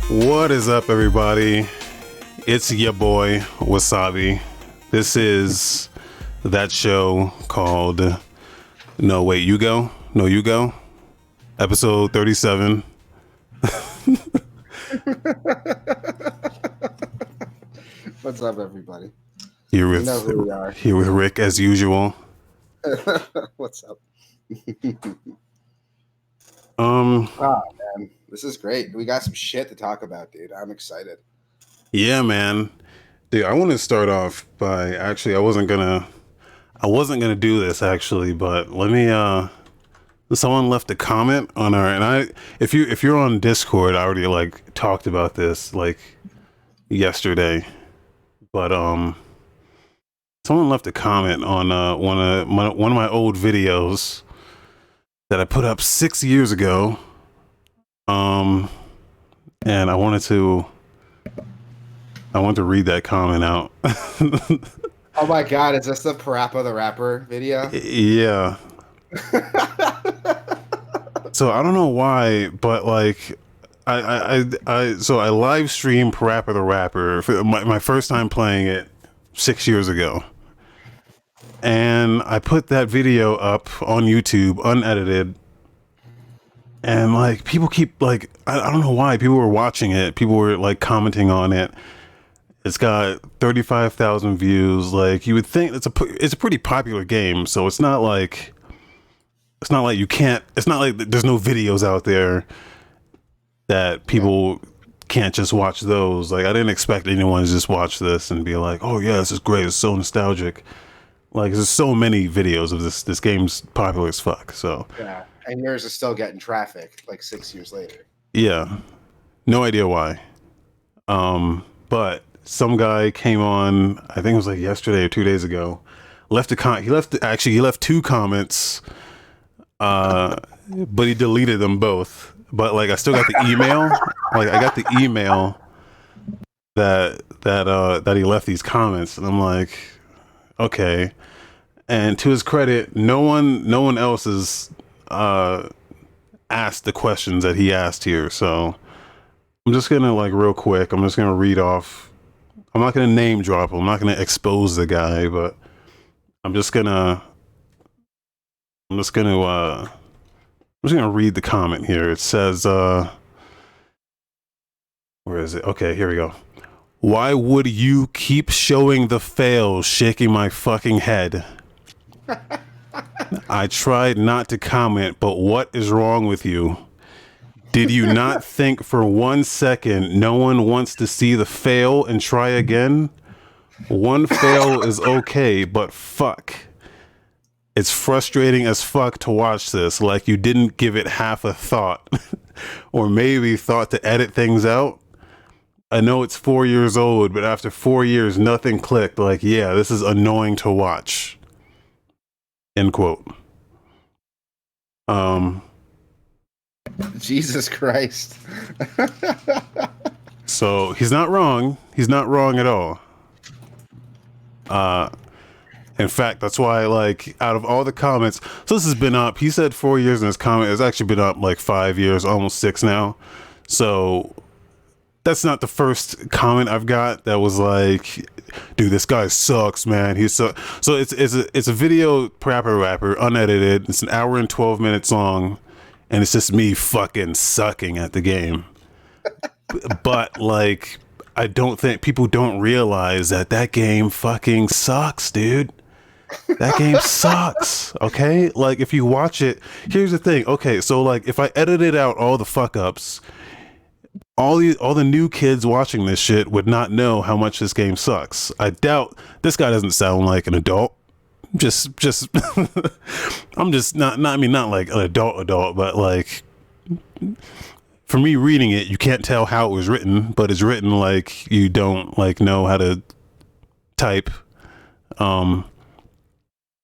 What is up, everybody? It's your boy Wasabi. This is that show called No Wait You Go, No You Go, episode 37. What's up, everybody? Here You know who we are. with Rick as usual. What's up? Oh man, this is great. We got some shit to talk about, dude. I'm excited. Yeah, man. Dude, I want to start off by actually I wasn't gonna do this actually, but let me someone left a comment on our, and if you're on Discord, I already like talked about this like yesterday, but someone left a comment on one of my old videos that I put up 6 years ago, and I wanted to read that comment out. Oh my god, is this the PaRappa the Rapper video? Yeah. So I don't know why, but like I live streamed PaRappa the Rapper for my first time playing it 6 years ago. And I put that video up on YouTube unedited. And like people keep like I don't know why people were watching it. People were like commenting on it. It's got 35,000 views. Like you would think it's a pretty popular game, so it's not like there's no videos out there that people can't just watch those. Like I didn't expect anyone to just watch this and be like, "Oh yeah, this is great. It's so nostalgic." Like there's so many videos of this. This game's popular as fuck. So yeah, and yours is still getting traffic like 6 years later. Yeah, no idea why. But some guy came on. I think it was like yesterday or 2 days ago. He left two comments. But he deleted them both. But like I still got the email. Like I got the email that he left these comments, and I'm like, okay. And to his credit, no one else has asked the questions that he asked here. So I'm just gonna like real quick. I'm just gonna read off. I'm not gonna name drop him. I'm not gonna expose the guy, but I'm just gonna read the comment here. It says, where is it? Okay, here we go. Why would you keep showing the fails, shaking my fucking head? I tried not to comment, but what is wrong with you? Did you not think for 1 second no one wants to see the fail and try again? One fail is okay, but fuck. It's frustrating as fuck to watch this, like you didn't give it half a thought. Or maybe thought to edit things out. I know it's 4 years old, but after 4 years, nothing clicked. Like, yeah, this is annoying to watch. End quote. Jesus Christ. So he's not wrong. He's not wrong at all. In fact, that's why, like, out of all the comments, so this has been up, he said 4 years in his comment. It's actually been up like 5 years, almost 6 now. So that's not the first comment I've got that was like, dude, this guy sucks, man. He's so it's a video, PaRappa Rapper, unedited. It's an hour and 12 minutes long, and it's just me fucking sucking at the game. But like, I don't think people don't realize that game fucking sucks, dude. That game sucks. Okay, like if you watch it, here's the thing. Okay, so like if I edited out all the fuck ups, all the new kids watching this shit would not know how much this game sucks. I doubt this guy doesn't sound like an adult. Just I'm just not I mean not like an adult, but like for me reading it, you can't tell how it was written, but it's written like you don't like know how to type.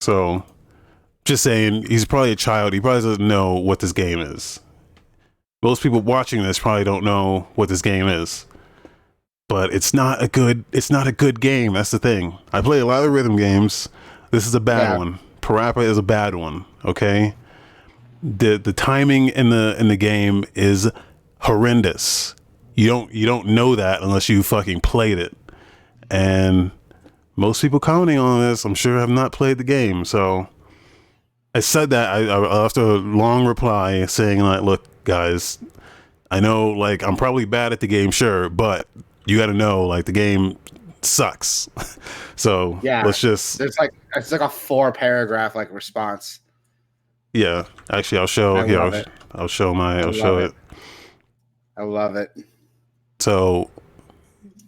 So just saying, he's probably a child. He probably doesn't know what this game is. Most people watching this probably don't know what this game is. But it's not a good game. That's the thing. I play a lot of rhythm games. This is a bad one. PaRappa is a bad one. Okay. The timing in the game is horrendous. You don't know that unless you fucking played it. And most people commenting on this, I'm sure, have not played the game. So I said that after a long reply saying like, look, guys, I know like I'm probably bad at the game, sure, but you got to know like the game sucks. So Yeah, let's just it's like a 4-paragraph like response. yeah. Actually, I'll show I here. love it. I'll show my. I I'll love show it. it. I love it. So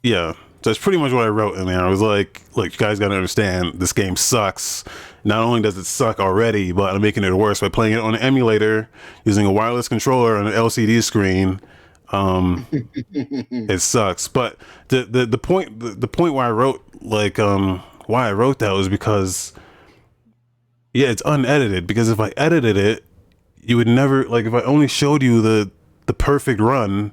yeah, that's pretty much what I wrote in there. I was like, look, you guys got to understand, this game sucks. Not only does it suck already, but I'm making it worse by playing it on an emulator using a wireless controller on an LCD screen. It sucks. But the point where I wrote like why I wrote that was because yeah, it's unedited. Because if I edited it, you would never, like, if I only showed you the perfect run,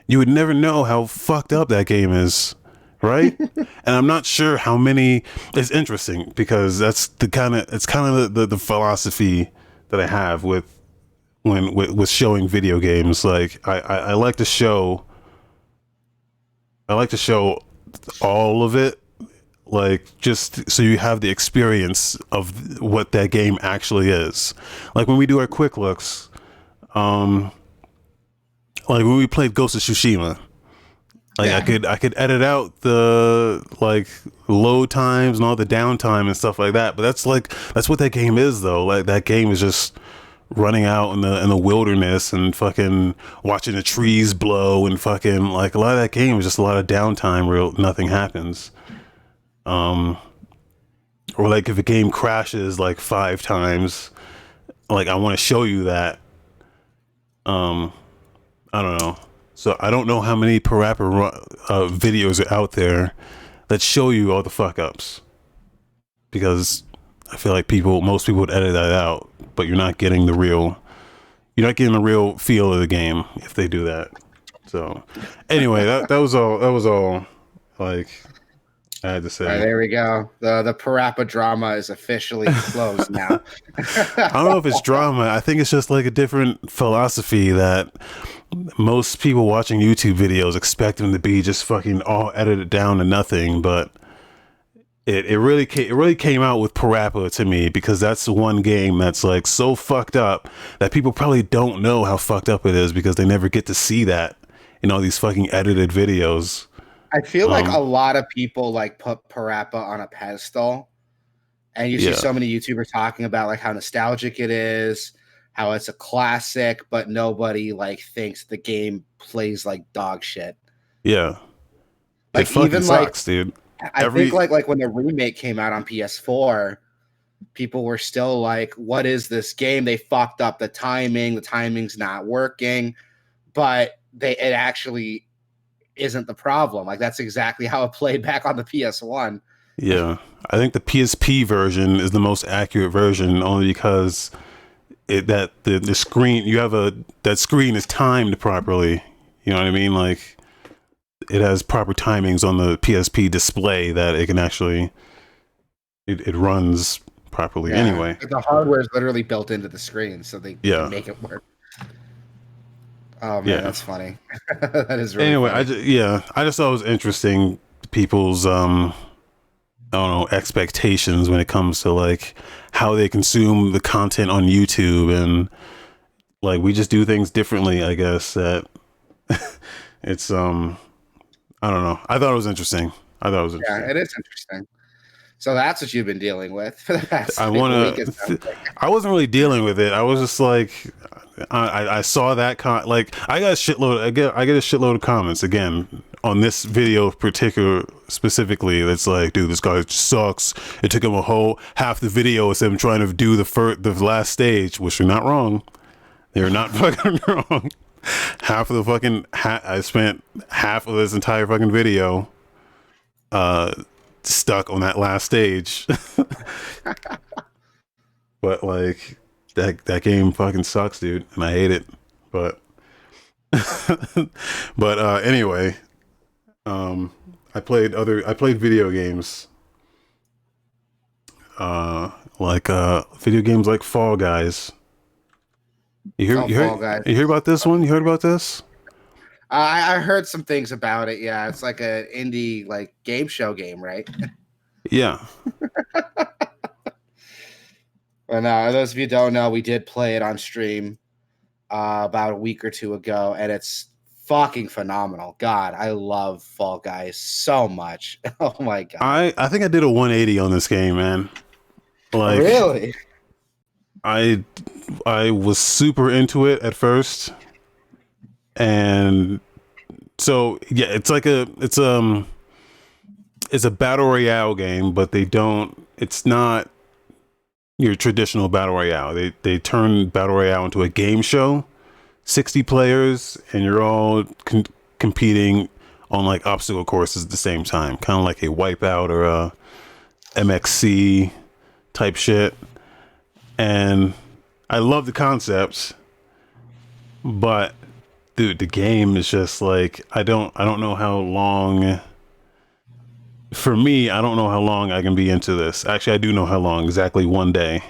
you would never know how fucked up that game is, right? And I'm not sure how many. It's interesting because that's the kind of the philosophy that I have with with showing video games. Like I like to show all of it, like just so you have the experience of what that game actually is. Like when we do our quick looks, like when we played Ghost of Tsushima, like I could edit out the like load times and all the downtime and stuff like that. But that's what that game is though. Like that game is just running out in the wilderness and fucking watching the trees blow and fucking like a lot of that game is just a lot of downtime where nothing happens. Or like if a game crashes like 5 times, like I want to show you that. I don't know. So I don't know how many PaRappa videos are out there that show you all the fuck ups, because I feel like most people would edit that out, but you're not getting the real feel of the game if they do that. So anyway, that was all like I had to say. All right, there we go. The PaRappa drama is officially closed now. I don't know if it's drama. I think it's just like a different philosophy that most people watching YouTube videos expect them to be just fucking all edited down to nothing. But it really came out with PaRappa to me, because that's the one game that's like so fucked up that people probably don't know how fucked up it is because they never get to see that in all these fucking edited videos. I feel like a lot of people like put PaRappa on a pedestal, and you see so many YouTubers talking about like how nostalgic it is, how it's a classic, but nobody like thinks the game plays like dog shit. Yeah, like it fucking even sucks, dude. I think like when the remake came out on PS4, people were still like, "What is this game? They fucked up the timing. The timing's not working," but it actually isn't the problem. Like that's exactly how it played back on the PS1. Yeah, I think the PSP version is the most accurate version, only because the screen that screen is timed properly. You know what I mean? Like it has proper timings on the PSP display that it can actually it runs properly. Yeah. Anyway, the hardware is literally built into the screen, so they can make it work. Oh man, that's funny. That is really anyway. Funny. I just thought it was interesting, people's I don't know, expectations when it comes to like how they consume the content on YouTube, and like we just do things differently, I guess. That it's I don't know. I thought it was interesting. Yeah, it is interesting. So that's what you've been dealing with for the past week. I wasn't really dealing with it. I was just like, I saw that like I get a shitload of comments again on this video specifically. That's like, dude, this guy sucks. It took him a whole half the video of him trying to do the last stage, which you're not wrong. They're not fucking wrong. Half of the fucking I spent half of this entire fucking video stuck on that last stage. But like that game fucking sucks, dude, and I hate it. But anyway, I played video games, video games like Fall Guys. You hear about this one? You heard about this? I heard some things about it. Yeah, it's like an indie like game show game, right? Yeah. And those of you who don't know, we did play it on stream about a week or two ago, and it's fucking phenomenal. God, I love Fall Guys so much. Oh my god. I think I did a 180 on this game, man. Like Really? I I was super into it at first, and so yeah, it's a battle royale game, but it's not your traditional battle royale. They turn battle royale into a game show. 60 players, and you're all competing on like obstacle courses at the same time, kind of like a Wipeout or a MXC type shit. And I love the concepts, but dude, the game is just like I don't know how long. For me, I don't know how long I can be into this. Actually, I do know how long. Exactly 1 day.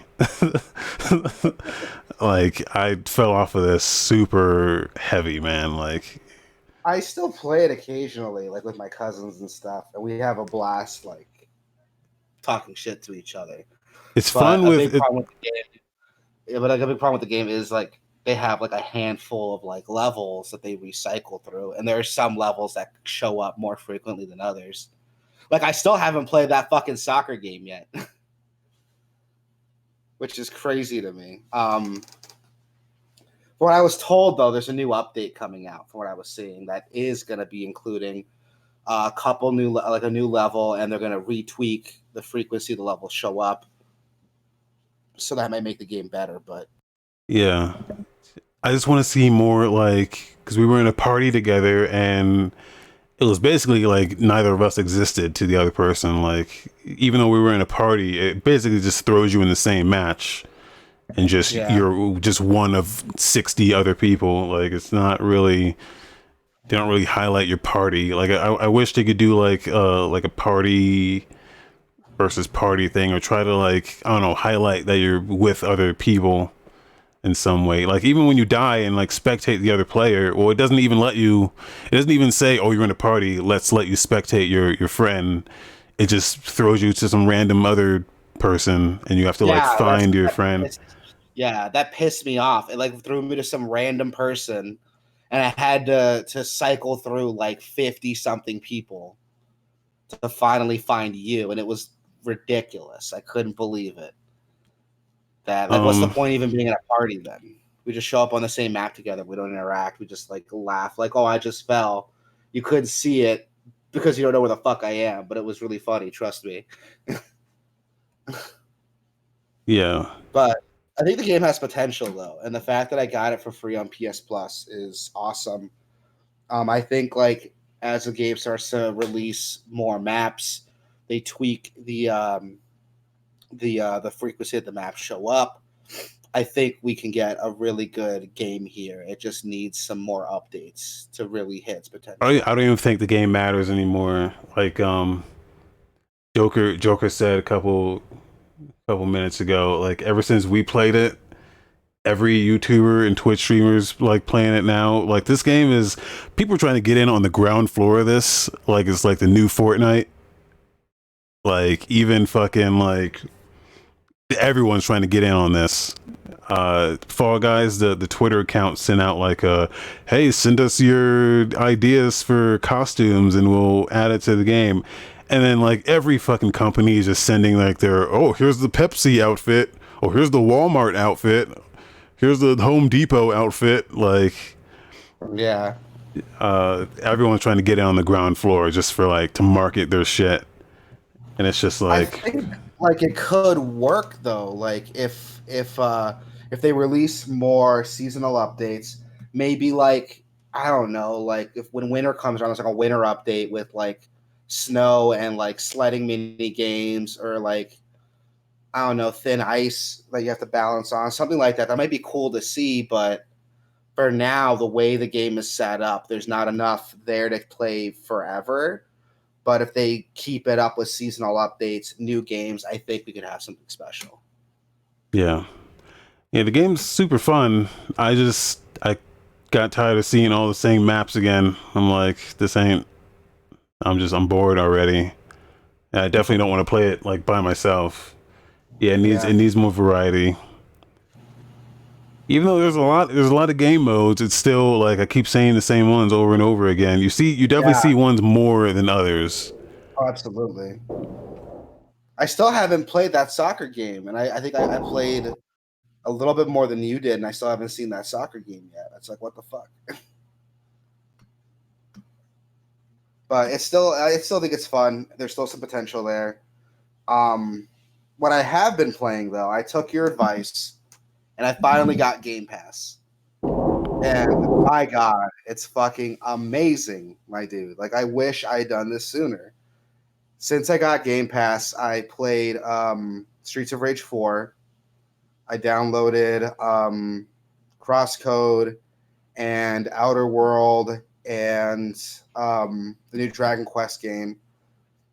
Like I fell off of this super heavy, man. Like I still play it occasionally, like with my cousins and stuff, and we have a blast, like talking shit to each other. it's But fun a with big it. problem with the game, yeah, but like a big problem with the game is like they have like a handful of like levels that they recycle through, and there are some levels that show up more frequently than others. Like I still haven't played that fucking soccer game yet, which is crazy to me. From what I was told, though, there's a new update coming out. From what I was seeing, that is going to be including a couple new, like a new level, and they're going to retweak the frequency the levels show up, so that might make the game better. But Yeah, I just want to see more, like, because we were in a party together and it was basically like neither of us existed to the other person. Like, even though we were in a party, it basically just throws you in the same match and just yeah, you're just one of 60 other people. Like, it's not really, they don't really highlight your party. Like, I wish they could do like a party versus party thing, or try to, like, I don't know, highlight that you're with other people in some way. Like, even when you die and like spectate the other player, well, it doesn't even say, oh, you're in a party, let's let you spectate your friend. It just throws you to some random other person and you have to like yeah, find your friend. yeah, that pissed me off. It like threw me to some random person, and I had to cycle through like 50 something people to finally find you, and it was ridiculous. I couldn't believe it. That like, what's the um point even being at a party then? We just show up on the same map together. We don't interact. We just like laugh. Like, oh, I just fell. You couldn't see it because you don't know where the fuck I am, but it was really funny. Trust me. yeah. But I think the game has potential though, and the fact that I got it for free on PS Plus is awesome. I think like as the game starts to release more maps, they tweak the frequency of the maps show up. I think we can get a really good game here. It just needs some more updates to really hit its potential. I don't even think the game matters anymore. Like, Joker said a couple minutes ago, like, ever since we played it, every YouTuber and Twitch streamers like playing it now. Like, this game is, people are trying to get in on the ground floor of this. Like, it's like the new Fortnite. Like, even fucking like everyone's trying to get in on this. Fall Guys, the Twitter account sent out like a, hey, send us your ideas for costumes and we'll add it to the game. And then like every fucking company is just sending like their, oh, here's the Pepsi outfit, or here's the Walmart outfit, here's the Home Depot outfit. Like, Yeah, everyone's trying to get in on the ground floor just for like to market their shit. And it's just I like, think like it could work though. Like if they release more seasonal updates, maybe like I don't know, like if when winter comes around, it's like a winter update with like snow and like sledding mini games, or like I don't know, thin ice that you have to balance on, something like that. That might be cool to see, but for now, the way the game is set up, there's not enough there to play forever. But if they keep it up with seasonal updates, new games, I think we could have something special. yeah. Yeah, the game's super fun. I got tired of seeing all the same maps again. I'm like, this ain't. I'm bored already. And I definitely don't want to play it like by myself. Yeah, Yeah. it needs more variety. Even though there's a lot of game modes, it's still like I keep saying the same ones over and over again. You definitely Yeah. see ones more than others. Oh, absolutely. I still haven't played that soccer game, and I think I played a little bit more than you did, and I still haven't seen that soccer game yet. It's like, what the fuck? But I still think it's fun. There's still some potential there. Um, what I have been playing though, I took your advice, and I finally got Game Pass. And my God, it's fucking amazing, my dude. Like, I wish I had done this sooner. Since I got Game Pass, I played Streets of Rage 4. I downloaded Crosscode and Outer World and the new Dragon Quest game.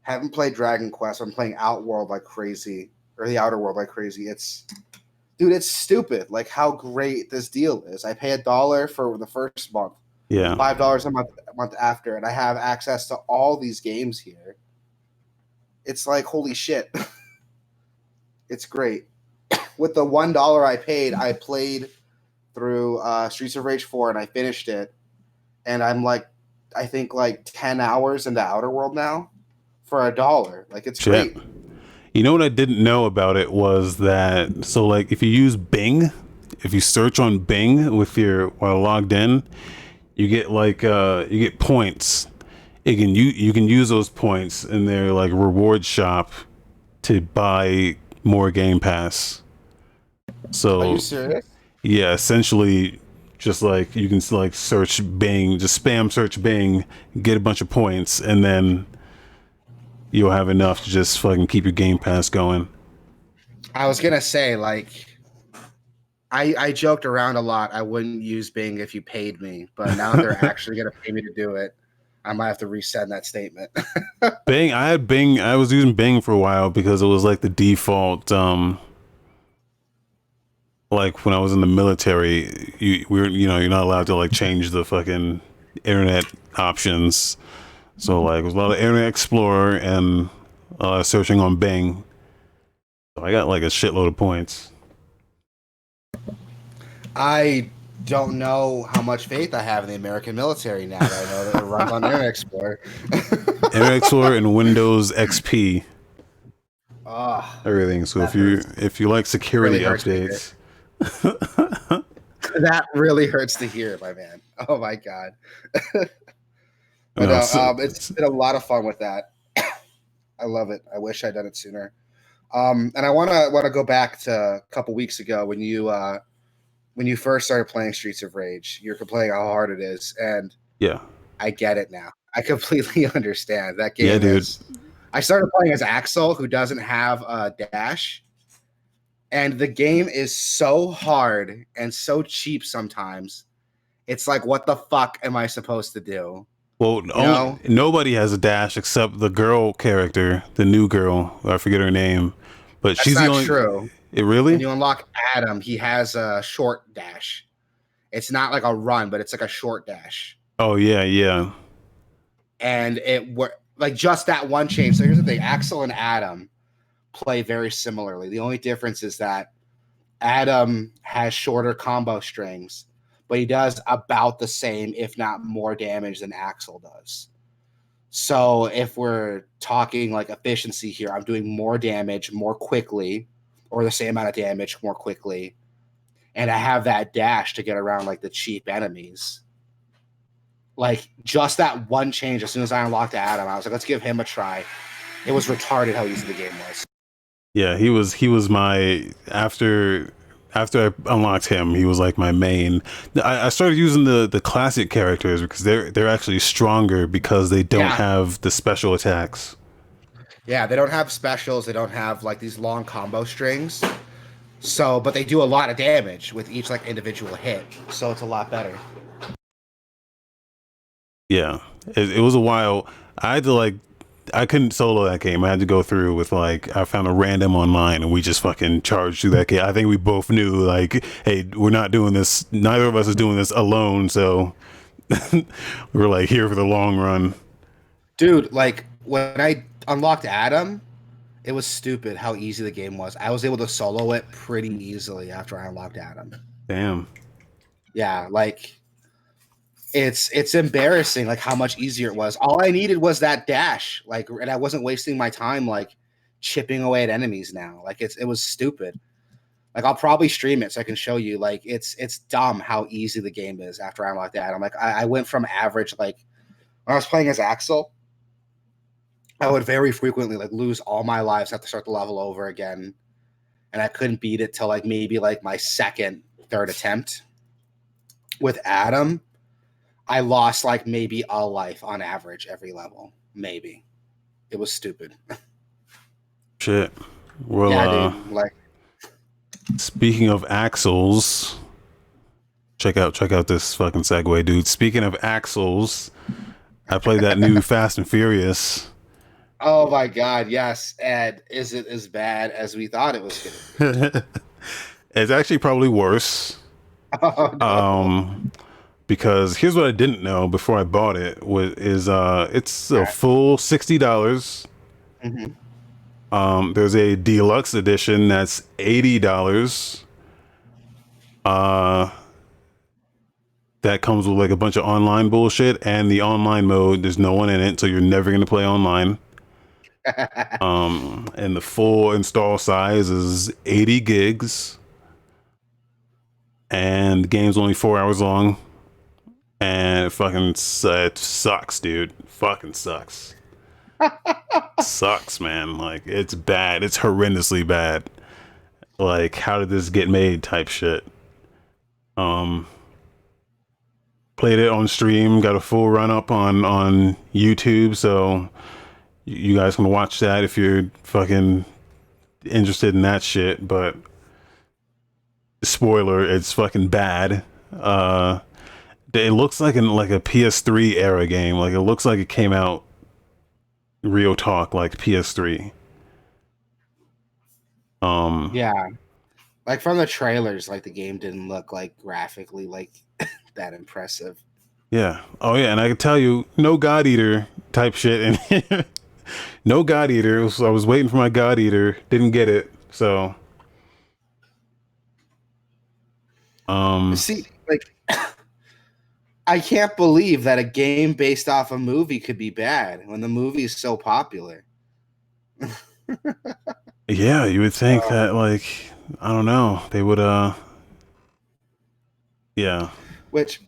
Haven't played Dragon Quest. I'm playing Outworld like crazy, or the Outer World like crazy. Dude, it's stupid. Like how great this deal is. I pay $1 for the first month, Yeah. $5 a month after, and I have access to all these games here. It's like holy shit. It's great. With the $1 I paid, I played through Streets of Rage 4 and I finished it. And I'm like, I think like 10 hours into Outer World now for $1. Like it's Shit. great. You know what I didn't know about it was that so like if you use Bing, if you search on Bing with your while logged in, you get you get points. You can use those points in their like reward shop to buy more Game Pass. Are you So serious? yeah, essentially just like you can like search Bing, just spam search Bing, get a bunch of points, and then you'll have enough to just fucking keep your Game Pass going. I was gonna say, like, I joked around a lot. I wouldn't use Bing if you paid me, but now that they're actually gonna pay me to do it, I might have to resend that statement. Bing, I had Bing. I was using Bing for a while because it was like the default. Like when I was in the military, you're not allowed to like change the fucking internet options. So like, it was a lot of Internet Explorer and searching on Bing. So I got like a shitload of points. I don't know how much faith I have in the American military now that I know that it runs on Internet Explorer. Internet Explorer and Windows XP, Oh, everything. So that hurts. if you like security Really hurts to hear. updates, That really hurts to hear, my man. Oh my God. But no, it's been a lot of fun with that. I love it. I wish I'd done it sooner. And I want to go back to a couple weeks ago when you first started playing Streets of Rage. You're complaining how hard it is, and yeah, I get it now. I completely understand that yeah, game dude. is. I started playing as Axel, who doesn't have a dash, and the game is so hard and so cheap sometimes. It's like, what the fuck am I supposed to do? Well, You know? nobody has a dash except the girl character, the new girl. I forget her name, but That's she's the not only. true. It When really? you unlock Adam, he has a short dash. It's not like a run, but it's like a short dash. Oh yeah, yeah, And like just that one change. So here's the thing: Axel and Adam play very similarly. The only difference is that Adam has shorter combo strings, but he does about the same, if not more damage than Axel does. So if we're talking like efficiency here, I'm doing more damage more quickly, or the same amount of damage more quickly, and I have that dash to get around like the cheap enemies. Like just that one change, as soon as I unlocked Adam, I was like, let's give him a try. It was retarded how easy the game was. yeah. He was my after I unlocked him. He was like my main. I started using the classic characters because they're actually stronger because they don't Yeah. have the special attacks. Yeah, they don't have specials. They don't have like these long combo strings. So, but they do a lot of damage with each like individual hit. So it's a lot better. Yeah, it was a while. I had to like I couldn't solo that game. I had to go through with like I found a random online and we just fucking charged through that game. I think we both knew like, hey, we're not doing this. Neither of us is doing this alone. So we're like here for the long run. Dude, like when I unlocked Adam, it was stupid how easy the game was. I was able to solo it pretty easily after I unlocked Adam. Damn. Yeah, like it's embarrassing like how much easier it was. All I needed was that dash, like, and I wasn't wasting my time like chipping away at enemies now. Like it was stupid. Like I'll probably stream it so I can show you. Like it's dumb how easy the game is after I unlocked Adam. Like I went from average, like when I was playing as Axel, I would very frequently like lose all my lives, have to start the level over again, and I couldn't beat it till like maybe like my second, third attempt. With Adam, I lost like maybe a life on average every level. Maybe. It was stupid. Shit. Well, Yeah, dude. Like, speaking of axles, check out this fucking segue, dude. Speaking of axles, I played that new Fast and Furious. oh my god, yes. And is it as bad as we thought it was gonna It's actually probably worse. be? Oh no. Because here's what I didn't know before I bought it is it's a full $60. Mhm. There's a deluxe edition that's $80. That comes with like a bunch of online bullshit, and the online mode, there's no one in it, so you're never gonna play online. And the full install size is 80 gigs, and the game's only 4 hours long. And it sucks, dude. Fucking sucks. Sucks, man. Like, it's bad. It's horrendously bad. Like, how did this get made type shit. Played it on stream, got a full run up on YouTube, so you guys can watch that if you're fucking interested in that shit. But spoiler, it's fucking bad. It looks like a PS3 era game. Like, it looks like it came out real talk like PS3. Yeah. Like from the trailers, like the game didn't look like graphically like that impressive. Yeah. Oh yeah, and I can tell you, no God Eater type shit in here. No God Eater. So I was waiting for my God Eater, didn't get it. So See, like I can't believe that a game based off a movie could be bad when the movie is so popular. yeah, you would think that, like, I don't know, they would yeah. Which,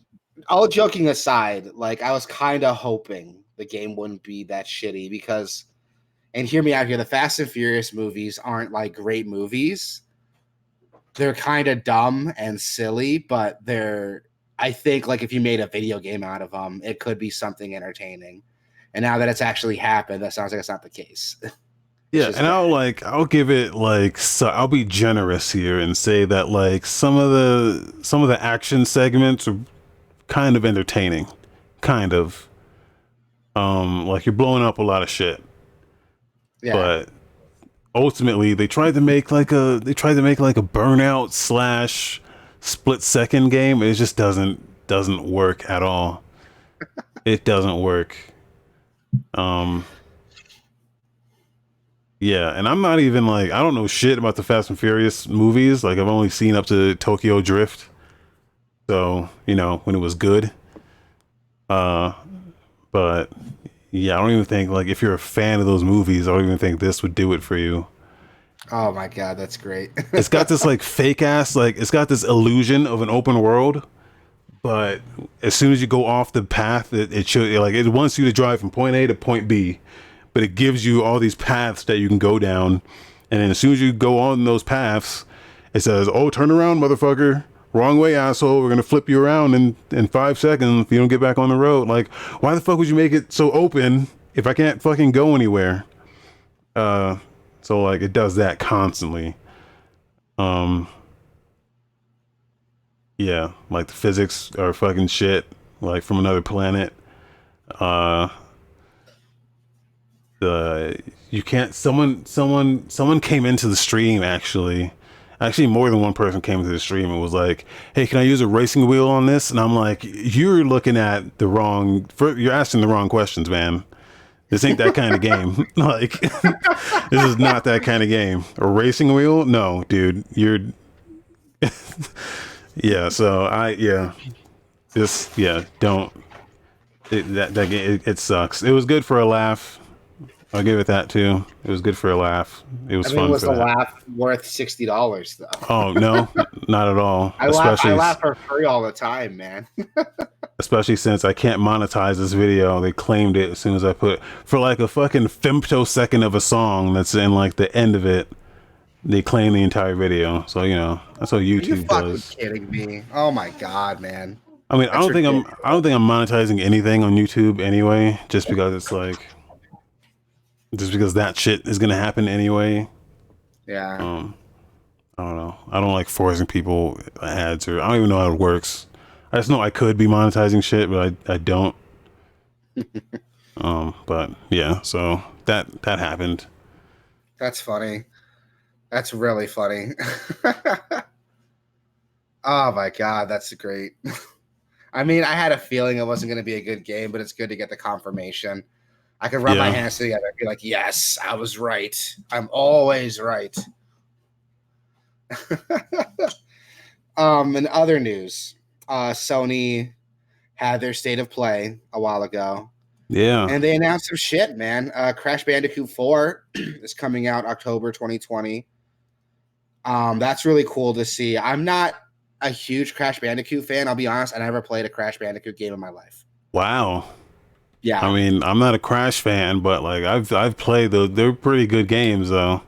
all joking aside, like I was kind of hoping the game wouldn't be that shitty because, and hear me out here, the Fast and Furious movies aren't like great movies. They're kind of dumb and silly, but I think like if you made a video game out of them, it could be something entertaining. And now that it's actually happened, that sounds like it's not the case. Yeah, and I'll give it like, so I'll be generous here and say that like some of the action segments are kind of entertaining. Kind of. Like you're blowing up a lot of shit. Yeah. But ultimately they tried to make like a burnout slash split second game. It just doesn't work at all. It doesn't work. Yeah, and I'm not even like, I don't know shit about the Fast and Furious movies. Like, I've only seen up to Tokyo Drift. So, you know, when it was good. But yeah, I don't even think, like, if you're a fan of those movies, I don't even think this would do it for you. Oh my god, that's great. It's got this like fake ass, like, it's got this illusion of an open world, but as soon as you go off the path, it wants you to drive from point A to point B, but it gives you all these paths that you can go down, and then as soon as you go on those paths, it says, "Oh, turn around, motherfucker! Wrong way, asshole! We're gonna flip you around in 5 seconds if you don't get back on the road." Like, why the fuck would you make it so open if I can't fucking go anywhere? So like it does that constantly. Yeah, like the physics are fucking shit, like from another planet. You can't. Someone came into the stream actually. Actually, more than one person came into the stream and was like, "Hey, can I use a racing wheel on this?" And I'm like, "You're looking at the wrong. You're asking the wrong questions, man. This ain't that kind of game. Like, this is not that kind of game. A racing wheel? No, dude. You're yeah. So don't. That game it sucks. It was good for a laugh. I'll give it that too. It was good for a laugh. It was I mean, fun was for the that. laugh worth $60 though? Oh no, not at all. I laugh for free all the time, man. Especially since I can't monetize this video. They claimed it as soon as I put for like a fucking femtosecond of a song that's in like the end of it. They claim the entire video. So that's what Are you YouTube fucking does. kidding me? Oh my god, man. I mean, That's ridiculous. I don't think I'm monetizing anything on YouTube anyway, just because that shit is gonna happen anyway. Yeah. I don't know. I don't like forcing people ads, or I don't even know how it works. I just know I could be monetizing shit, but I don't. But yeah, so that happened. That's funny. That's really funny. Oh my god, that's great. I mean, I had a feeling it wasn't going to be a good game, but it's good to get the confirmation. I could rub my Yeah. hands together and be like, yes, I was right. I'm always right. In other news, Sony had their state of play a while ago, Yeah. and they announced some shit, man. Crash Bandicoot 4 is coming out October 2020. That's really cool to see. I'm not a huge Crash Bandicoot fan. I'll be honest. I never played a Crash Bandicoot game in my life. Wow. Yeah. I mean, I'm not a Crash fan, but like I've played those. They're pretty good games, though.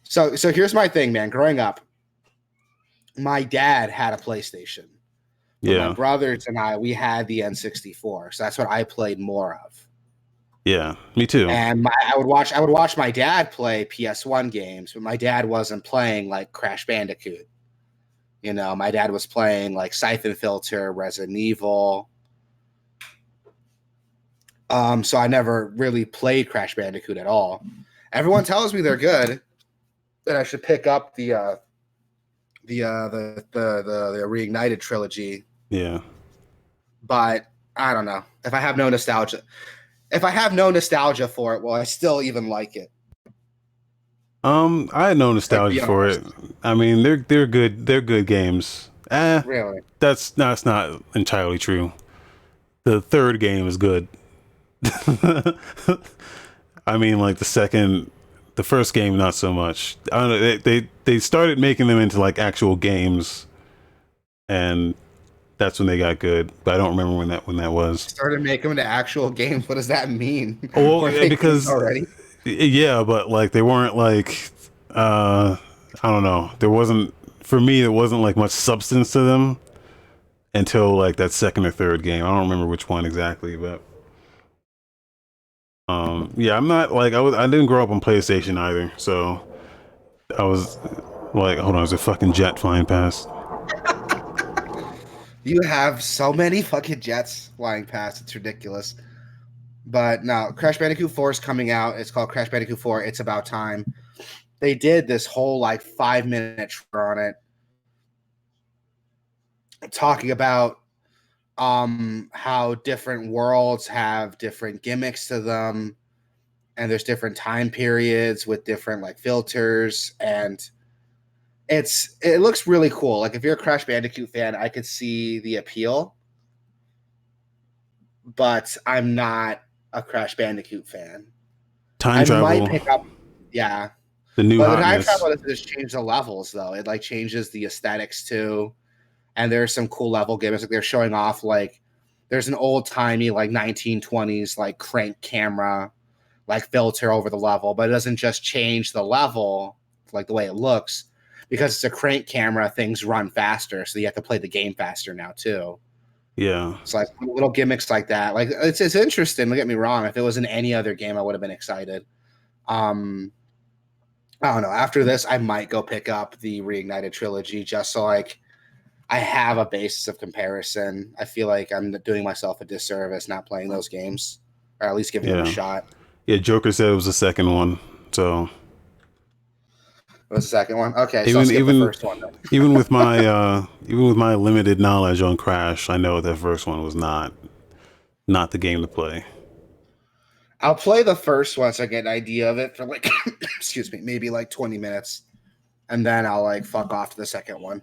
So here's my thing, man. Growing up, my dad had a PlayStation, but my Yeah. brothers and we had the N64. So that's what I played more of. Yeah. Me too. And I would watch my dad play PS1 games, but my dad wasn't playing like Crash Bandicoot. My dad was playing like Siphon Filter, Resident Evil. So I never really played Crash Bandicoot at all. Everyone tells me they're good, that I should pick up the Reignited trilogy. Yeah. But I don't know. If I have no nostalgia for it, will I still even like it? I had no nostalgia Like, for it. I mean, they're good. They're good games. Really? That's not entirely true. The third game is good. I mean, like the first game, not so much. I don't know. They started making them into like actual games, and that's when they got good. But I don't remember when that was. Started making them into actual games. What does that mean? Oh, Were well, they because already. yeah, but like they weren't like I don't know. There wasn't for me. There wasn't like much substance to them until like that second or third game. I don't remember which one exactly, but. Yeah, I'm not like I didn't grow up on PlayStation either, so I was like, hold on, there's a fucking jet flying past. You have so many fucking jets flying past. It's ridiculous. But no, Crash Bandicoot 4 is coming out. It's called Crash Bandicoot 4. It's About Time. They did this whole like 5-minute trailer on it, talking about how different worlds have different gimmicks to them, and there's different time periods with different like filters, and it looks really cool. Like if you're a Crash Bandicoot fan, I could see the appeal, but I'm not a Crash Bandicoot fan. Time Might travel, pick up, yeah. the new But the time hotness. travel doesn't just change the levels though. It like changes the aesthetics too. And there's some cool level gimmicks. Like they're showing off like there's an old timey like 1920s like crank camera like filter over the level, but it doesn't just change the level like the way it looks. Because it's a crank camera, things run faster, so you have to play the game faster now too. Yeah, So like little gimmicks like that. Like it's interesting, don't get me wrong. If it was in any other game, I would have been excited. I don't know. After this, I might go pick up the Reignited trilogy just so like I have a basis of comparison. I feel like I'm doing myself a disservice not playing those games, or at least giving them a yeah, shot. Yeah, Joker said it was the second one. So What was the second one? Okay, so I'll even skip the even first one then. even with my limited knowledge on Crash, I know that first one was not the game to play. I'll play the first one so I get an idea of it for like, excuse me, maybe like 20 minutes, and then I'll like fuck off to the second one.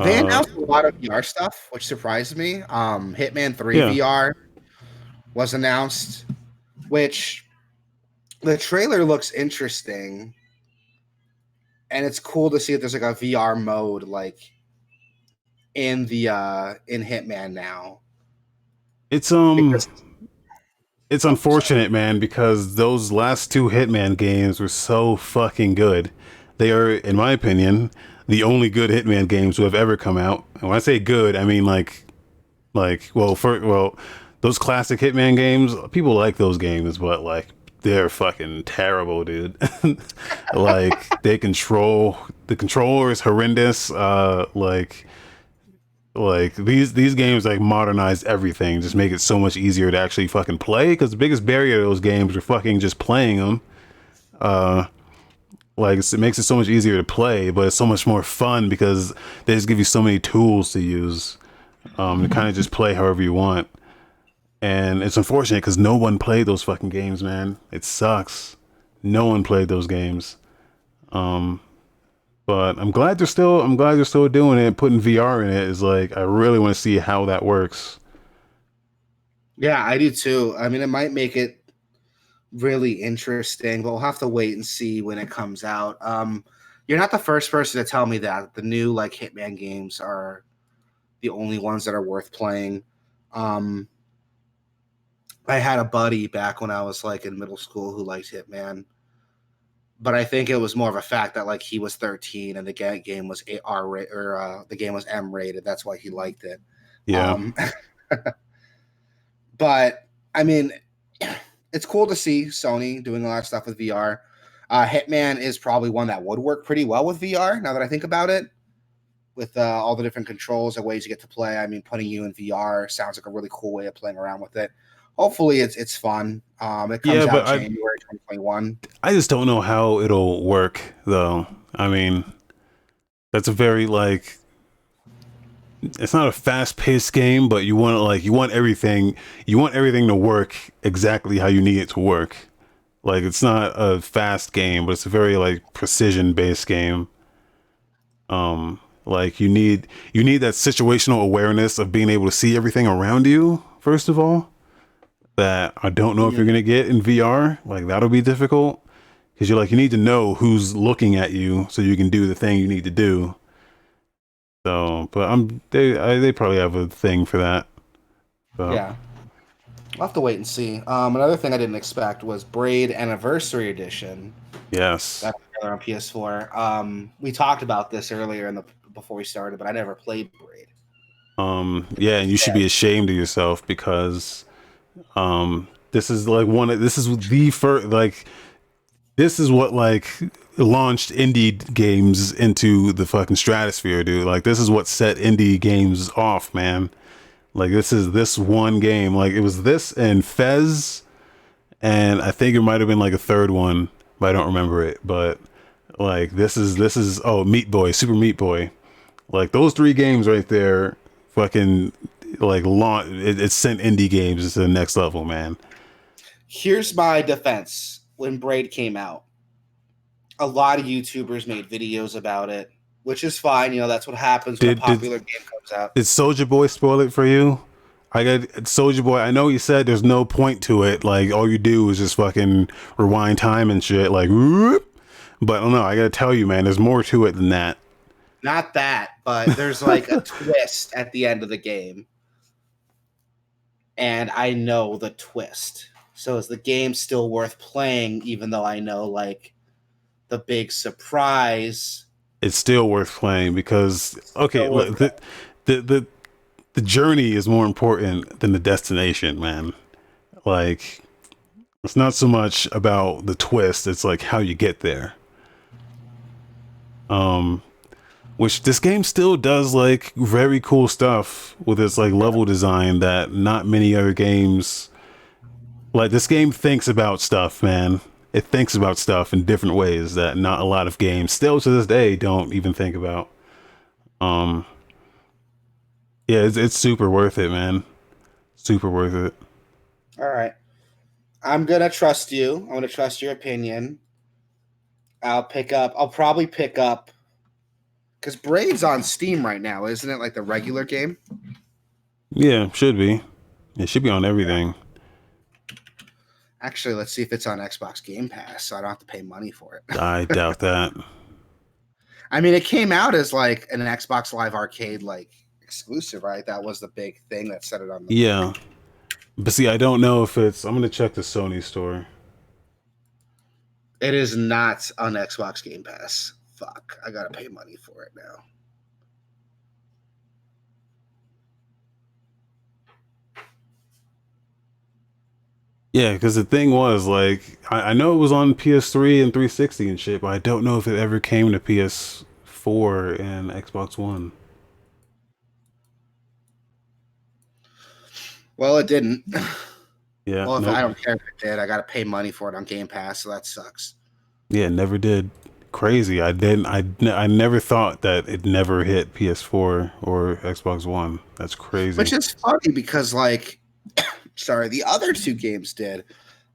They Uh, announced a lot of VR stuff, which surprised me. Hitman 3 yeah, VR was announced, which the trailer looks interesting, and it's cool to see that there's like a VR mode like in Hitman now. it's Because it's oh, sorry. unfortunate, man, because those last two Hitman games were so fucking good. They are, in my opinion, the only good Hitman games who have ever come out. And when I say good, I mean well, those classic Hitman games, people like those games, but like they're fucking terrible, dude. Like the controller is horrendous. Like these games like modernize everything, just make it so much easier to actually fucking play. Because the biggest barrier to those games are fucking just playing them. Like it makes it so much easier to play, but it's so much more fun because they just give you so many tools to use to kind of just play however you want. And it's unfortunate because no one played those fucking games, man. It sucks. No one played those games. But I'm glad they're still doing it. Putting VR in it is like I really want to see how that works. Yeah, I do too. I mean, it might make it really interesting, but we'll have to wait and see when it comes out. You're not the first person to tell me that the new like Hitman games are the only ones that are worth playing. Um, I had a buddy back when I was like in middle school who liked Hitman, but I think it was more of a fact that like he was 13 and the game was AR or the game was M rated. That's why he liked it. Yeah. Um, but I mean, it's cool to see Sony doing a lot of stuff with VR. Hitman is probably one that would work pretty well with VR. Now that I think about it, with all the different controls and ways you get to play. I mean, putting you in VR sounds like a really cool way of playing around with it. Hopefully, it's fun. It comes Yeah, out but January 2021. I just don't know how it'll work though. I mean, that's a very like it's not a fast-paced game, but you want everything to work exactly how you need it to work. Like it's not a fast game, but it's a very like precision-based game. Like you need that situational awareness of being able to see everything around you first of all. That I don't know if you're gonna get in VR. Like that'll be difficult because you need to know who's looking at you so you can do the thing you need to do. So, but they probably have a thing for that. So Yeah, I'll have to wait and see. Another thing I didn't expect was Braid Anniversary Edition. yes, That's on PS4. We talked about this earlier before we started, but I never played Braid. yeah, and you should be ashamed of yourself because this is like this is the first like this is what like launched indie games into the fucking stratosphere, dude. Like this is what set indie games off, man. Like this is this one game. Like it was this and Fez, and I think it might have been like a third one, but I don't remember it. But like this is oh Meat Boy, Super Meat Boy. Like those three games right there, fucking like it sent indie games to the next level, man. Here's my defense: when Braid came out, a lot of YouTubers made videos about it, which is fine. You know, that's what happens when a Did did popular game comes out. did Soldier Boy spoil it for you? I got Soldier Boy. I know you said there's no point to it. Like all you do is just fucking rewind time and shit. Like, whoop. But I don't know. I gotta tell you, man. There's more to it than that. Not that, but there's like a twist at the end of the game. And I know the twist. So is the game still worth playing, even though I know like the big surprise? It's still worth playing because okay, Still worth look, the the the journey is more important than the destination, man. Like it's not so much about the twist; it's like how you get there. Um, Which this game still does like very cool stuff with its like level design that not many other games. Like this game thinks about stuff, man. It thinks about stuff in different ways that not a lot of games still to this day don't even think about. Um, yeah, it's super worth it, man. Super worth it. All right. I'm gonna trust you. I'm gonna trust your opinion. I'll probably pick up because Braid's on Steam right now, isn't it? Like the regular game. Yeah, should be. It should be on everything. Actually, let's see if it's on Xbox Game Pass, so I don't have to pay money for it. I doubt that. I mean, it came out as like an Xbox Live Arcade like exclusive, right? That was the big thing that set it on the Yeah. map. But see, I don't know if it's. I'm gonna check the Sony store. It is not on Xbox Game Pass. Fuck, I gotta pay money for it now. Yeah, because the thing was like, I know it was on PS3 and 360 and shit, but I don't know if it ever came to PS4 and Xbox One. Well, it didn't. Yeah, Well, if nope. I don't care if it did, I gotta pay money for it on Game Pass, so that sucks. Yeah, never did. Crazy. I didn't. I never thought that it never hit PS4 or Xbox One. That's crazy. Which is funny because, like, sorry, the other two games did.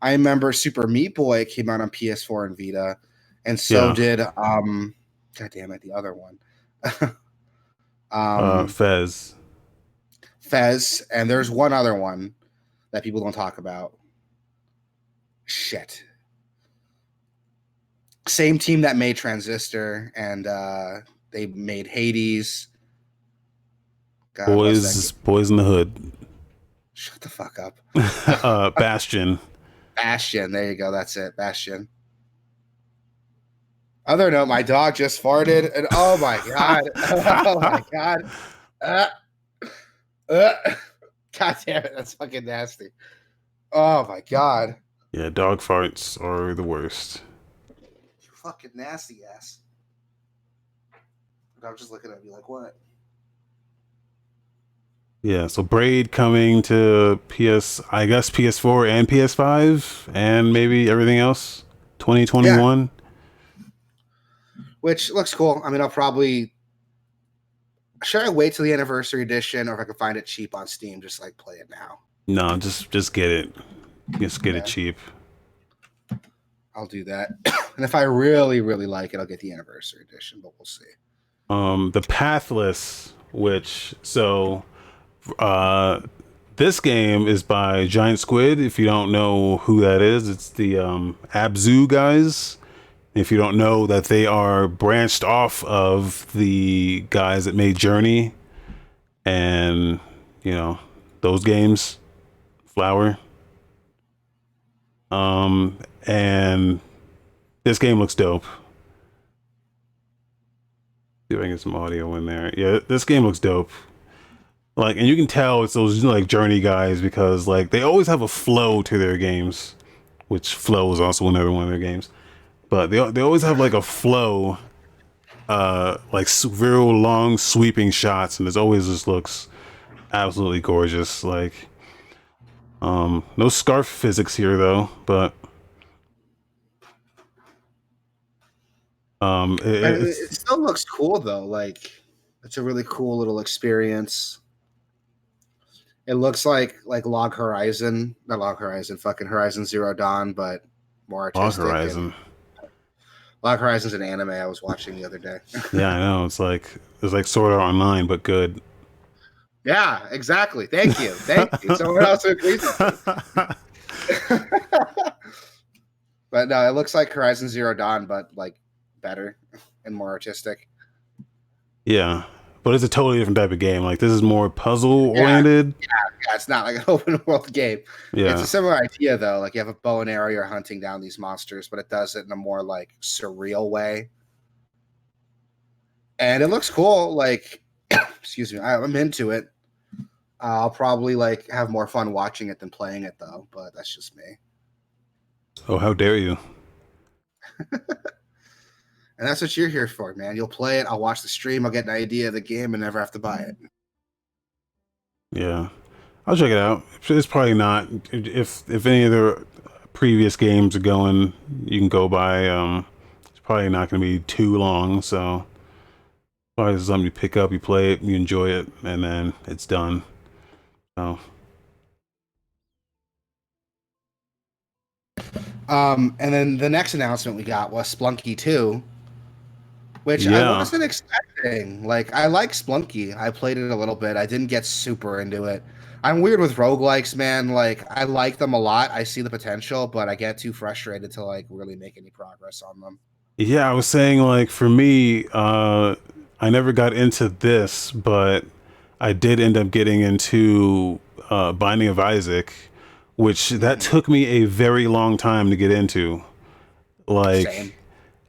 I remember Super Meat Boy came out on PS4 and Vita, and so Yeah. did God damn it, the other one. Fez. Fez, and there's one other one that people don't talk about. Shit. Same team that made Transistor, and they made Hades. God, Boys in the Hood. shut the fuck up. Bastion. Bastion. There you go. That's it. Bastion. Other note, my dog just farted, and oh my god, oh my god, god damn it, that's fucking nasty. Oh my god, Yeah, dog farts are the worst. you fucking nasty ass. And I'm just looking at you like, what? Yeah, so Braid coming to I guess PS4 and PS5 and maybe everything else 2021. Which looks cool. I mean, I'll probably. Should I wait till the anniversary edition, or if I can find it cheap on Steam, just like play it now? No, just get it. Just get it cheap. I'll do that. And if I really, really like it, I'll get the anniversary edition, but we'll see. The Pathless, which this game is by Giant Squid. If you don't know who that is, it's the Abzu guys. If you don't know that they are branched off of the guys that made Journey and, you know, those games, Flower. And this game looks dope. See if I can get some audio in there. Yeah, this game looks dope. Like, and you can tell it's those like Journey guys because like they always have a flow to their games, which Flow is also another one of their games. But they always have like a flow, like real long sweeping shots, and it always just looks absolutely gorgeous. Like, no scarf physics here though, but it still looks cool though. Like, it's a really cool little experience. It looks like Log Horizon, not Log Horizon, fucking Horizon Zero Dawn, but more Log artistic. Horizon. Log Horizon's an anime I was watching the other day. Yeah, I know. It's like Sword Art Online, but good. Yeah, exactly. Thank you. Someone else agrees with me. But no, it looks like Horizon Zero Dawn, but like better and more artistic. Yeah, but it's a totally different type of game. Like this is more puzzle oriented. Yeah, it's not like an open world game. Yeah, it's a similar idea though. Like you have a bow and arrow, you're hunting down these monsters, but it does it in a more like surreal way. And it looks cool. Like, excuse me, I'm into it. I'll probably like have more fun watching it than playing it though, but that's just me. Oh, how dare you! And that's what you're here for, man. You'll play it. I'll watch the stream. I'll get an idea of the game and never have to buy it. Yeah, I'll check it out. It's probably not. If any of the previous games are going, you can go by. It's probably not going to be too long. So probably something you pick up, you play it, you enjoy it, and then it's done. So. And then the next announcement we got was Splunky 2, which I Yeah. wasn't expecting. Like, I like Splunky. I played it a little bit. I didn't get super into it. I'm weird with roguelikes, man. Like, I like them a lot. I see the potential, but I get too frustrated to, like, really make any progress on them. Yeah, I was saying like for me, I never got into this, but I did end up getting into Binding of Isaac, which that took me a very long time to get into. Like Same.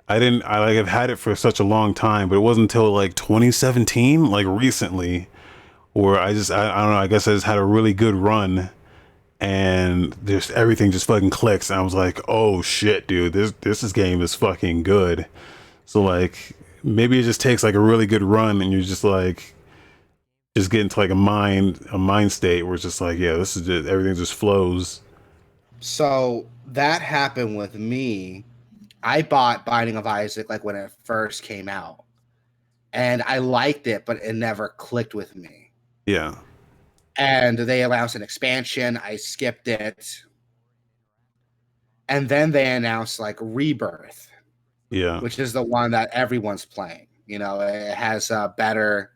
I like have had it for such a long time, but it wasn't until like 2017, like recently, where I don't know, I guess I just had a really good run and just everything just fucking clicks and I was like, oh shit, dude, this game is fucking good. So like maybe it just takes like a really good run and you're just like just get into like a mind state where it's just like, yeah, this is just everything just flows. So that happened with me. I bought Binding of Isaac like when it first came out, and I liked it, but it never clicked with me. Yeah. And they announced an expansion. I skipped it. And then they announced like Rebirth, Yeah. which is the one that everyone's playing. You know, it has better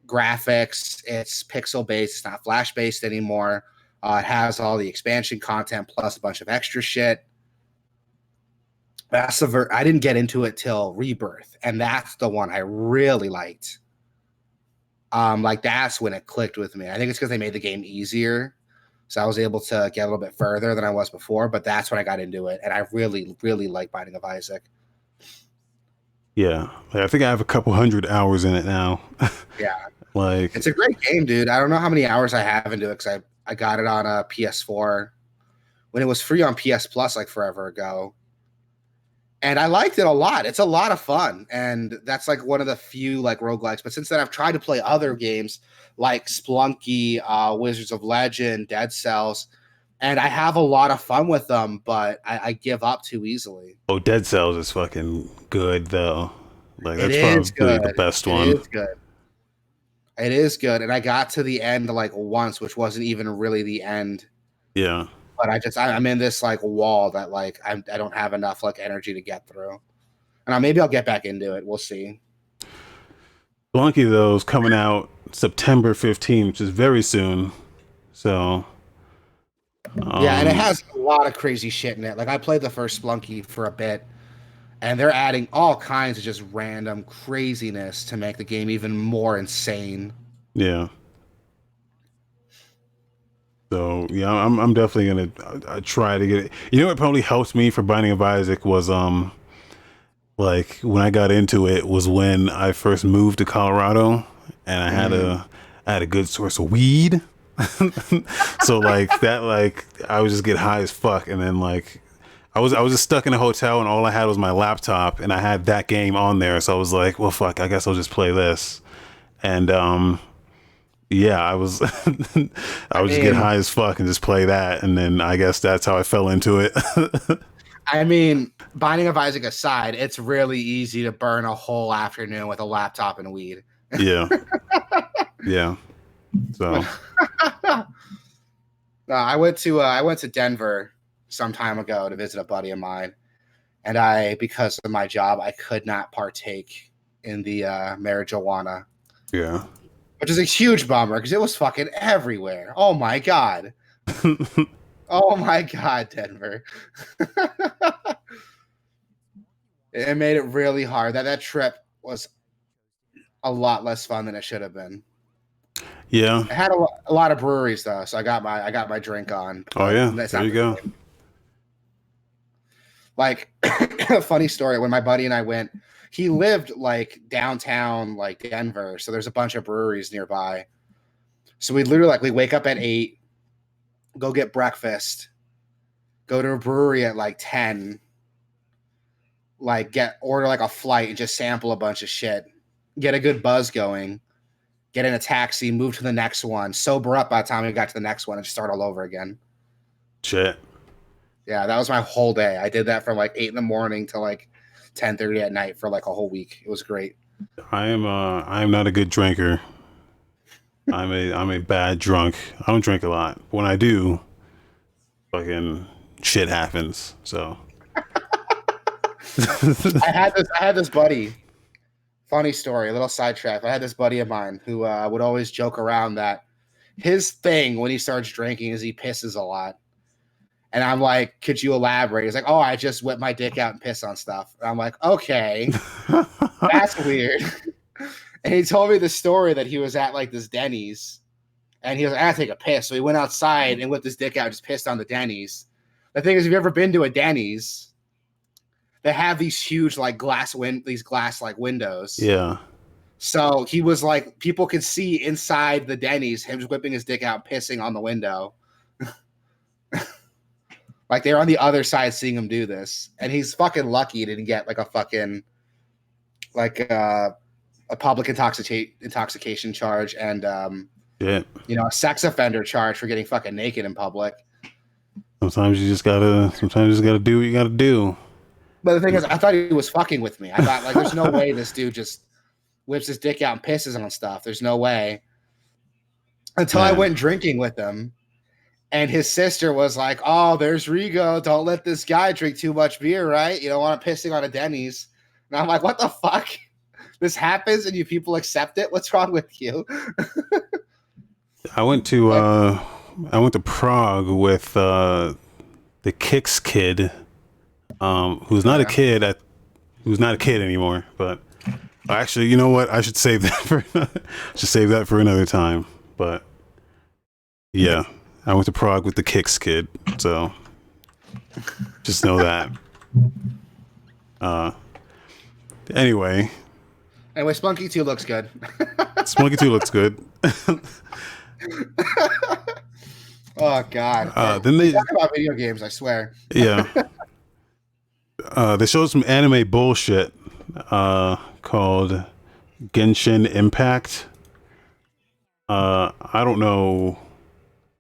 graphics. It's pixel based. It's not flash based anymore. It has all the expansion content plus a bunch of extra shit. I didn't get into it till Rebirth, and that's the one I really liked. Like that's when it clicked with me. I think it's because they made the game easier, so I was able to get a little bit further than I was before. But that's when I got into it, and I really, really like Binding of Isaac. Yeah. Like, I think I have a couple hundred hours in it now. Yeah, Like, it's a great game, dude. I don't know how many hours I have into it because I got it on a PS4 when it was free on PS Plus like forever ago. And I liked it a lot. It's a lot of fun. And that's like one of the few like roguelikes. But since then, I've tried to play other games like Splunky, Wizards of Legend, Dead Cells, and I have a lot of fun with them, but I give up too easily. oh, Dead Cells is fucking good though. Like It that's is probably the good. best It one. is good. It is good. And I got to the end like once, which wasn't even really the end. Yeah. But I'm in this like wall that like I don't have enough like energy to get through. And maybe I'll get back into it. We'll see. Blunky though is coming out September 15th, which is very soon. So, Yeah, and it um, has a lot of crazy shit in it. Like I played the first Splunky for a bit, and they're adding all kinds of just random craziness to make the game even more insane. yeah. So yeah, I'm definitely gonna try to get it. You know what probably helped me for Binding of Isaac was like when I got into it was when I first moved to Colorado and I had a good source of weed. So like that like I would just get high as fuck and then like I was just stuck in a hotel and all I had was my laptop and I had that game on there, so I was like, well fuck, I guess I'll just play this. And yeah, I was I would just get mean, high as fuck and just play that and then I guess that's how I fell into it. I mean, Binding of Isaac aside, it's really easy to burn a whole afternoon with a laptop and weed. Yeah. Yeah. So I went to Denver some time ago to visit a buddy of mine, and because of my job I could not partake in the marijuana, yeah. which is a huge bummer because it was fucking everywhere. Oh my god. Oh my god, Denver. It made it really hard. That trip was a lot less fun than it should have been. Yeah. It had a lot of breweries though, so I got my drink on. Oh But yeah. that's There not you the go. same. Like a funny story, when my buddy and I went, he lived like downtown like Denver, so there's a bunch of breweries nearby. So we literally like we wake up at 8, go get breakfast, go to a brewery at like 10, like order like a flight and just sample a bunch of shit, get a good buzz going, get in a taxi, move to the next one, sober up by the time we got to the next one, and start all over again. Shit. Yeah, that was my whole day. I did that from like 8 in the morning to like 10:30 at night for like a whole week. It was great. I am not a good drinker. I'm a bad drunk. I don't drink a lot. When I do, fucking shit happens. So I had this buddy. Funny story, a little sidetrack. I had this buddy of mine who would always joke around that his thing when he starts drinking is he pisses a lot. And I'm like, could you elaborate? He's like, oh, I just whip my dick out and piss on stuff. And I'm like, okay, that's weird. And he told me the story that he was at like this Denny's and he was like, I gotta take a piss. So he went outside and whipped his dick out and just pissed on the Denny's. The thing is, if you've ever been to a Denny's, they have these huge like glass like windows. yeah. So he was like, people could see inside the Denny's him just whipping his dick out, pissing on the window. Like they're on the other side seeing him do this. And he's fucking lucky he didn't get like a fucking like a public intoxication charge and you know, a sex offender charge for getting fucking naked in public. Sometimes you just gotta do what you gotta do. But the thing is, I thought he was fucking with me. I thought like there's no way this dude just whips his dick out and pisses on stuff. There's no way. Until I went drinking with him. And his sister was like, oh, there's Rigo. Don't let this guy drink too much beer, right? You don't want him pissing on a Denny's. And I'm like, what the fuck? This happens and you people accept it? What's wrong with you? I went to Prague with the Kicks kid, who's not a kid anymore. But actually, you know what? I should save that for another time. But yeah. I went to Prague with the Kicks kid, so just know that. Anyway, Spunky 2 looks good. Spunky 2 looks good. Oh God! Then they talk about video games. I swear. Yeah. They showed some anime bullshit called Genshin Impact. I don't know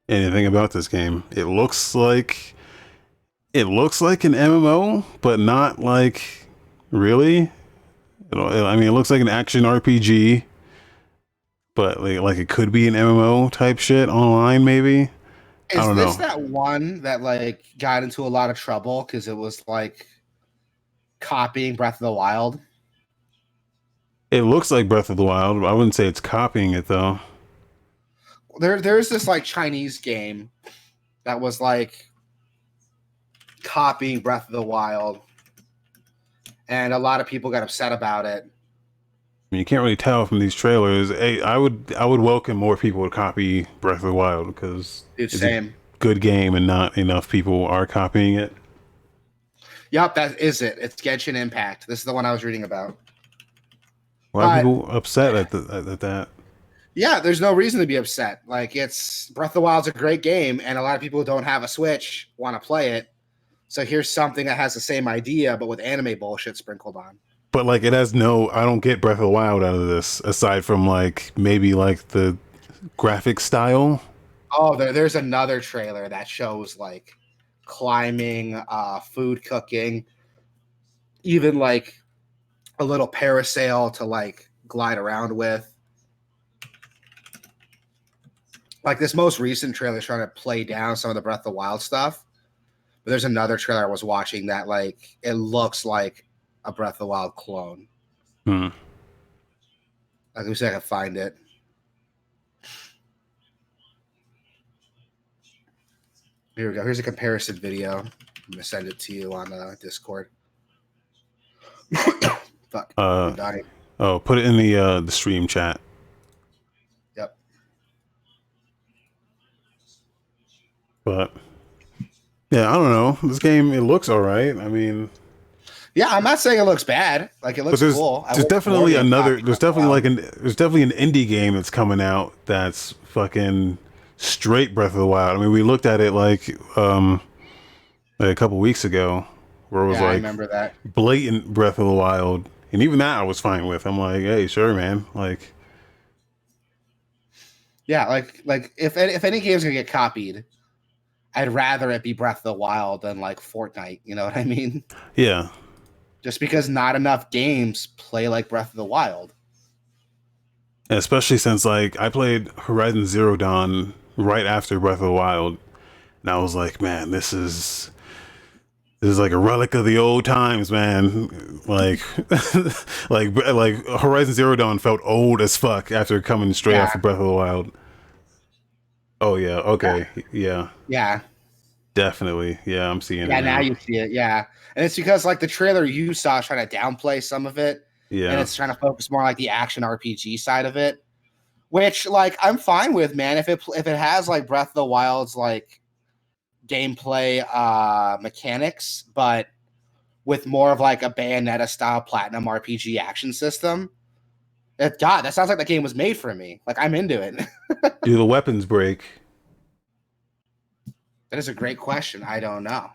anything about this game. It looks like an MMO, but not like really. I mean, it looks like an action RPG, but like it could be an MMO type shit online, maybe. I don't know. Is this that one that like got into a lot of trouble because it was like copying Breath of the Wild? It looks like Breath of the Wild. I wouldn't say it's copying it though. There's this like Chinese game that was like copying Breath of the Wild, and a lot of people got upset about it. I mean, you can't really tell from these trailers. Hey, I would welcome more people to copy Breath of the Wild because it's a good game and not enough people are copying it. Yep, that is it. It's Genshin Impact. This is the one I was reading about. Why are people upset at that? Yeah, there's no reason to be upset. Like, it's Breath of the Wild's a great game, and a lot of people who don't have a Switch want to play it. So here's something that has the same idea, but with anime bullshit sprinkled on. But like, I don't get Breath of the Wild out of this, aside from like maybe like the graphic style. Oh, there's another trailer that shows like climbing, food cooking, even like a little parasail to like glide around with. Like this most recent trailer is trying to play down some of the Breath of the Wild stuff. But there's another trailer I was watching that like it looks like a Breath of the Wild clone. Let me see if I can find it. Here we go. Here's a comparison video. I'm gonna send it to you on Discord. Fuck. I'm dying. Oh, put it in the stream chat. Yep. But yeah, I don't know. This game, it looks all right. I mean, yeah, I'm not saying it looks bad. Like it looks cool. There's definitely an indie game that's coming out that's fucking straight Breath of the Wild. I mean, we looked at it like a couple weeks ago, where it was Yeah, I like remember that. blatant Breath of the Wild, and even that I was fine with. I'm like, hey, sure, man. Like, Yeah, like if any game's gonna get copied, I'd rather it be Breath of the Wild than like Fortnite. You know what I mean? yeah, Just because not enough games play like Breath of the Wild. especially since like I played Horizon Zero Dawn right after Breath of the Wild, and I was like, man, this is like a relic of the old times, man. Like, like Horizon Zero Dawn felt old as fuck after coming straight Yeah, after Breath of the Wild. Oh yeah, yeah, okay, yeah, yeah, definitely, yeah. I'm seeing it yeah. Now now. you see it. Yeah, and it's because like the trailer you saw is trying to downplay some of it, and Yeah, it's trying to focus more on, like, the action RPG side of it, which like I'm fine with, man. If it has like Breath of the Wild's like gameplay mechanics, but with more of like a Bayonetta style platinum RPG action system. God, that sounds like the game was made for me. Like, I'm into it. do the weapons break? That is a great question. I don't know.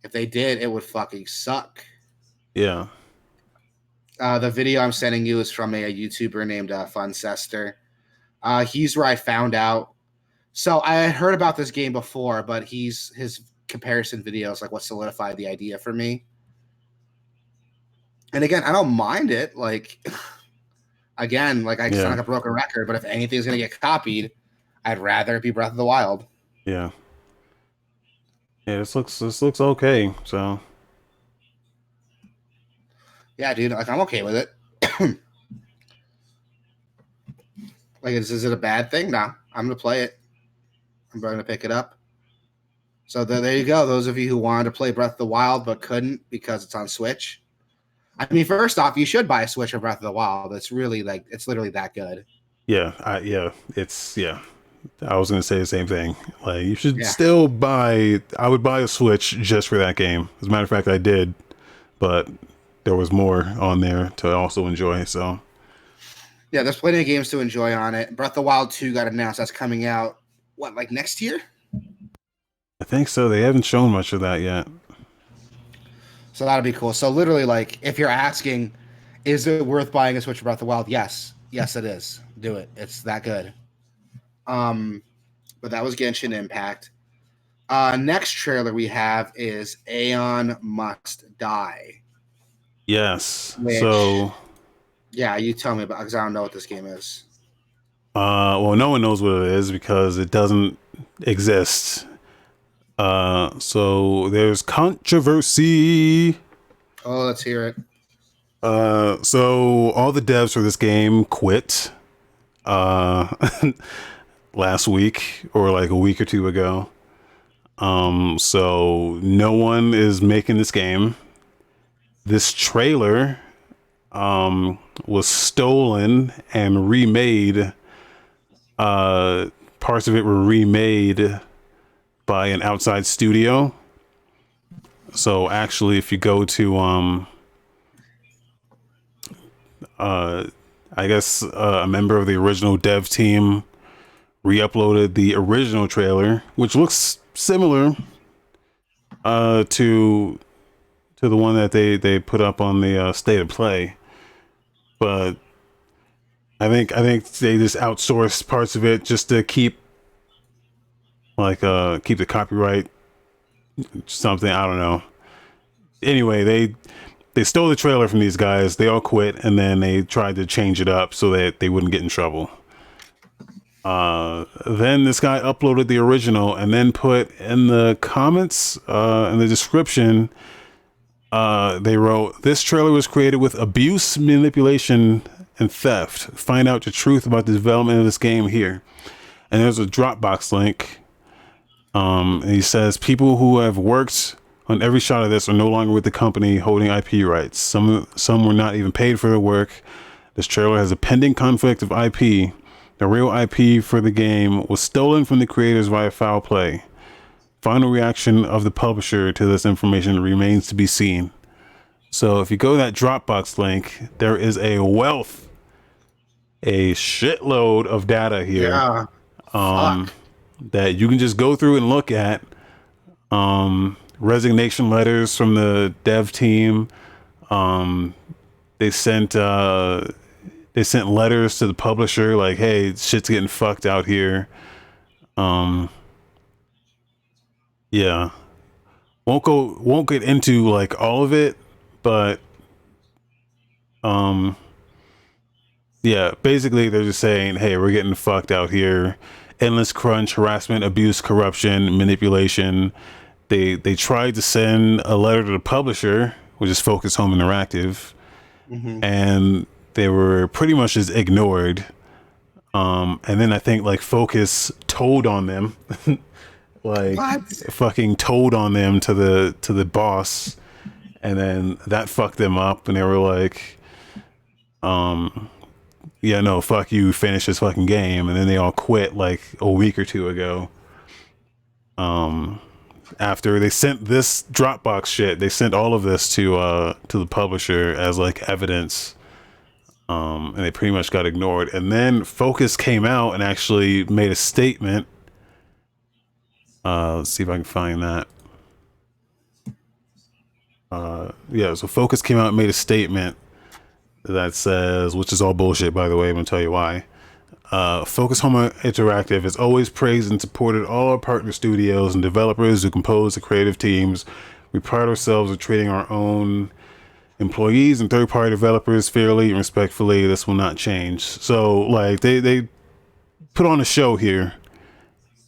If they did, it would fucking suck. Yeah, The video I'm sending you is from a YouTuber named Funcester. He's where I found out. So I had heard about this game before, but his comparison videos like what solidified the idea for me. And again, I don't mind it. Like, again, like I sound yeah, like a broken record, but if anything's gonna get copied, I'd rather it be Breath of the Wild. yeah, yeah. This looks okay. So Yeah, dude, like I'm okay with it. Like, is it a bad thing? No, I'm gonna play it. I'm going to pick it up. So there you go. Those of you who wanted to play Breath of the Wild but couldn't because it's on Switch. I mean, first off, you should buy a Switch of Breath of the Wild. It's really like it's literally that good. yeah, it's yeah. I was gonna say the same thing. Like, you should Yeah, still buy. I would buy a Switch just for that game. As a matter of fact, I did, but there was more on there to also enjoy. So yeah. There's plenty of games to enjoy on it. Breath of the Wild 2 got announced. That's coming out. What, like next year? I think so. They haven't shown much of that yet. So that'll be cool. So literally, like, if you're asking, is it worth buying a Switch of Breath of the Wild? Yes, yes, it is. Do it. It's that good. Um, but that was Genshin Impact. Next trailer we have is Aeon Must Die. Yes. Which, So, yeah, you tell me about because I don't know what this game is. well, no one knows what it is because it doesn't exist. So there's controversy. Oh, let's hear it. So all the devs for this game quit. Uh, last week or like a week or two ago. So no one is making this game. This trailer was stolen and remade. Parts of it were remade by an outside studio. So actually, if you go to I guess a member of the original dev team re-uploaded the original trailer, which looks similar to the one that they put up on the State of Play, but I think they just outsourced parts of it just to keep keep the copyright something. I don't know. Anyway, they stole the trailer from these guys. They all quit, and then they tried to change it up so that they wouldn't get in trouble. Then this guy uploaded the original and then put in the comments, in the description, they wrote, "This trailer was created with abuse, manipulation, and theft. Find out the truth about the development of this game here." And there's a Dropbox link. And he says, "People who have worked on every shot of this are no longer with the company holding IP rights. Some were not even paid for their work. This trailer has a pending conflict of IP. The real IP for the game was stolen from the creators via foul play. Final reaction of the publisher to this information remains to be seen." So if you go to that Dropbox link, there is a shitload of data here Yeah. Fuck. that you can just go through and look at. resignation letters from the dev team. They sent letters to the publisher like, "Hey, shit's getting fucked out here." Yeah, won't get into like all of it, but yeah, basically they're just saying, "Hey, we're getting fucked out here." Endless crunch, harassment, abuse, corruption, manipulation. They tried to send a letter to the publisher, which is Focus Home Interactive, and they were pretty much just ignored. And then I think like Focus told on them, like What? fucking told on them to the boss, and then that fucked them up, and they were like, yeah, no, fuck you, finish this fucking game. And then they all quit like a week or two ago. After they sent this Dropbox shit, they sent all of this to the publisher as like evidence. And they pretty much got ignored. And then Focus came out and actually made a statement. Let's see if I can find that. Yeah, so Focus came out and made a statement that says, which is all bullshit, by the way, I'm gonna tell you why. Focus Home Interactive has always praised and supported all our partner studios and developers who compose the creative teams. We pride ourselves on treating our own employees and third-party developers fairly and respectfully. This will not change. So, like, they put on a show here.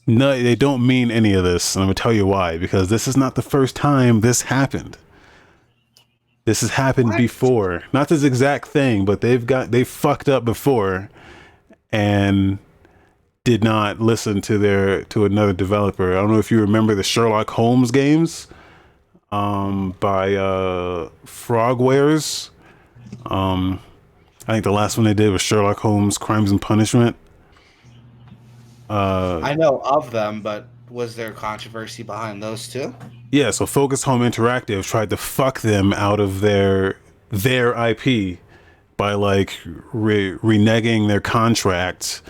No, they don't mean any of this, and I'm gonna tell you why. Because this is not the first time this happened. This has happened before. Not this exact thing, but they fucked up before and did not listen to another developer. I don't know if you remember the Sherlock Holmes games by Frogwares. I think the last one they did was Sherlock Holmes Crimes and Punishment. I know of them, but was there controversy behind those two? Yeah, so Focus Home Interactive tried to fuck them out of their IP by like reneging their contracts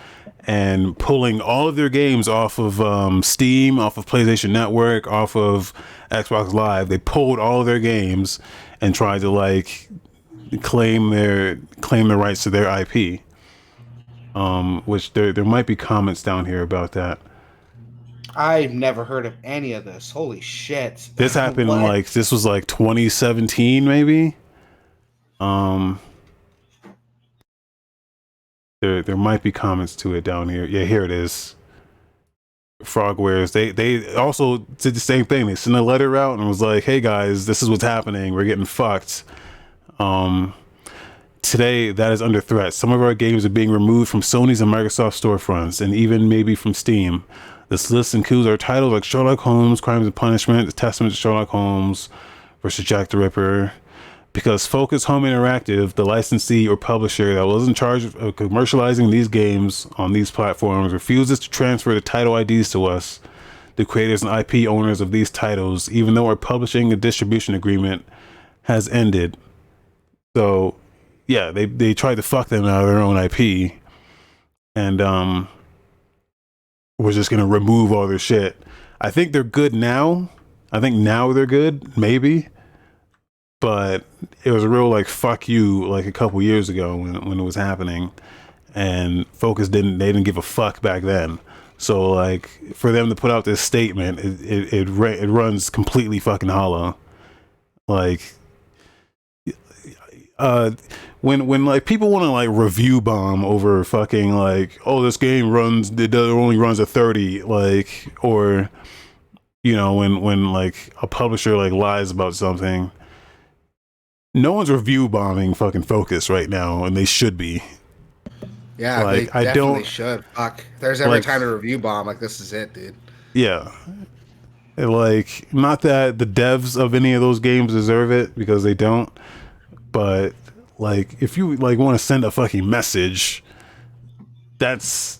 and pulling all of their games off of Steam, off of PlayStation Network, off of Xbox Live. They pulled all of their games and tried to like claim the rights to their IP. Which there might be comments down here about that. I've never heard of any of this. Holy shit. This happened this was like 2017 maybe. There might be comments to it down here. Yeah, here it is. Frogwares. They also did the same thing. They sent a letter out and was like, "Hey guys, this is what's happening. We're getting fucked. Today, that is under threat. Some of our games are being removed from Sony's and Microsoft storefronts, and even maybe from Steam. This list includes our titles like Sherlock Holmes, Crimes and Punishment, The Testament to Sherlock Holmes versus Jack the Ripper. Because Focus Home Interactive, the licensee or publisher that was in charge of commercializing these games on these platforms, refuses to transfer the title IDs to us, the creators and IP owners of these titles, even though our publishing and distribution agreement has ended." So, yeah, they tried to fuck them out of their own IP, and we're just gonna remove all their shit. I think they're good now. I think now they're good, maybe. But it was a real like fuck you like a couple years ago when it was happening, and Focus didn't give a fuck back then. So like for them to put out this statement, it runs completely fucking hollow. Like when like people want to like review bomb over fucking like, oh, this game only runs at 30, like, or you know, when like a publisher like lies about something. No one's review bombing fucking Focus right now, and they should be. Yeah, like they definitely should. Fuck, if there's ever time to review bomb, like this is it, dude. Yeah, and, like, not that the devs of any of those games deserve it, because they don't. But like, if you like want to send a fucking message, that's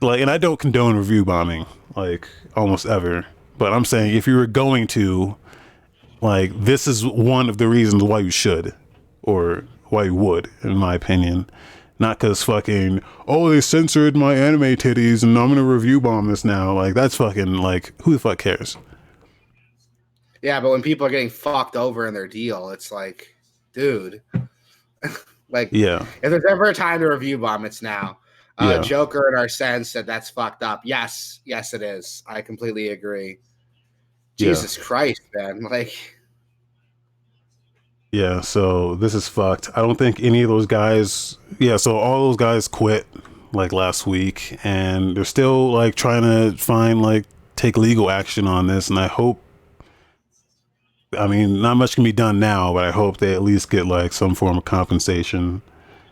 like, and I don't condone review bombing like almost ever, but I'm saying if you were going to, like, this is one of the reasons why you should, or why you would, in my opinion. Not because fucking, oh, they censored my anime titties and I'm gonna review bomb this now. Like, that's fucking, like, who the fuck cares? Yeah, but when people are getting fucked over in their deal, it's like, dude, like Yeah, if there's ever a time to review bomb, it's now. yeah, Joker in our sense said that's fucked up. Yes, yes, it is. I completely agree. yeah, Jesus Christ, man. Like, yeah. So this is fucked. I don't think any of those guys. Yeah, so all those guys quit like last week, and they're still like trying to find like take legal action on this. And I hope. I mean, not much can be done now, but I hope they at least get like some form of compensation.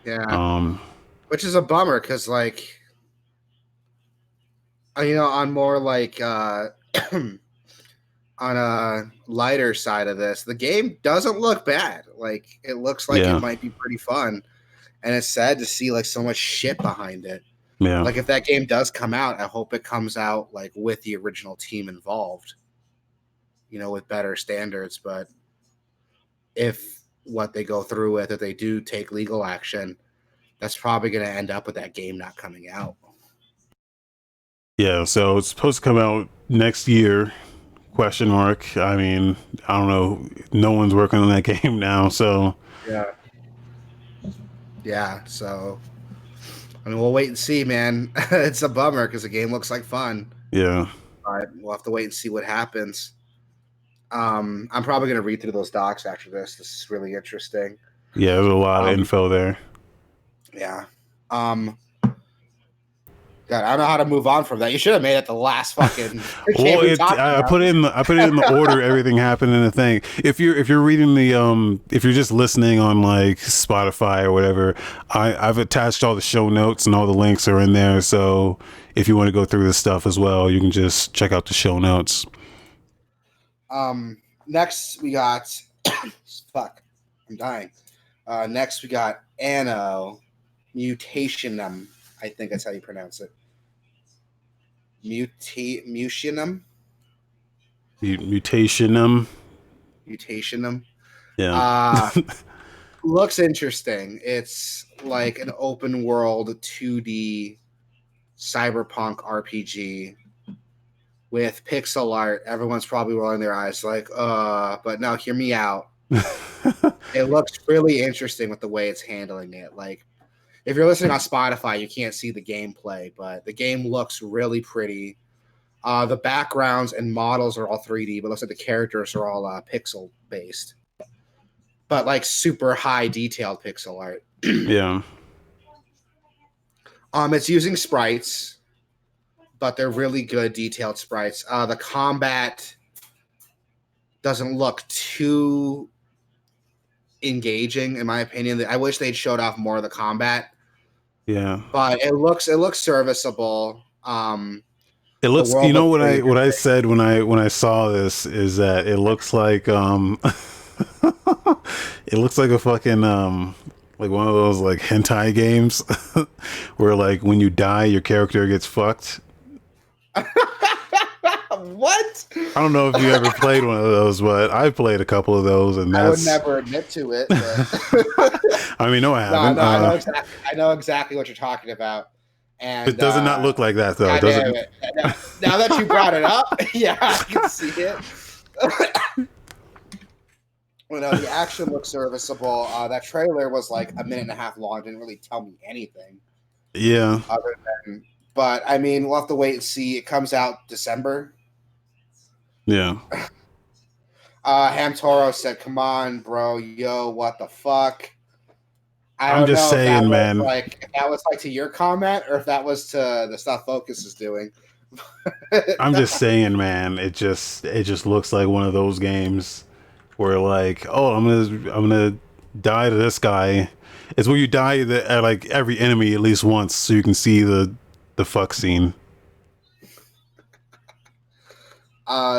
yeah, Um, which is a bummer because, like, on more like on a lighter side of this, the game doesn't look bad. Like, it looks like it yeah, might be pretty fun, and it's sad to see like so much shit behind it. yeah, Like, if that game does come out, I hope it comes out like with the original team involved, with better standards. But if what they go through with, if they do take legal action, that's probably going to end up with that game not coming out. yeah. So it's supposed to come out next year. Question mark. I mean, I don't know. No one's working on that game now, so Yeah. Yeah. So, I mean, we'll wait and see, man. It's a bummer because the game looks like fun. yeah, But we'll have to wait and see what happens. I'm probably going to read through those docs after this. This is really interesting. yeah. There's a lot of info there. Yeah. God, I don't know how to move on from that. You should have made it the last fucking. Well, I put it in the order everything happened in the thing. If you're reading the if you're just listening on like Spotify or whatever, I've attached all the show notes and all the links are in there. So if you want to go through this stuff as well, you can just check out the show notes. Next we got fuck, I'm dying. Next we got Anno Mutationum. I think that's how you pronounce it. Mutationum. Mutationum. Yeah. Looks interesting. It's like an open world 2D cyberpunk RPG with pixel art. Everyone's probably rolling their eyes like, but no, hear me out. It looks really interesting with the way it's handling it. Like, if you're listening on Spotify, you can't see the gameplay, but the game looks really pretty. The backgrounds and models are all 3D, but it looks like the characters are all pixel based, but like super high detailed pixel art. Yeah. It's using sprites, but they're really good detailed sprites. The combat doesn't look too engaging, in my opinion. I wish they'd showed off more of the combat. Yeah. But it looks serviceable. It looks, you know, what I said when I saw this is that it looks like it looks like a fucking like one of those like hentai games where like when you die your character gets fucked. What? I don't know if you ever played one of those, but I've played a couple of those, and I would never admit to it. But... I mean, no, I haven't. No, I know exactly what you're talking about. And it does not look like that, though. Does it? Now that you brought it up, yeah, I can see it. Well, no, the action looks serviceable. That trailer was like a minute and a half long. Didn't really tell me anything. Yeah. But I mean, we'll have to wait and see. It comes out December. Yeah. Hamtaro said, "Come on, bro, yo, what the fuck?" I'm just saying, man. Like, if that was like to your comment, or if that was to the stuff Focus is doing. I'm just saying, man. It just looks like one of those games where, like, oh, I'm gonna die to this guy. It's where you die at like every enemy at least once, so you can see the fuck scene.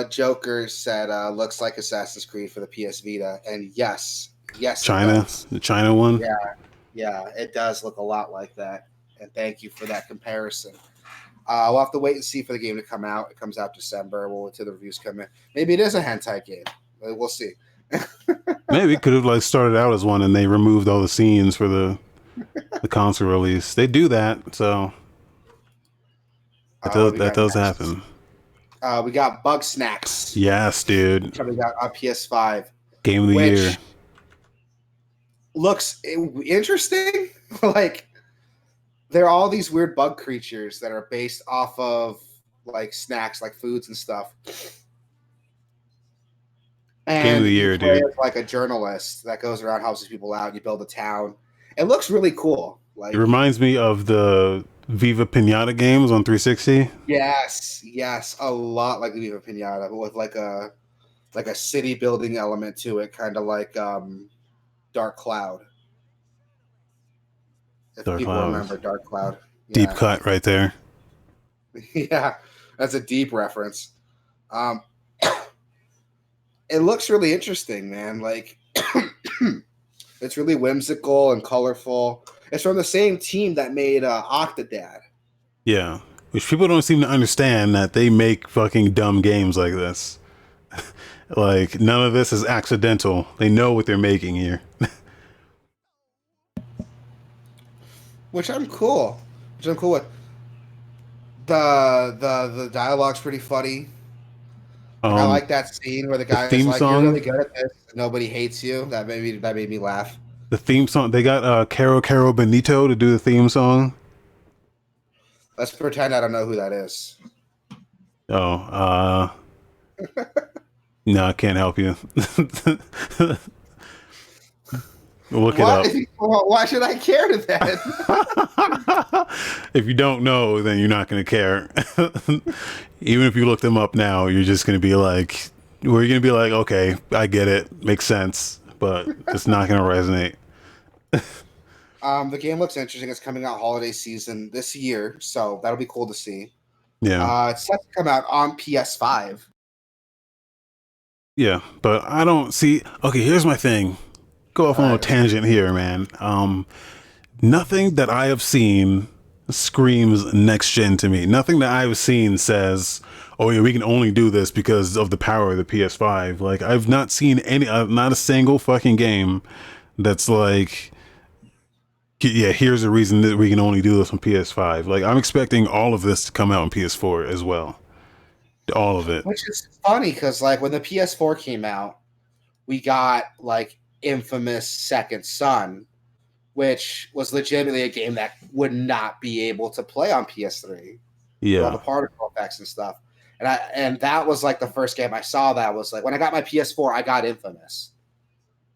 Joker said, "Looks like Assassin's Creed for the PS Vita," and yes, China, the China one. Yeah, it does look a lot like that. And thank you for that comparison. We'll have to wait and see for the game to come out. It comes out December. We'll wait till the reviews come in. Maybe it is a hentai game. We'll see. Maybe it could have like started out as one, and they removed all the scenes for the console release. They do that, so that does happen. We got Bug Snacks Yes, dude. coming out on PS5, Game of the year. which looks interesting. Like, there are all these weird bug creatures that are based off of like snacks, like foods and stuff. Game of And the you year, play dude. as like a journalist that goes around, helps people out. You build a town. It looks really cool. It Like, reminds me of the Viva Pinata games on 360. yes, a lot like Viva Pinata, but with like a city building element to it, kind of like Dark Cloud. If Dark people Cloud. remember Dark Cloud, Deep yeah, cut right there. yeah, that's a deep reference. Um, it looks really interesting, man. Like, it's really whimsical and colorful. It's from the same team that made Octodad. Yeah. Which people don't seem to understand that they make fucking dumb games like this. Like, none of this is accidental. They know what they're making here. Which I'm cool. Which I'm cool with. The dialogue's pretty funny. Like, I like that scene where the The guy is theme like, "You're song, really good at this. Nobody hates you." That made me laugh. the theme song, they got Caro Benito to do the theme song. Let's pretend I don't know who that is. Oh, no, I can't help you. Look it up. Why should I care then? If you don't know, then you're not going to care. Even if you look them up now, you're just going to be like, we're going to be like, okay, I get it. Makes sense. But it's not going to resonate. The game looks interesting. It's coming out holiday season this year, so that'll be cool to see. Yeah. It's set to come out on PS5. Yeah. But I don't see. Okay, here's my thing. Go off on a tangent here, man. Nothing that I have seen screams next gen to me. Nothing that I've seen says, "Oh yeah, we can only do this because of the power of the PS5." Like, I've not seen any, not a single fucking game that's like, yeah, here's the reason that we can only do this on PS5. Like, I'm expecting all of this to come out on PS4 as well. All of it. Which is funny because, like, when the PS4 came out, we got like infamous Second Son, which was legitimately a game that would not be able to play on PS3. With all the Yeah. particle effects and stuff. And that was like the first game I saw that was like when I got my PS4, I got Infamous.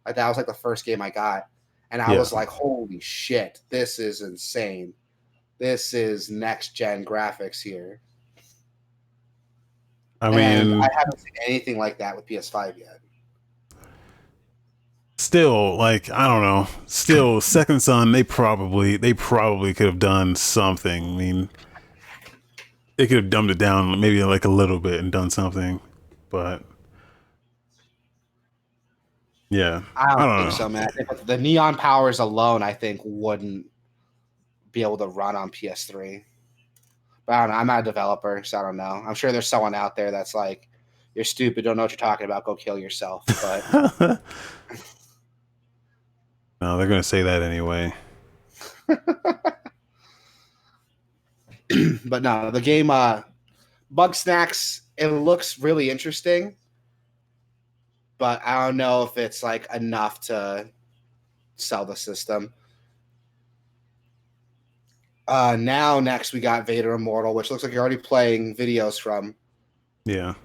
Like that was like the first game I got. And I Yeah. was like, holy shit, this is insane. This is next gen graphics here. I And mean, I haven't seen anything like that with PS5 yet. still, like, I don't know. Still, Second Son, they probably could have done something. I mean, they could have dumbed it down maybe like a little bit and done something, but yeah, I I don't don't think know. so, man. I think the neon powers alone, I think, wouldn't be able to run on PS3. But I don't know. I'm not a developer, so I don't know. I'm sure there's someone out there that's like, "You're stupid. Don't know what you're talking about. Go kill yourself." But No, they're gonna say that anyway. but no, the game Bug Snacks, it looks really interesting, but I don't know if it's like enough to sell the system. Now next we got Vader Immortal, which looks like you're already playing videos from. Yeah,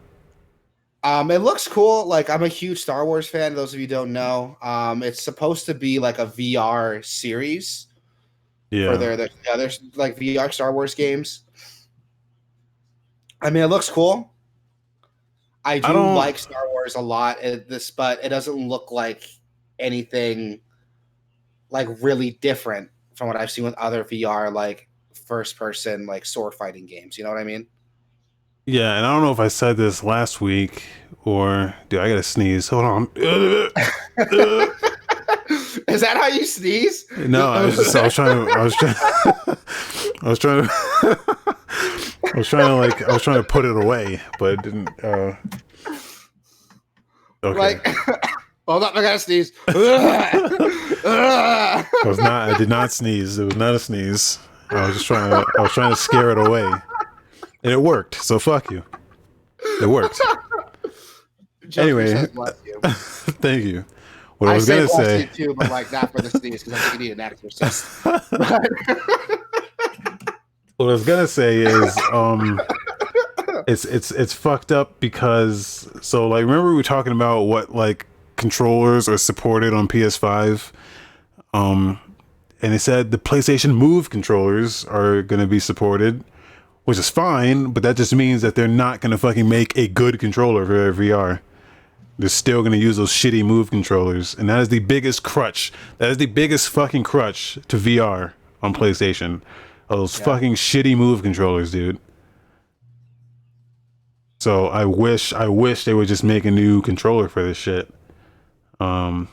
It looks cool. Like, I'm a huge Star Wars fan. Those of you who don't know, it's supposed to be like a VR series for yeah. their other like VR Star Wars games. I mean, it looks cool. I I do don't. like Star Wars a lot. But it doesn't look like anything like really different from what I've seen with other VR like first person like sword fighting games. You know what I mean? Yeah, and I don't know if I said this last week or dude, I gotta sneeze. Hold on. Is that how you sneeze? No, I was trying to put it away, but it didn't. Okay. Like, hold up, I gotta sneeze. I did not sneeze. It was not a sneeze. I was trying to scare it away. And it worked, so fuck you. It worked. Joker Anyway, says bless you. thank you. What I I was say gonna bless say. you too, but like not for the sneeze because I think you need an exorcist. But What I was gonna say is, it's fucked up because so like remember we were talking about what like controllers are supported on PS5, and they said the PlayStation Move controllers are gonna be supported, which is fine, but that just means that they're not gonna fucking make a good controller for VR. They're still gonna use those shitty Move controllers, and that is the biggest crutch. That is the biggest fucking crutch to VR on PlayStation. Those fucking shitty Move controllers, dude. So I wish they would just make a new controller for this shit. Um,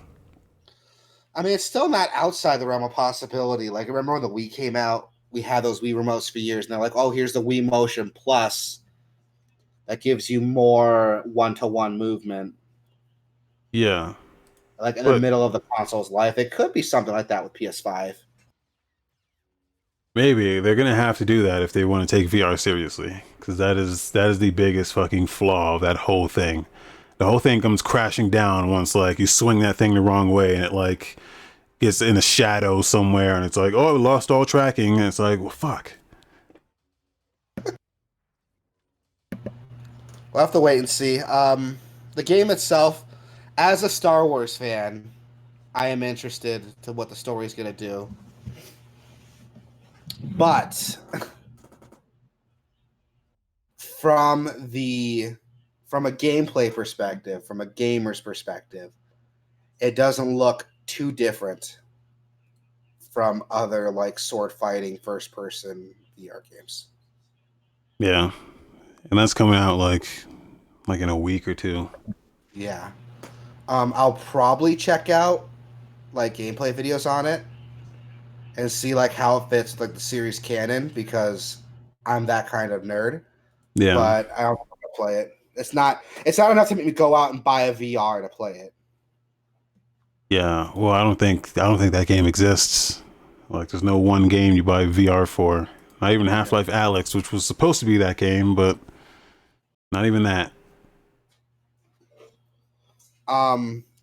I mean, it's still not outside the realm of possibility. Like, remember when the Wii came out? We had those Wii remotes for years, and they're like, "Oh, here's the Wii Motion Plus that gives you more one-to-one movement." yeah, Like in the but middle of the console's life, it could be something like that with PS5. maybe they're gonna have to do that if they want to take VR seriously, because that is the biggest fucking flaw of that whole thing. The whole thing comes crashing down once like you swing that thing the wrong way and it like gets in a shadow somewhere and it's like, oh, I lost all tracking, and it's like, well, fuck. We'll have to wait and see. The game itself, as a Star Wars fan, I am interested to what the story is going to do. But from the from a gameplay perspective, from a gamer's perspective, it doesn't look too different from other like sword fighting first person VR games. Yeah, and that's coming out like in a week or two. Yeah. I'll probably check out like gameplay videos on it and see like how it fits with, like the series canon because I'm that kind of nerd. Yeah. But I don't want to play it. It's not enough to make me go out and buy a VR to play it. Yeah, well, I don't think that game exists. Like, there's no one game you buy VR for. Not even Half-Life Alyx, which was supposed to be that game, but not even that.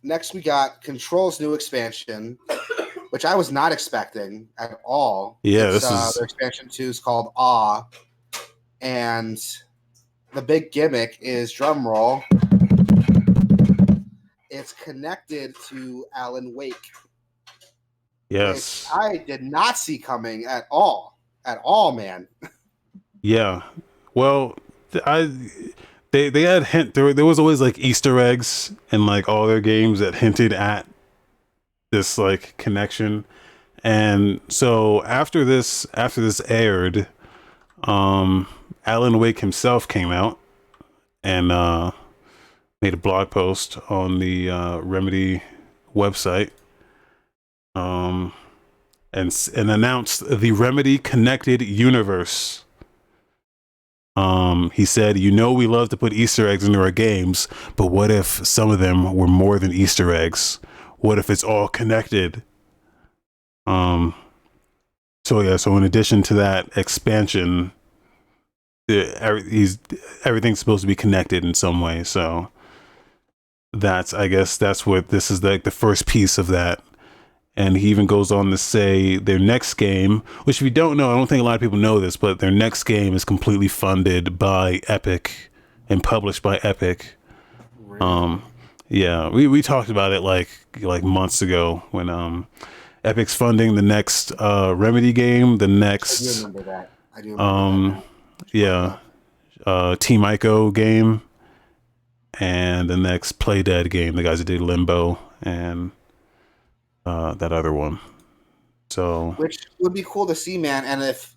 Next we got Control's new expansion, which I was not expecting at all. Yeah, It's this is their expansion 2 is called Awe, and the big gimmick is drum roll. It's connected to Alan Wake, which yes, I did not see coming at all. At all, man. yeah. Well, I they had hint there was always like Easter eggs in like all their games that hinted at this like connection, and so after this aired, Alan Wake himself came out and made a blog post on the Remedy website, um, and announced the Remedy Connected Universe. He said, we love to put Easter eggs into our games, but what if some of them were more than Easter eggs? What if it's all connected? Um, so in addition to that expansion, everything's supposed to be connected in some way. So I guess that's what this is, like the first piece of that. And he even goes on to say their next game, which if you don't know, I don't think a lot of people know this, but their next game is completely funded by Epic and published by Epic. Really? Yeah, we talked about it like months ago when Epic's funding the next Remedy game, the I do next remember that. I do remember that now. yeah, Team Ico game, and the next Playdead game, the guys that did Limbo and that other one. So Which would be cool to see, man. And if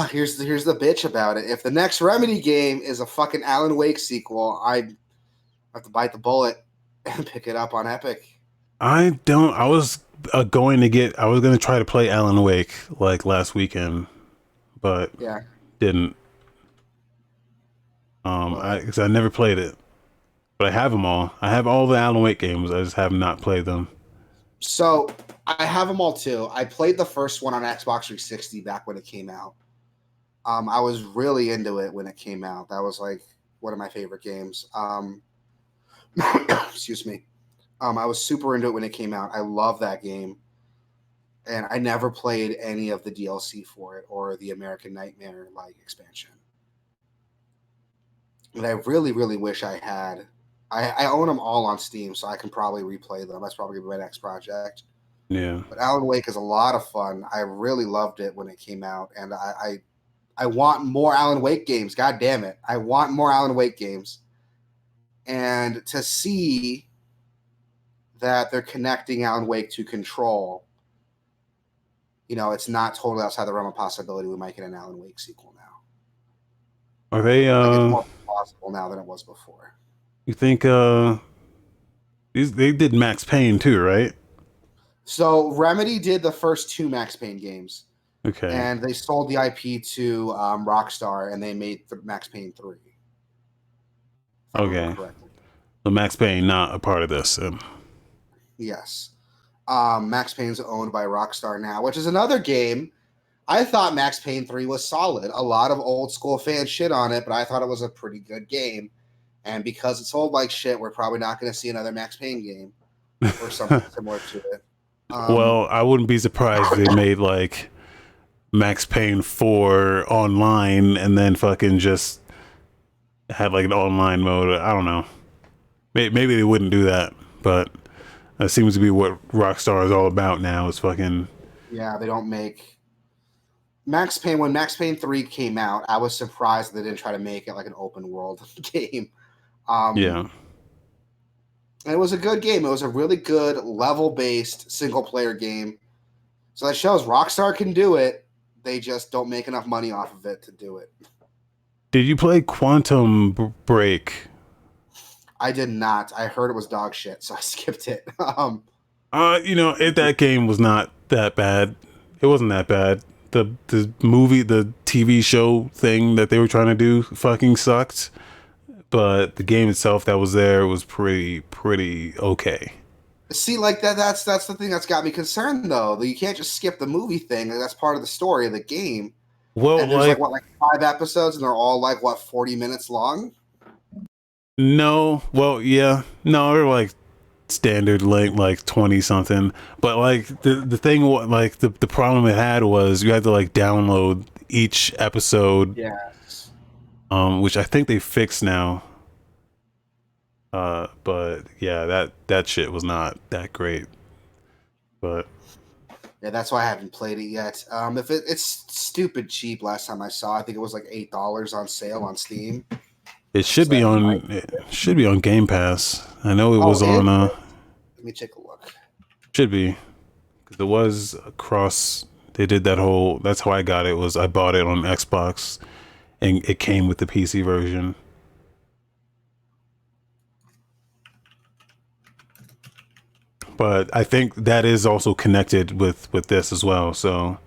here's the bitch about it. If the next Remedy game is a fucking Alan Wake sequel, I have to bite the bullet and pick it up on Epic. I was going to try to play Alan Wake like last weekend, but Yeah. didn't. Because I never played it, but I have them all. I have all the Alan Wake games. I just have not played them. So I have them all too. I played the first one on Xbox 360 back when it came out. I was really into it when it came out. That was like one of my favorite games. Excuse me. I was super into it when it came out. I love that game, and I never played any of the DLC for it or the American Nightmare like expansion. And I really, really wish I had. I own them all on Steam, so I can probably replay them. That's probably my next project. Yeah. But Alan Wake is a lot of fun. I really loved it when it came out, and I want more Alan Wake games. God damn it, I want more Alan Wake games. And to see that they're connecting Alan Wake to Control, it's not totally outside the realm of possibility we might get an Alan Wake sequel now. Are they It's more plausible now than it was before. you think they did Max Payne too, right? So Remedy did the first 2 Max Payne games. Okay. And they sold the IP to Rockstar, and they made Max Payne 3. Okay. So Max Payne not a part of this. Yes. Max Payne's owned by Rockstar now, which is another game. I thought Max Payne 3 was solid. A lot of old school fans shit on it, but I thought it was a pretty good game. And because it's sold like shit, we're probably not going to see another Max Payne game or something similar to it. Well, I wouldn't be surprised if they made like Max Payne 4 online and then fucking just had like an online mode. I don't know. Maybe they wouldn't do that, but that seems to be what Rockstar is all about now. Is fucking. Yeah, they don't make Max Payne. When Max Payne 3 came out, I was surprised they didn't try to make it like an open world game. Yeah. And it was a good game. It was a really good level-based single-player game. So that shows Rockstar can do it. They just don't make enough money off of it to do it. Did you play Quantum Break? I did not. I heard it was dog shit, so I skipped it. That game was not that bad. It wasn't that bad. The movie, the TV show thing that they were trying to do fucking sucked. But the game itself that was there was pretty okay. See, like that's the thing that's got me concerned, though. That you can't just skip the movie thing. That's part of the story of the game. Well, and there's like 5 episodes, and they're all like 40 minutes long. No, well, yeah, no, they're like standard length, like 20 something. But like the thing, like the problem it had was you had to like download each episode. Yes. Which I think they fixed now. But yeah, that shit was not that great. But yeah, that's why I haven't played it yet. If it's stupid cheap, last time I saw, I think it was like $8 on sale on Steam. It should be on Game Pass. I know it was on. Let me take a look. Should be, because it was across. They did that whole. That's how I got it. Was I bought it on Xbox, and it came with the PC version. But I think that is also connected with this as well. So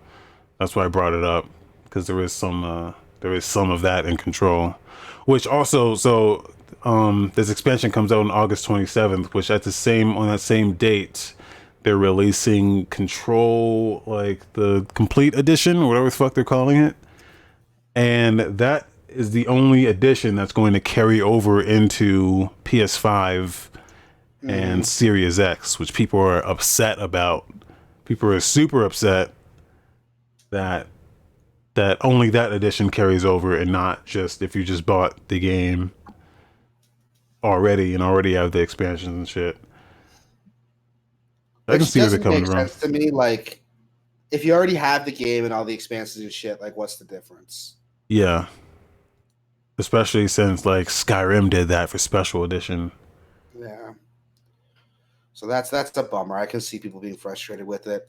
that's why I brought it up, because there is some of that in Control, which also this expansion comes out on August 27th, which on that same date they're releasing Control, like the complete edition or whatever the fuck they're calling it, and that is the only edition that's going to carry over into PS5 and Series X, which people are upset about. People are super upset that only that edition carries over and not just if you just bought the game already and already have the expansions and shit. I can see where they're coming from. Sense to me, like, if you already have the game and all the expansions and shit, like, what's the difference? Yeah. Especially since, like, Skyrim did that for Special Edition. Yeah. So that's a bummer. I can see people being frustrated with it.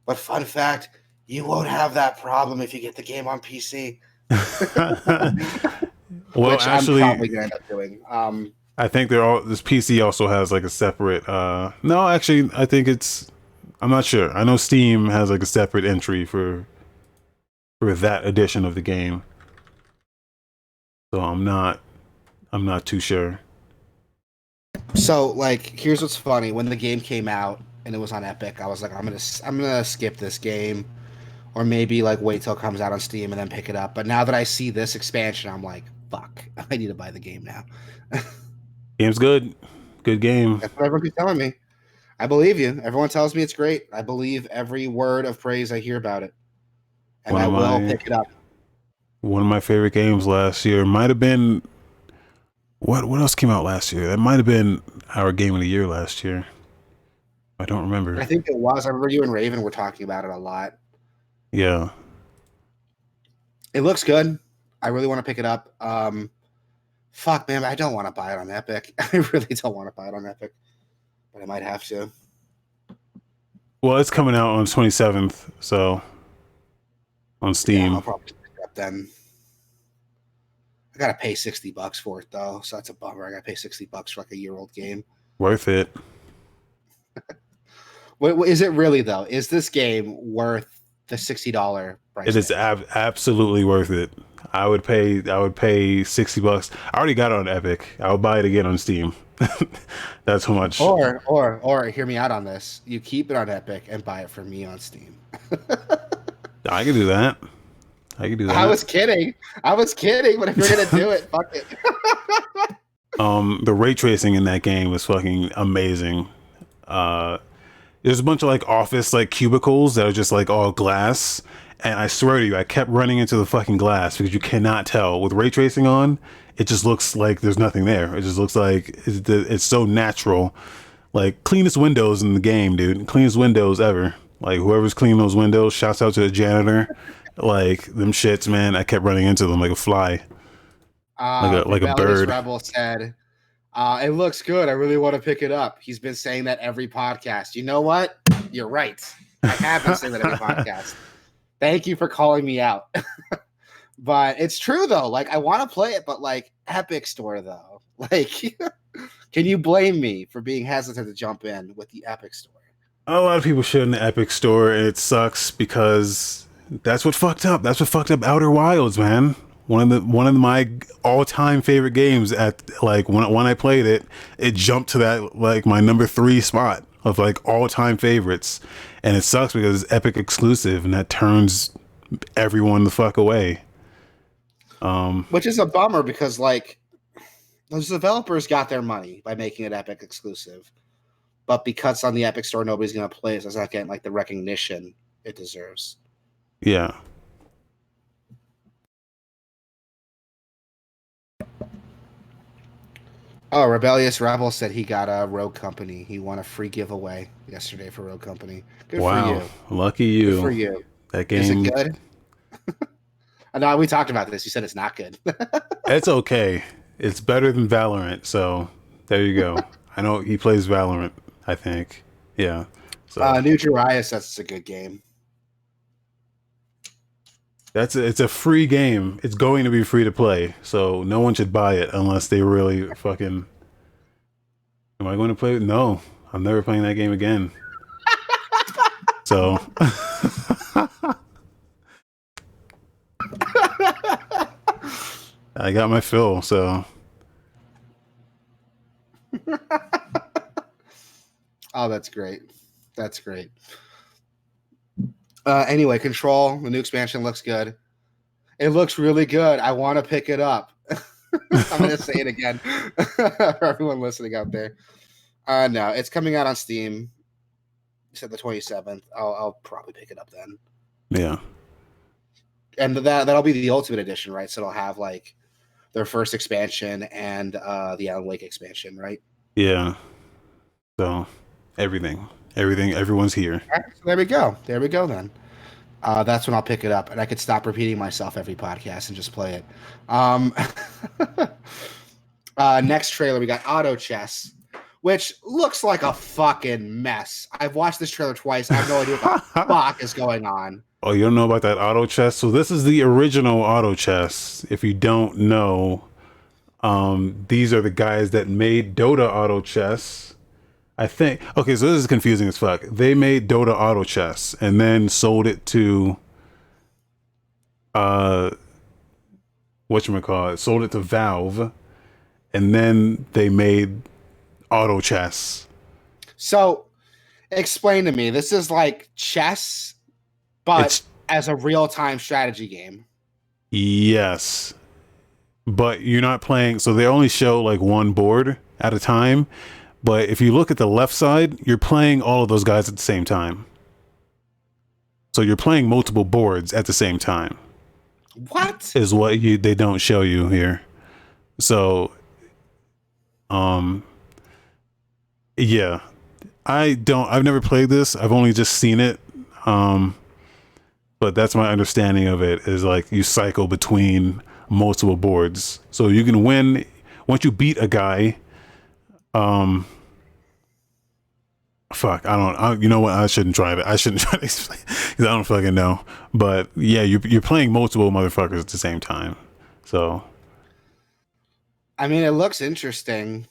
But fun fact, you won't have that problem if you get the game on PC. Well, which actually, I'm probably going to end up doing. I think this PC also has like a separate. No, actually, I think I'm not sure. I know Steam has like a separate entry for that edition of the game. So I'm not too sure. So, like, here's what's funny. When the game came out and it was on Epic, I was like, I'm gonna skip this game, or maybe like wait till it comes out on Steam and then pick it up. But now that I see this expansion, I'm like, fuck, I need to buy the game now. Game's good. Good game. That's what everyone keeps telling me. I believe you. Everyone tells me it's great. I believe every word of praise I hear about it. And I will pick it up. One of my favorite games last year might have been what else came out last year? That might have been our game of the year last year. I don't remember. I think it was. I remember you and Raven were talking about it a lot. Yeah. It looks good. I really want to pick it up. Fuck, man, I don't want to buy it on Epic. I really don't want to buy it on Epic, but I might have to. Well, it's coming out on 27th, so on Steam. Yeah, I'll probably pick it up then. I gotta pay $60 for it though, so that's a bummer. I gotta pay $60 for like a year-old game. Worth it. What is it really though? Is this game worth the $60 price? It is absolutely worth it. I would pay $60. I already got it on Epic. I would buy it again on Steam. That's how much. Or hear me out on this. You keep it on Epic and buy it for me on Steam. I can do that. I was kidding, but if you're gonna do it, fuck it. The ray tracing in that game was fucking amazing. There's a bunch of like office like cubicles that are just like all glass, and I swear to you, I kept running into the fucking glass because you cannot tell with ray tracing on. It just looks like there's nothing there. It just looks like it's so natural. Like cleanest windows in the game, dude. Cleanest windows ever. Like whoever's cleaning those windows, shouts out to the janitor. Like them shits, man. I kept running into them like a fly, like a bird. Rebel said, "It looks good. I really want to pick it up." He's been saying that every podcast. You know what? You're right. I have been saying that every podcast. Thank you for calling me out. But it's true though. Like I want to play it, but like Epic Store though. Like, can you blame me for being hesitant to jump in with the Epic Store? A lot of people shit in the Epic Store, and it sucks because that's what fucked up. That's what fucked up Outer Wilds, man. One of my all-time favorite games. At like when I played it, it jumped to that like my number 3 spot of like all-time favorites, and it sucks because it's Epic exclusive, and that turns everyone the fuck away. Which is a bummer because like those developers got their money by making it Epic exclusive, but because it's on the Epic Store, nobody's gonna play it. So it's not getting like the recognition it deserves. Yeah. Oh, Rebellious Rebel said he got a Rogue Company. He won a free giveaway yesterday for Rogue Company. Good for you. Lucky you. Good for you. That game. Is it good? No, we talked about this. You said it's not good. It's okay. It's better than Valorant. So there you go. I know he plays Valorant, I think. Yeah. So. New Jiraiya says it's a good game. It's a free game. It's going to be free to play, so no one should buy it unless they really fucking. Am I going to play it? No, I'm never playing that game again. So. I got my fill, so. Oh, that's great. That's great. Anyway, Control, the new expansion looks good. It looks really good. I want to pick it up. I'm going to say it again for everyone listening out there. No, it's coming out on Steam. You said the 27th. I'll probably pick it up then. Yeah. And that'll be the Ultimate Edition, right? So it'll have like their first expansion and the Alan Wake expansion, right? Yeah. So everyone's here. All right, so there we go then. That's when I'll pick it up, and I could stop repeating myself every podcast and just play it. Next trailer, we got Auto Chess, which looks like a fucking mess. I've watched this trailer twice. I have no idea what the fuck is going on. Oh, you don't know about that Auto Chess? So this is the original Auto Chess. If you don't know, these are the guys that made Dota Auto Chess. I think. Okay, so this is confusing as fuck. They made Dota Auto Chess and then sold it to whatchamacallit, sold it to Valve, and then they made Auto Chess. So explain to me, this is like chess, but as a real-time strategy game. Yes. but you're not playing. So they only show like one board at a time. But if you look at the left side, you're playing all of those guys at the same time. So you're playing multiple boards at the same time. What? Is what they don't show you here. So, um, yeah, I've never played this. I've only just seen it. Um, but that's my understanding of it is like you cycle between multiple boards. So you can win once you beat a guy. Um, fuck, you know what? I shouldn't try to. I shouldn't try to explain because I don't fucking know. But yeah, you're playing multiple motherfuckers at the same time. So I mean, it looks interesting,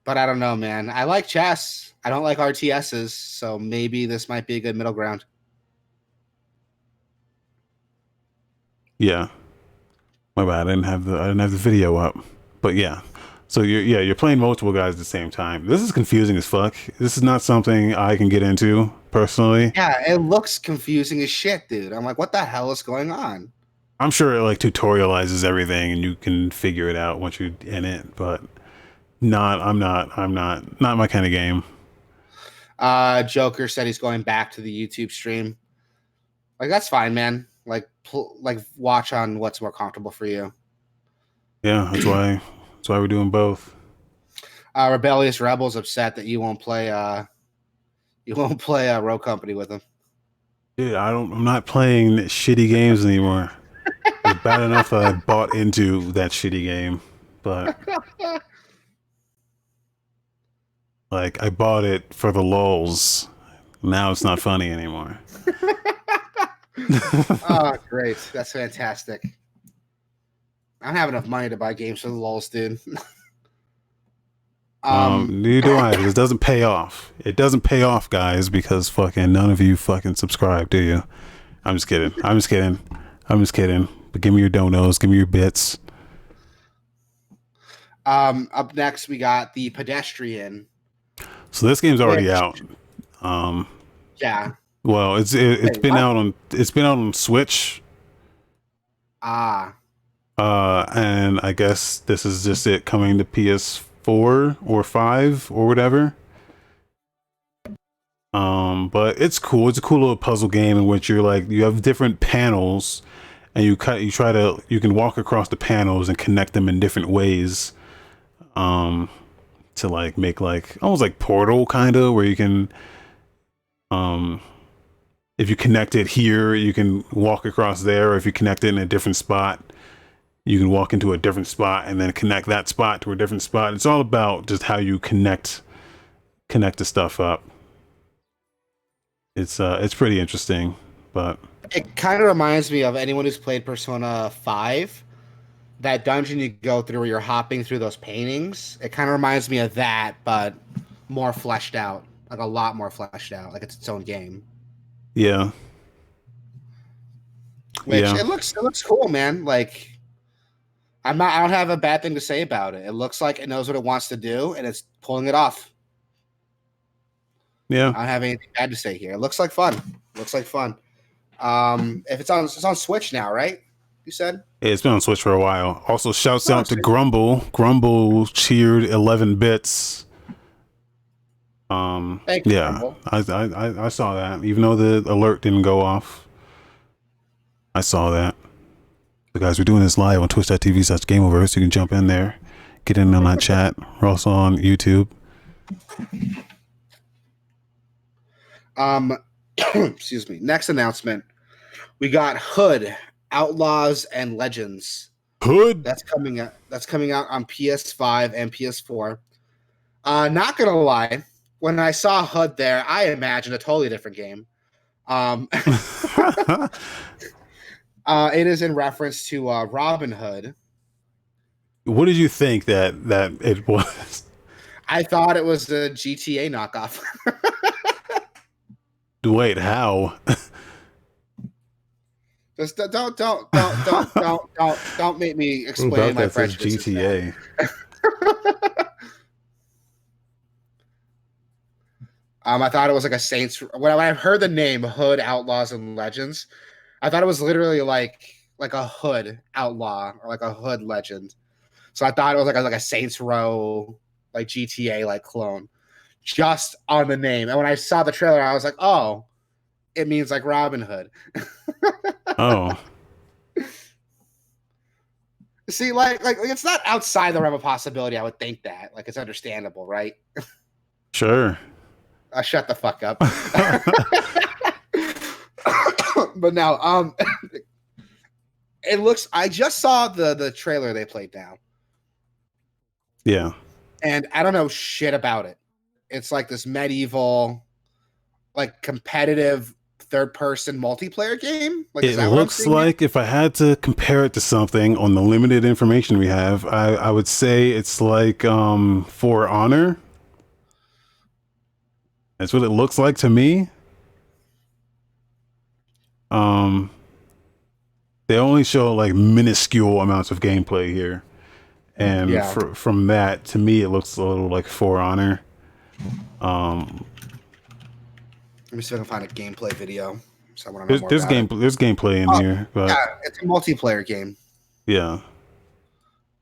but I don't know, man. I like chess. I don't like RTSs, so maybe this might be a good middle ground. yeah, my bad. I didn't have the video up. But yeah. So you're playing multiple guys at the same time. This is confusing as fuck. This is not something I can get into personally. Yeah, it looks confusing as shit, dude. I'm like, what the hell is going on? I'm sure it like tutorializes everything and you can figure it out once you're in it, but not my kind of game. Joker said he's going back to the YouTube stream. Like, that's fine, man. Like watch on what's more comfortable for you. Yeah, that's why we're doing both. Rebellious Rebels upset that you won't play Row Company with him. Dude, I'm not playing shitty games anymore. It's bad enough that I bought into that shitty game, but like I bought it for the lulz. Now it's not funny anymore. Oh, great. That's fantastic. I don't have enough money to buy games for the lulz, dude. Neither do I. This doesn't pay off. It doesn't pay off, guys, because fucking none of you fucking subscribe, do you? I'm just kidding. I'm just kidding. I'm just kidding. But give me your donos. Give me your bits. Up next, we got The Pedestrian. So this game's already out. Yeah. Well, it's been out on Switch. And I guess this is just it coming to PS4 or 5 or whatever. But it's cool. It's a cool little puzzle game in which you're like you have different panels and you can walk across the panels and connect them in different ways. To like make like almost like Portal kind of where you can if you connect it here, you can walk across there, or if you connect it in a different spot, you can walk into a different spot and then connect that spot to a different spot. It's all about just how you connect the stuff up. It's pretty interesting, but It kind of reminds me of anyone who's played Persona 5. That dungeon you go through where you're hopping through those paintings. It kind of reminds me of that, but more fleshed out. Like a lot more fleshed out. Like it's its own game. yeah. Which Yeah. it looks cool, man. Like I don't have a bad thing to say about it. It looks like it knows what it wants to do and it's pulling it off. Yeah. I don't have anything bad to say here. It looks like fun. Looks like fun. If it's on Switch now, right? You said? It's been on Switch for a while. Also, shouts out to Grumble. Grumble cheered 11 bits. Thank you, Yeah, Grumble. I saw that. Even though the alert didn't go off, I saw that. So guys, we're doing this live on twitch.tv/Gameoverse. You can jump in there, get in on that chat. We're also on YouTube. Excuse me. Next announcement. We got Hood, Outlaws and Legends. Hood. That's coming out on PS5 and PS4. Not gonna lie, when I saw Hood there, I imagined a totally different game. It is in reference to Robin Hood. What did you think that it was? I thought it was a GTA knockoff. Wait, how? Just don't make me explain my prejudices. GTA. I thought it was like a Saints. When I heard the name Hood, Outlaws, and Legends, I thought it was literally like like a hood outlaw or like a hood legend. So I thought it was like a Saints Row, like GTA like clone, just on the name. And when I saw the trailer, I was like, oh, it means like Robin Hood. Oh, See, like it's not outside the realm of possibility. I would think that, like, it's understandable, right? sure. Shut the fuck up. But now, it looks. I just saw the trailer they played now, Yeah. and I don't know shit about it. It's like this medieval, like competitive third person multiplayer game. Like, is It that what I'm looks seeing here? like if I had to compare it to something on the limited information we have, I would say it's like For Honor. That's what it looks like to me. Um they only show like minuscule amounts of gameplay here. And Yeah. from that, to me it looks a little like For Honor. Um Let me see if I can find a gameplay video. So I want to know there's more about it. there's gameplay in Oh, here, yeah, but it's a multiplayer game. yeah.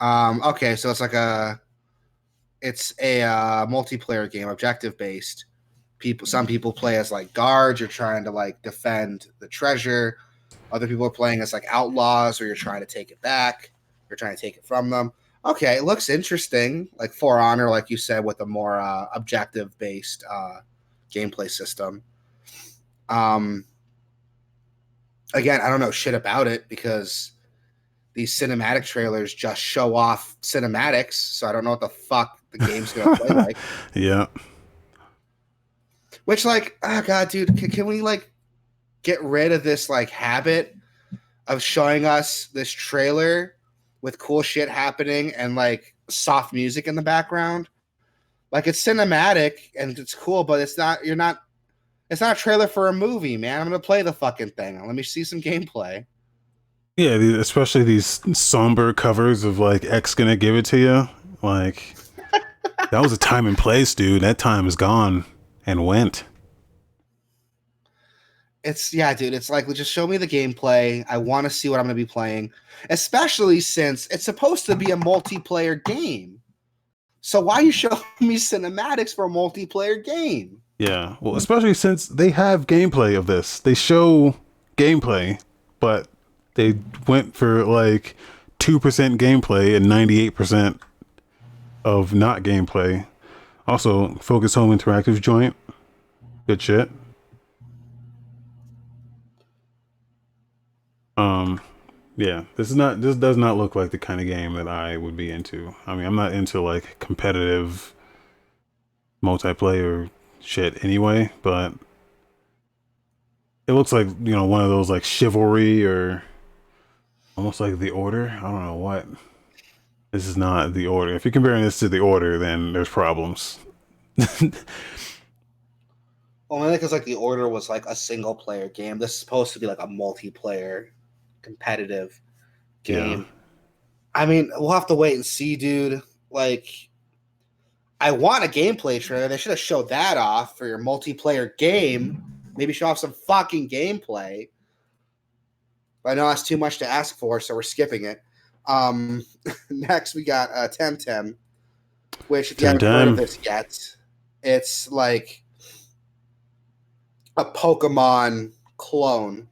Okay, so it's a multiplayer game, objective based. Some people play as like guards, you're trying to like defend the treasure. Other people are playing as like outlaws, or you're trying to take it back. You're trying to take it from them. Okay, it looks interesting. Like For Honor, like you said, with a more objective based gameplay system. Um, Again, I don't know shit about it because these cinematic trailers just show off cinematics, so I don't know what the fuck the game's gonna play like. Yeah. Which, like, oh god, dude, can we like get rid of this like habit of showing us this trailer with cool shit happening and like soft music in the background? Like, it's cinematic and it's cool, but it's not. You're not. It's not a trailer for a movie, man. I'm gonna play the fucking thing. Let me see some gameplay. Yeah, especially these somber covers of like X gonna give it to you. Like that was a time and place, dude. That time is gone and went. It's yeah, dude. It's like just show me the gameplay. I want to see what I'm gonna be playing, especially since it's supposed to be a multiplayer game. So why you show me cinematics for a multiplayer game? Yeah, well, especially since they have gameplay of this. They show gameplay, but they went for like 2% gameplay and 98% of not gameplay. Also, Focus Home Interactive joint. Good shit. Um, yeah, this does not look like the kind of game that I would be into. I mean, I'm not into like competitive multiplayer shit anyway, but it looks like, one of those like Chivalry or almost like The Order. I don't know what. This is not The Order. If you're comparing this to The Order, then there's problems. Well, I think it's like the Order was like a single player game. This is supposed to be like a multiplayer, competitive Yeah. game. I mean, we'll have to wait and see, dude. Like, I want a gameplay trailer. They should have showed that off for your multiplayer game. Maybe show off some fucking gameplay. But I know that's too much to ask for, so we're skipping it. Next, we got Temtem, which, if you haven't heard of Temtem. this yet, it's like a Pokemon clone.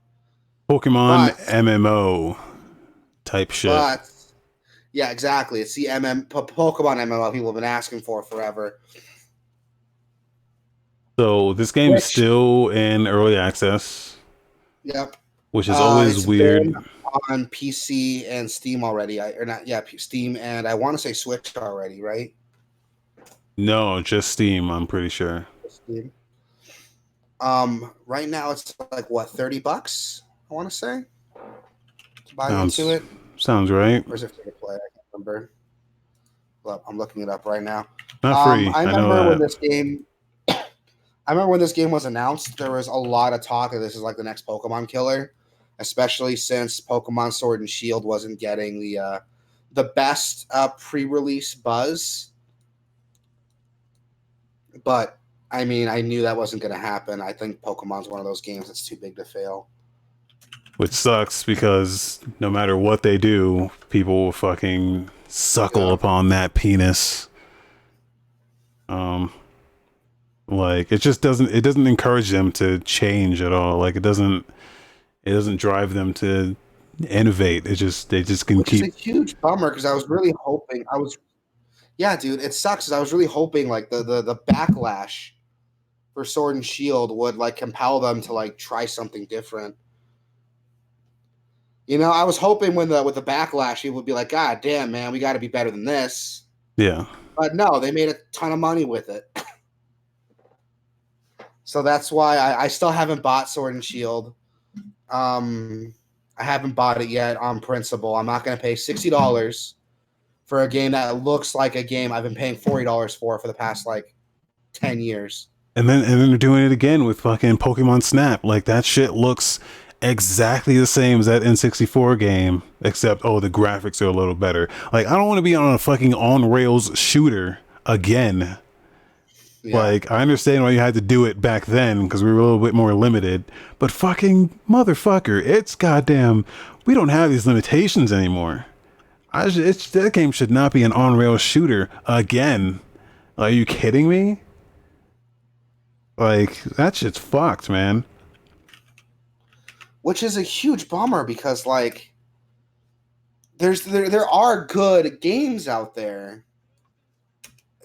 Pokemon But, MMO type shit. but, yeah, exactly. It's the Pokemon MMO people have been asking for forever. So this game is Which, still in early access, yep. which is always It's been weird. on PC and Steam already. Or not, yeah, Steam and I want to say Switch already, right? No, just Steam, I'm pretty sure. Steam. Right now it's like what, $30? I want to say to buy into Sounds it. sounds right. Or is it free to play? I can't remember. Well, I'm looking it up right now. Not free. I I know remember when that. this game. I remember when this game was announced. There was a lot of talk that this is like the next Pokemon killer, especially since Pokemon Sword and Shield wasn't getting the best pre-release buzz. But I mean, I knew that wasn't going to happen. I think Pokemon's one of those games that's too big to fail. which sucks because no matter what they do, people will fucking suckle Yeah. upon that penis. Like it doesn't encourage them to change at all. Like it doesn't drive them to innovate. They just can Which is a keep. huge bummer because I was really hoping yeah, dude, it sucks 'cause I was really hoping like the backlash for Sword and Shield would like compel them to like try something different. You know, I was hoping when the with the backlash, it would be like, God damn, man, we got to be better than this. Yeah. But no, they made a ton of money with it. So that's why I still haven't bought Sword and Shield. I haven't bought it yet on principle. I'm not going to pay $60 for a game that looks like a game I've been paying $40 for the past like 10 years. And then they're doing it again with fucking Pokemon Snap. Like that shit looks exactly the same as that N64 game, except the graphics are a little better. Like I don't want to be on a fucking on rails shooter again. Yeah. Like I understand why you had to do it back then because we were a little bit more limited, but fucking motherfucker, it's goddamn. We don't have these limitations anymore. That game should not be an on rails shooter again. Are you kidding me? Like that shit's fucked, man. Which is a huge bummer because like there are good games out there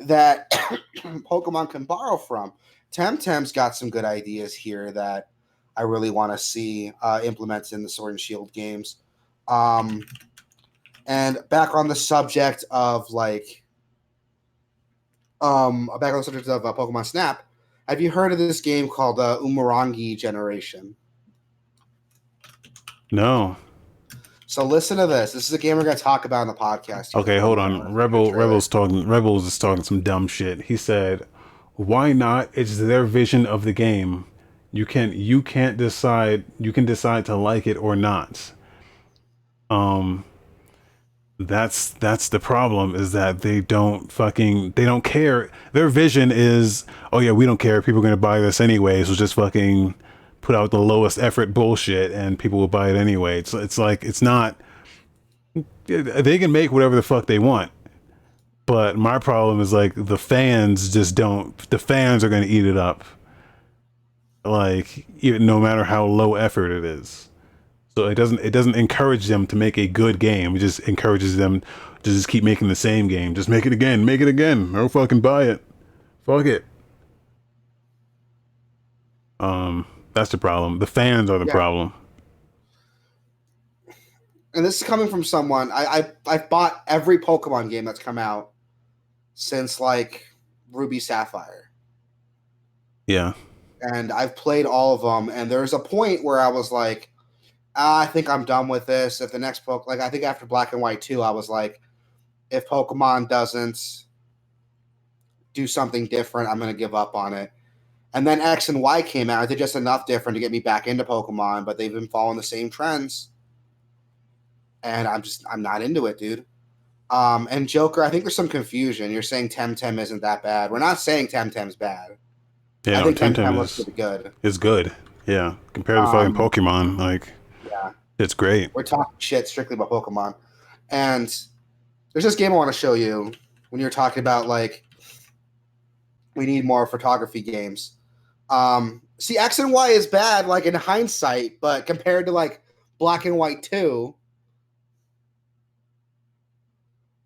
that Pokemon can borrow from. Temtem's got some good ideas here that I really want to see implemented in the Sword and Shield games. And back on the subject of like, back on the subject of Pokemon Snap, have you heard of this game called Umurangi Generation? No. So listen to this. This is a game we're going to talk about on the podcast. Okay, hold on. Rebels is talking some dumb shit. He said, "Why not? It's their vision of the game. You can't decide. You can decide to like it or not." That's the problem is that they don't care. Their vision is, oh yeah, we don't care. People are gonna buy this anyway, so just fucking put out the lowest effort bullshit and people will buy it anyway. It's like it's not. They can make whatever the fuck they want, but my problem is like the fans just don't. The fans are gonna eat it up, like even no matter how low effort it is. So it doesn't encourage them to make a good game. It just encourages them to just keep making the same game. Just make it again, make it again. I'll fucking buy it. Fuck it. That's the problem. The fans are the problem. And this is coming from someone I've bought every Pokemon game that's come out since like Ruby Sapphire. Yeah. And I've played all of them. And there's a point where I was like, I think I'm done with this. If the next Pokemon, like I think after Black and White 2, I was like, if Pokemon doesn't do something different, I'm going to give up on it. And then X and Y came out. They're just enough different to get me back into Pokemon, but they've been following the same trends. And I'm not into it, dude. And Joker, I think there's some confusion. You're saying Temtem isn't that bad. We're not saying Temtem's bad. Yeah, I think Temtem looks is pretty good. It's good. Yeah, compared to fucking Pokemon, like yeah, it's great. We're talking shit strictly about Pokemon. And there's this game I want to show you when you're talking about like we need more photography games. See, X and Y is bad, like in hindsight, but compared to like Black and White 2,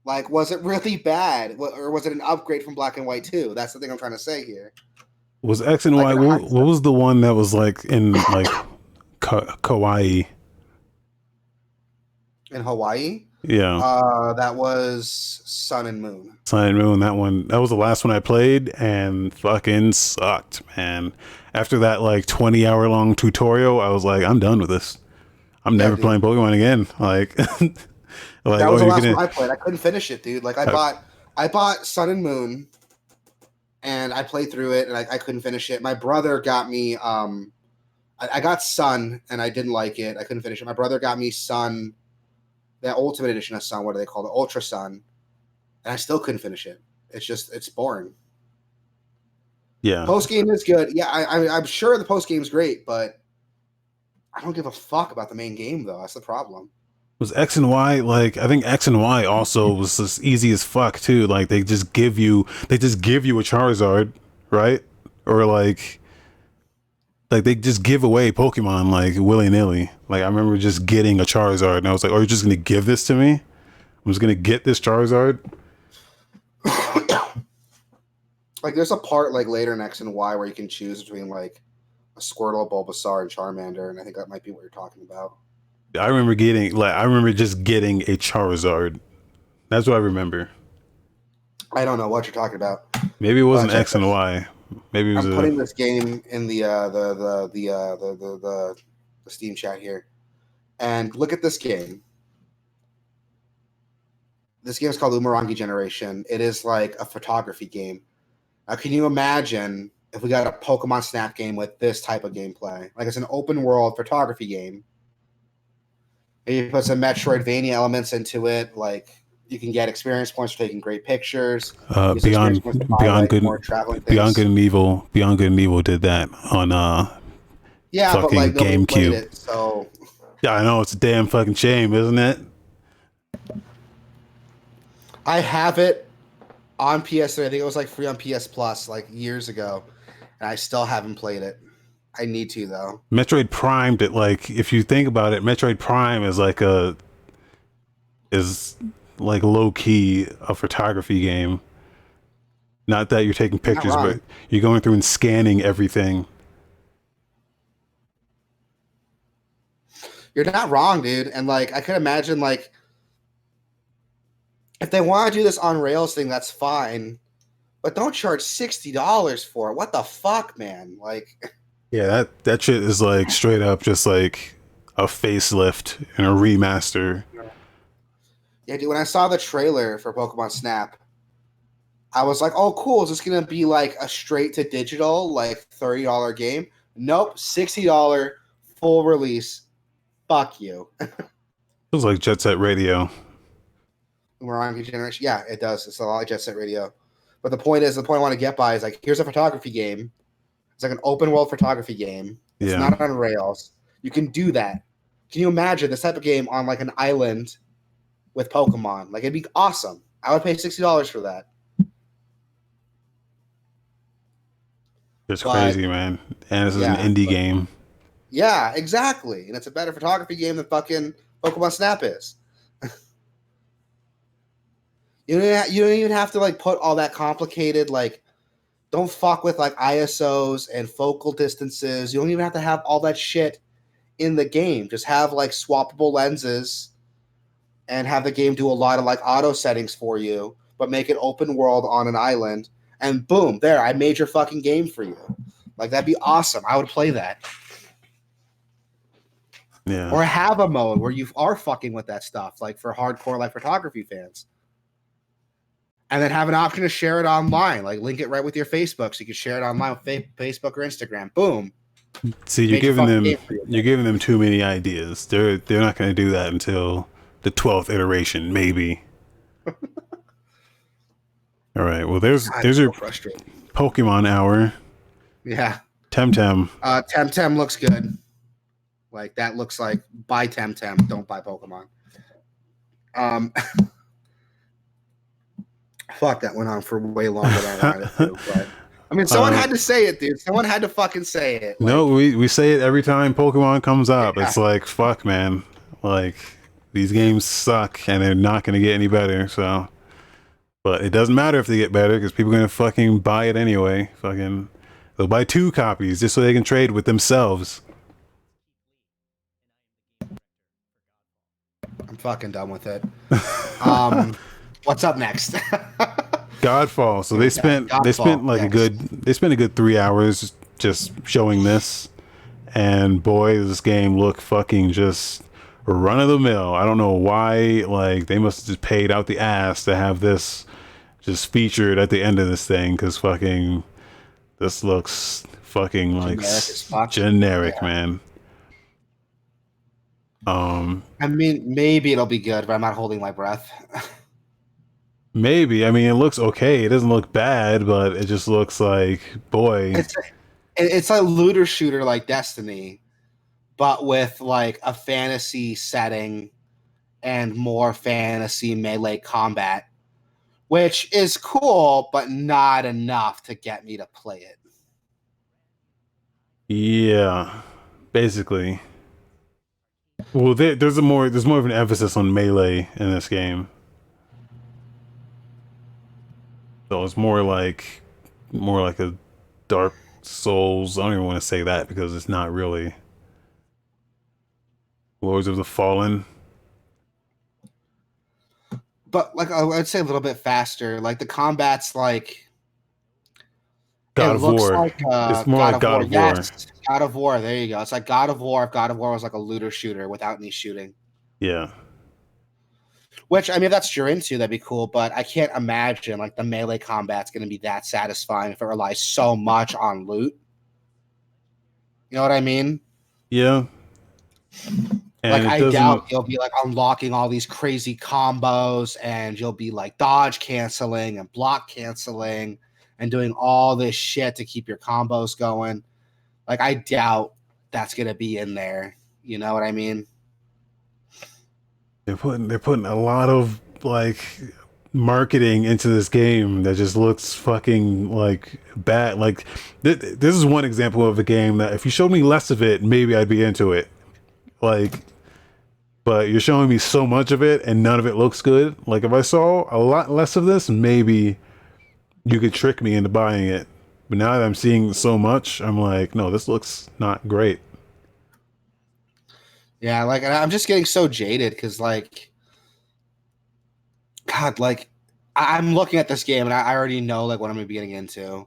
like, was it really bad, or was it an upgrade from Black and White 2? That's the thing I'm trying to say here. Was X and Like Y? What was the one that was like in like Kauai? In Hawaii? Yeah. That was Sun and Moon. Sun and Moon, that one. That was the last one I played and fucking sucked, man. After that like 20-hour long tutorial, I was like, I'm done with this. I'm never playing Pokemon again. Like, like that was the last one I played. I couldn't finish it, dude. Like I bought Sun and Moon and I played through it and I couldn't finish it. My brother got me I got Sun and I didn't like it. I couldn't finish it. My brother got me Sun, that Ultimate Edition of Sun, what do they call it? Ultra Sun. And I still couldn't finish it. It's boring. Yeah. Post game is good. Yeah, I'm sure the post game is great, but I don't give a fuck about the main game though. That's the problem. Was X and Y like? I think X and Y also was just easy as fuck too. Like they just give you a Charizard, right? Or like they just give away Pokemon like willy nilly. Like I remember just getting a Charizard, and I was like, "Oh, you're just gonna give this to me? I'm just gonna get this Charizard." Like there's a part like later in X and Y where you can choose between like a Squirtle, Bulbasaur, and Charmander, and I think that might be what you're talking about. I remember just getting a Charizard. That's what I remember. I don't know what you're talking about. Maybe it wasn't X and Y. Maybe it was. I'm putting this game in the Steam chat here, and look at this game. This game is called Umurangi Generation. It is like a photography game. Now, can you imagine if we got a Pokemon Snap game with this type of gameplay? Like it's an open world photography game. And you put some Metroidvania elements into it, like you can get experience points for taking great pictures. Beyond Good and Evil did that on fucking but like GameCube. It, so yeah, I know, it's a damn fucking shame, isn't it? I have it on PS3. I think it was like free on PS Plus like years ago, and I still haven't played it. I need to though. Metroid Prime did, like, if you think about it, Metroid Prime is like low key a photography game. Not that you're taking pictures, but you're going through and scanning everything. You're not wrong, dude. And like I could imagine, like, if they want to do this on Rails thing, that's fine. But don't charge $60 for it. What the fuck, man? Like, yeah, that shit is like straight up just like a facelift and a remaster. Yeah, dude, when I saw the trailer for Pokemon Snap, I was like, oh, cool. Is this going to be like a straight to digital, like $30 game? Nope, $60 full release. Fuck you. It was like Jet Set Radio. Umurangi Generation. Yeah, it does. It's a lot like Jet Set Radio. But the point I want to get by is like, here's a photography game. It's like an open world photography game. It's not on Rails. You can do that. Can you imagine this type of game on like an island with Pokemon? Like, it'd be awesome. I would pay $60 for that. It's crazy, man. And this is an indie game. Yeah, exactly. And it's a better photography game than fucking Pokemon Snap is. You don't even have to like put all that complicated, like, don't fuck with like ISOs and focal distances. You don't even have to have all that shit in the game. Just have like swappable lenses and have the game do a lot of like auto settings for you, but make it open world on an island. And boom, there, I made your fucking game for you. Like, that'd be awesome. I would play that. Yeah. Or have a mode where you are fucking with that stuff, like for hardcore like photography fans. And then have an option to share it online, like link it right with your Facebook, so you can share it online with Facebook or Instagram. Boom. See, you're giving them too many ideas. They're not going to do that until the 12th iteration, maybe. All right. Well, there's your Pokemon hour. Yeah. Temtem. Temtem looks good. Like, that looks like buy Temtem, don't buy Pokemon. Fuck, that went on for way longer than I wanted it to. But I mean, someone had to say it, dude. Someone had to fucking say it. Like, no, we say it every time Pokemon comes up. Yeah. It's like, fuck, man. Like, these games suck, and they're not going to get any better. So, but it doesn't matter if they get better, because people are going to fucking buy it anyway. Fucking, they'll buy 2 copies just so they can trade with themselves. I'm fucking done with it. What's up next? Godfall. So they spent a good 3 hours just showing this, and boy, does this game look fucking just run of the mill. I don't know why. Like, they must have just paid out the ass to have this just featured at the end of this thing, because fucking this looks fucking like generic, man. I mean, maybe it'll be good, but I'm not holding my breath. Maybe. I mean, it looks okay. It doesn't look bad, but it just looks like, boy. It's like looter shooter like Destiny, but with like a fantasy setting and more fantasy melee combat, which is cool, but not enough to get me to play it. Yeah, basically. Well, there's more of an emphasis on melee in this game, so it's more like a Dark Souls. I don't even want to say that because it's not really Lords of the Fallen. But like I'd say a little bit faster. Like the combat's like it God of looks War. like It's more God like of God War. of War. Yes, God of War. There you go. It's like God of War. If God of War was like a looter shooter without any shooting. Yeah. Which I mean, if that's what you're into, that'd be cool. But I can't imagine like the melee combat's going to be that satisfying if it relies so much on loot. You know what I mean? Yeah. Like And it I doubt doesn't. you'll be like unlocking all these crazy combos, and you'll be like dodge canceling and block canceling and doing all this shit to keep your combos going. Like I doubt that's going to be in there. You know what I mean? They're putting a lot of like marketing into this game that just looks fucking like bad. Like this is one example of a game that if you showed me less of it, maybe I'd be into it. Like, but you're showing me so much of it and none of it looks good. Like if I saw a lot less of this, maybe you could trick me into buying it. But now that I'm seeing so much, I'm like, no, this looks not great. Yeah, like and I'm just getting so jaded because like God, like I'm looking at this game and I already know like what I'm gonna be getting into.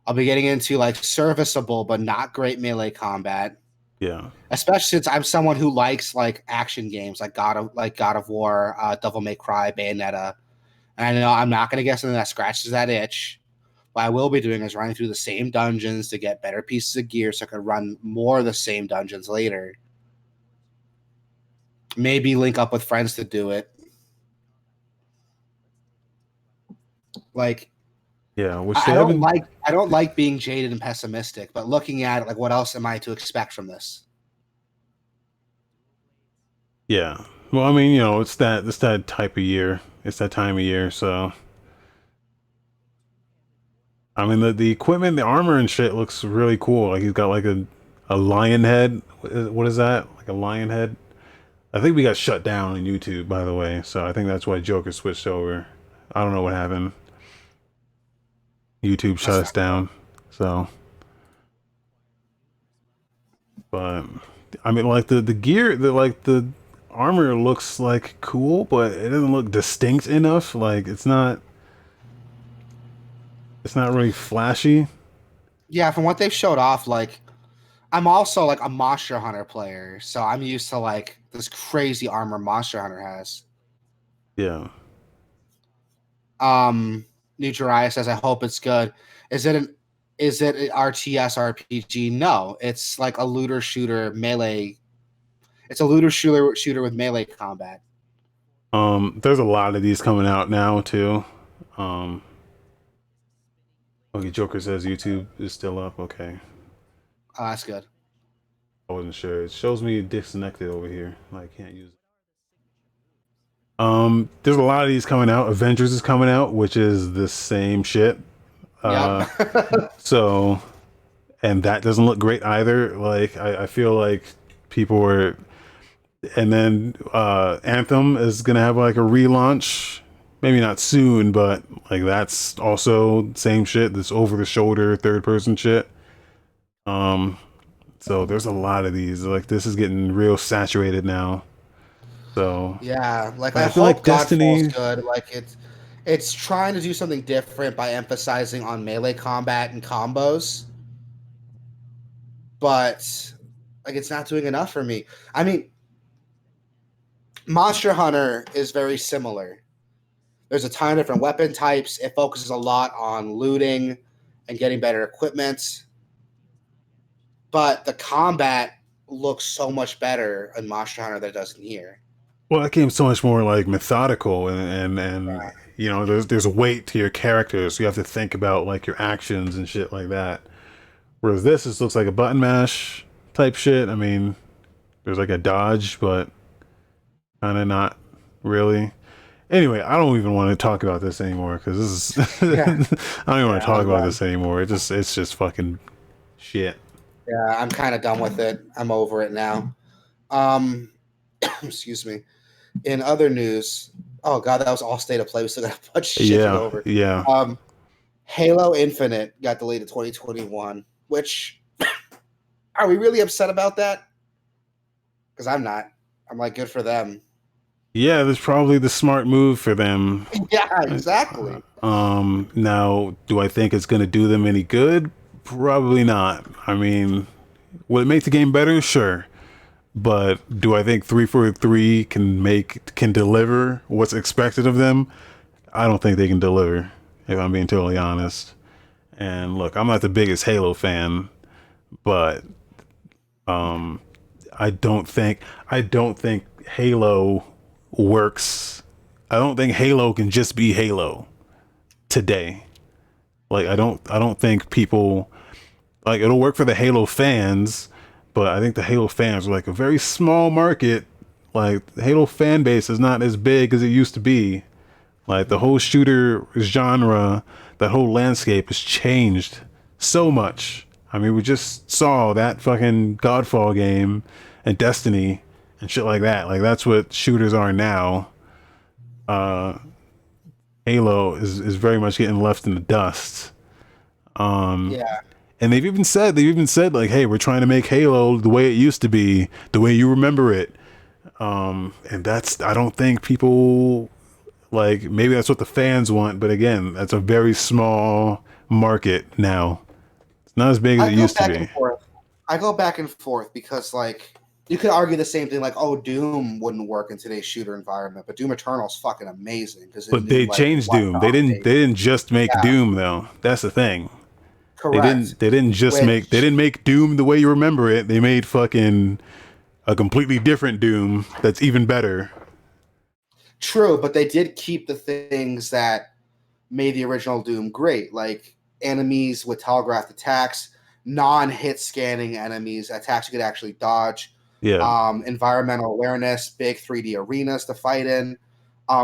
I'll be getting into like serviceable but not great melee combat. Yeah. Especially since I'm someone who likes like action games like God of War, Devil May Cry, Bayonetta. And I know I'm not gonna get something that scratches that itch. What I will be doing is running through the same dungeons to get better pieces of gear so I can run more of the same dungeons later. Maybe link up with friends to do it. Like Yeah, which they haven't. I don't like being jaded and pessimistic, but looking at it, like what else am I to expect from this? Yeah. Well, I mean, you know, it's that type of year. It's that time of year, so I mean the equipment, the armor and shit looks really cool. Like he's got like a lion head. What is that? Like a lion head? I think we got shut down on YouTube, by the way. So I think that's why Joker switched over. I don't know what happened. YouTube shut That's us not good. down. So, but I mean, like the gear, the armor looks like cool, but it doesn't look distinct enough. Like it's not really flashy. Yeah, from what they've showed off, like I'm also like a Monster Hunter player, so I'm used to like this crazy armor Monster Hunter has. Yeah. New Jiraiya says, I hope it's good. Is it an RTS RPG? No, it's like a looter shooter melee. It's a looter shooter with melee combat. There's a lot of these coming out now too. Um, okay, Joker says YouTube is still up. Okay, Oh, that's good. I wasn't sure. It shows me disconnected over here. I can't use it. There's a lot of these coming out. Avengers is coming out, which is the same shit. Yep. Uh, so, and that doesn't look great either. Like, I feel like people were, and then Anthem is gonna have like a relaunch. Maybe not soon, but like that's also same shit. This over the shoulder third person shit. Um, so there's a lot of these. Like this is getting real saturated now. So Yeah, like but I I feel like hope Godfall's Destiny. good. Like it's trying to do something different by emphasizing on melee combat and combos, but like it's not doing enough for me. I mean, Monster Hunter is very similar. There's a ton of different weapon types. It focuses a lot on looting and getting better equipment, but the combat looks so much better in Monster Hunter than it does in here. Well, that game's so much more like methodical and you know there's a weight to your characters. So you have to think about like your actions and shit like that. Whereas this just looks like a button mash type shit. I mean, There's like a dodge, but kind of not really. Anyway, I don't even want to talk about this anymore because this is Yeah, I don't even want yeah, to talk I'm about done. this anymore. It's just fucking shit. Yeah, I'm kind of done with it. I'm over it now. Um, excuse me. In other news, oh god, that was all state of play. We still got a bunch of shit to go Yeah, over. yeah, Um, Halo Infinite got delayed to 2021. Which are we really upset about that? Because I'm not. I'm like, good for them. yeah. That's probably the smart move for them. Yeah, exactly. Now, do I think it's gonna do them any good? Probably not. I mean, will it make the game better? Sure. But do I think 343 can deliver what's expected of them? I don't think they can deliver, if I'm being totally honest. And look, I'm not the biggest Halo fan, but I don't think Halo works. I don't think Halo can just be Halo today. Like I don't think people like it'll work for the Halo fans, but I think the Halo fans are like a very small market. Like the Halo fan base is not as big as it used to be. Like the whole shooter genre, that whole landscape has changed so much. I mean, we just saw that fucking Godfall game and Destiny and shit like that. Like that's what shooters are now. Uh, Halo is very much getting left in the dust. Yeah. And they've even said like, hey, we're trying to make Halo the way it used to be, the way you remember it. And that's I don't think people like maybe that's what the fans want, but again, that's a very small market now. It's not as big as I it go used to back and be. forth. I go back and forth because, like, you could argue the same thing, like, oh, Doom wouldn't work in today's shooter environment, but Doom Eternal's fucking amazing because it But knew, they like, changed what Doom. to update. They didn't just make Yeah, Doom though. That's the thing. correct. They Which, didn't make Doom the way you remember it. They made fucking a completely different Doom that's even better. true, but they did keep the things that made the original Doom great, like enemies with telegraphed attacks, non-hit scanning enemies, attacks you could actually dodge, Yeah. environmental awareness, big 3D arenas to fight in.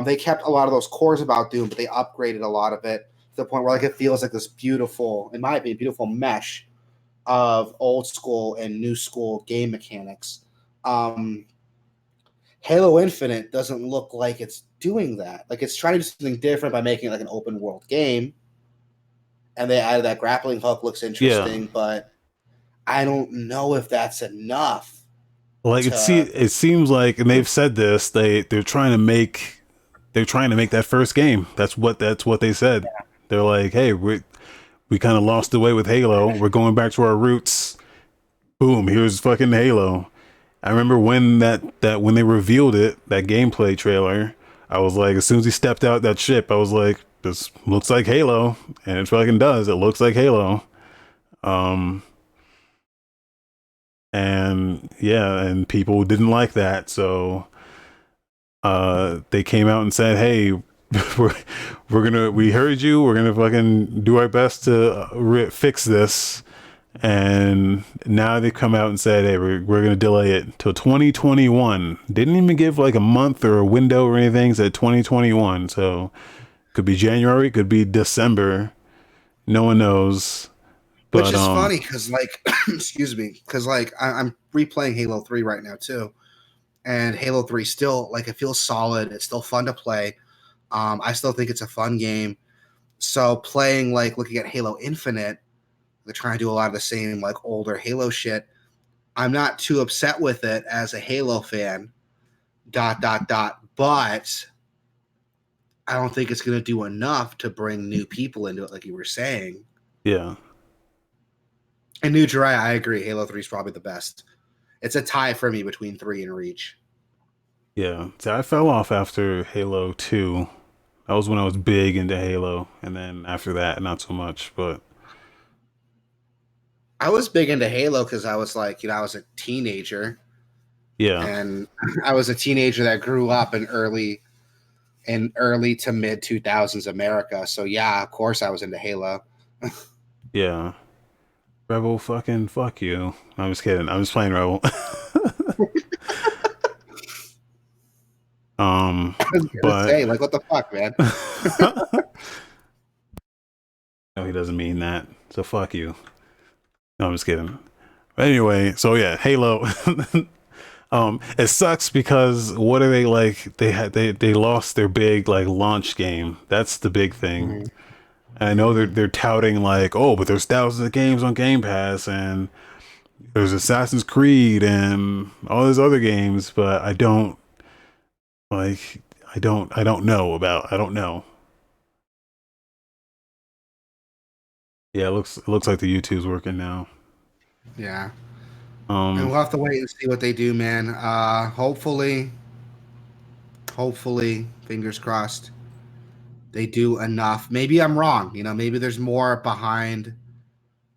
They kept a lot of those cores about Doom, but they upgraded a lot of it to the point where like it feels like this beautiful, in my opinion, beautiful mesh of old school and new school game mechanics. Um, Halo Infinite doesn't look like it's doing that. Like it's trying to do something different by making it like an open world game, and they added that grappling hook looks Yeah. interesting, but I don't know if that's enough Like to. it seems like and they've said this, they're trying to make that first game. That's what they said. They're like, "Hey, we kind of lost the way with Halo. We're going back to our roots. Boom, here's fucking Halo." I remember when that when they revealed it, that gameplay trailer, I was like, as soon as he stepped out that ship, I was like, this looks like Halo, and it fucking does. It looks like Halo. Um, and yeah, and people didn't like that, so they came out and said, "Hey, we're we heard you. We're gonna fucking do our best to fix this." And now they come out and said, "Hey, we're gonna delay it till 2021." Didn't even give like a month or a window or anything. Said 2021, so could be January, could be December. No one knows. Which But is funny because, like, excuse me, because like I'm replaying Halo 3 right now too, and Halo 3 still like it feels solid. It's still fun to play. I still think it's a fun game. So playing like looking at Halo Infinite, they're trying to do a lot of the same like older Halo shit. I'm not too upset with it as a Halo fan. Dot dot dot. But I don't think it's going to do enough to bring new people into it, like you were saying. yeah, And New Jirai, I agree. Halo 3 is probably the best. It's a tie for me between 3 and Reach. yeah. So I fell off after Halo 2. That was when I was big into Halo, and then after that, not so much. But I was big into Halo because I was like, I was a teenager, yeah, and I was a teenager that grew up in early to mid 2000s America. So yeah, of course I was into Halo. yeah. Rebel fucking fuck you. I'm just kidding. I'm just playing Rebel. I was gonna But say, like, what the fuck, man? no, he doesn't mean that. So fuck you. No, I'm just kidding. But anyway, so yeah, Halo. It sucks because what are they like? They lost their big like launch game. That's the big thing. Mhm. And I know they're touting like, oh, but there's thousands of games on Game Pass and there's Assassin's Creed and all these other games, but I don't like. I don't know about. I don't know. Yeah, it looks like the YouTube's working now. Yeah. And Um, we'll have to wait and see what they do, man. Hopefully, fingers crossed, they do enough. Maybe I'm wrong. Maybe there's more behind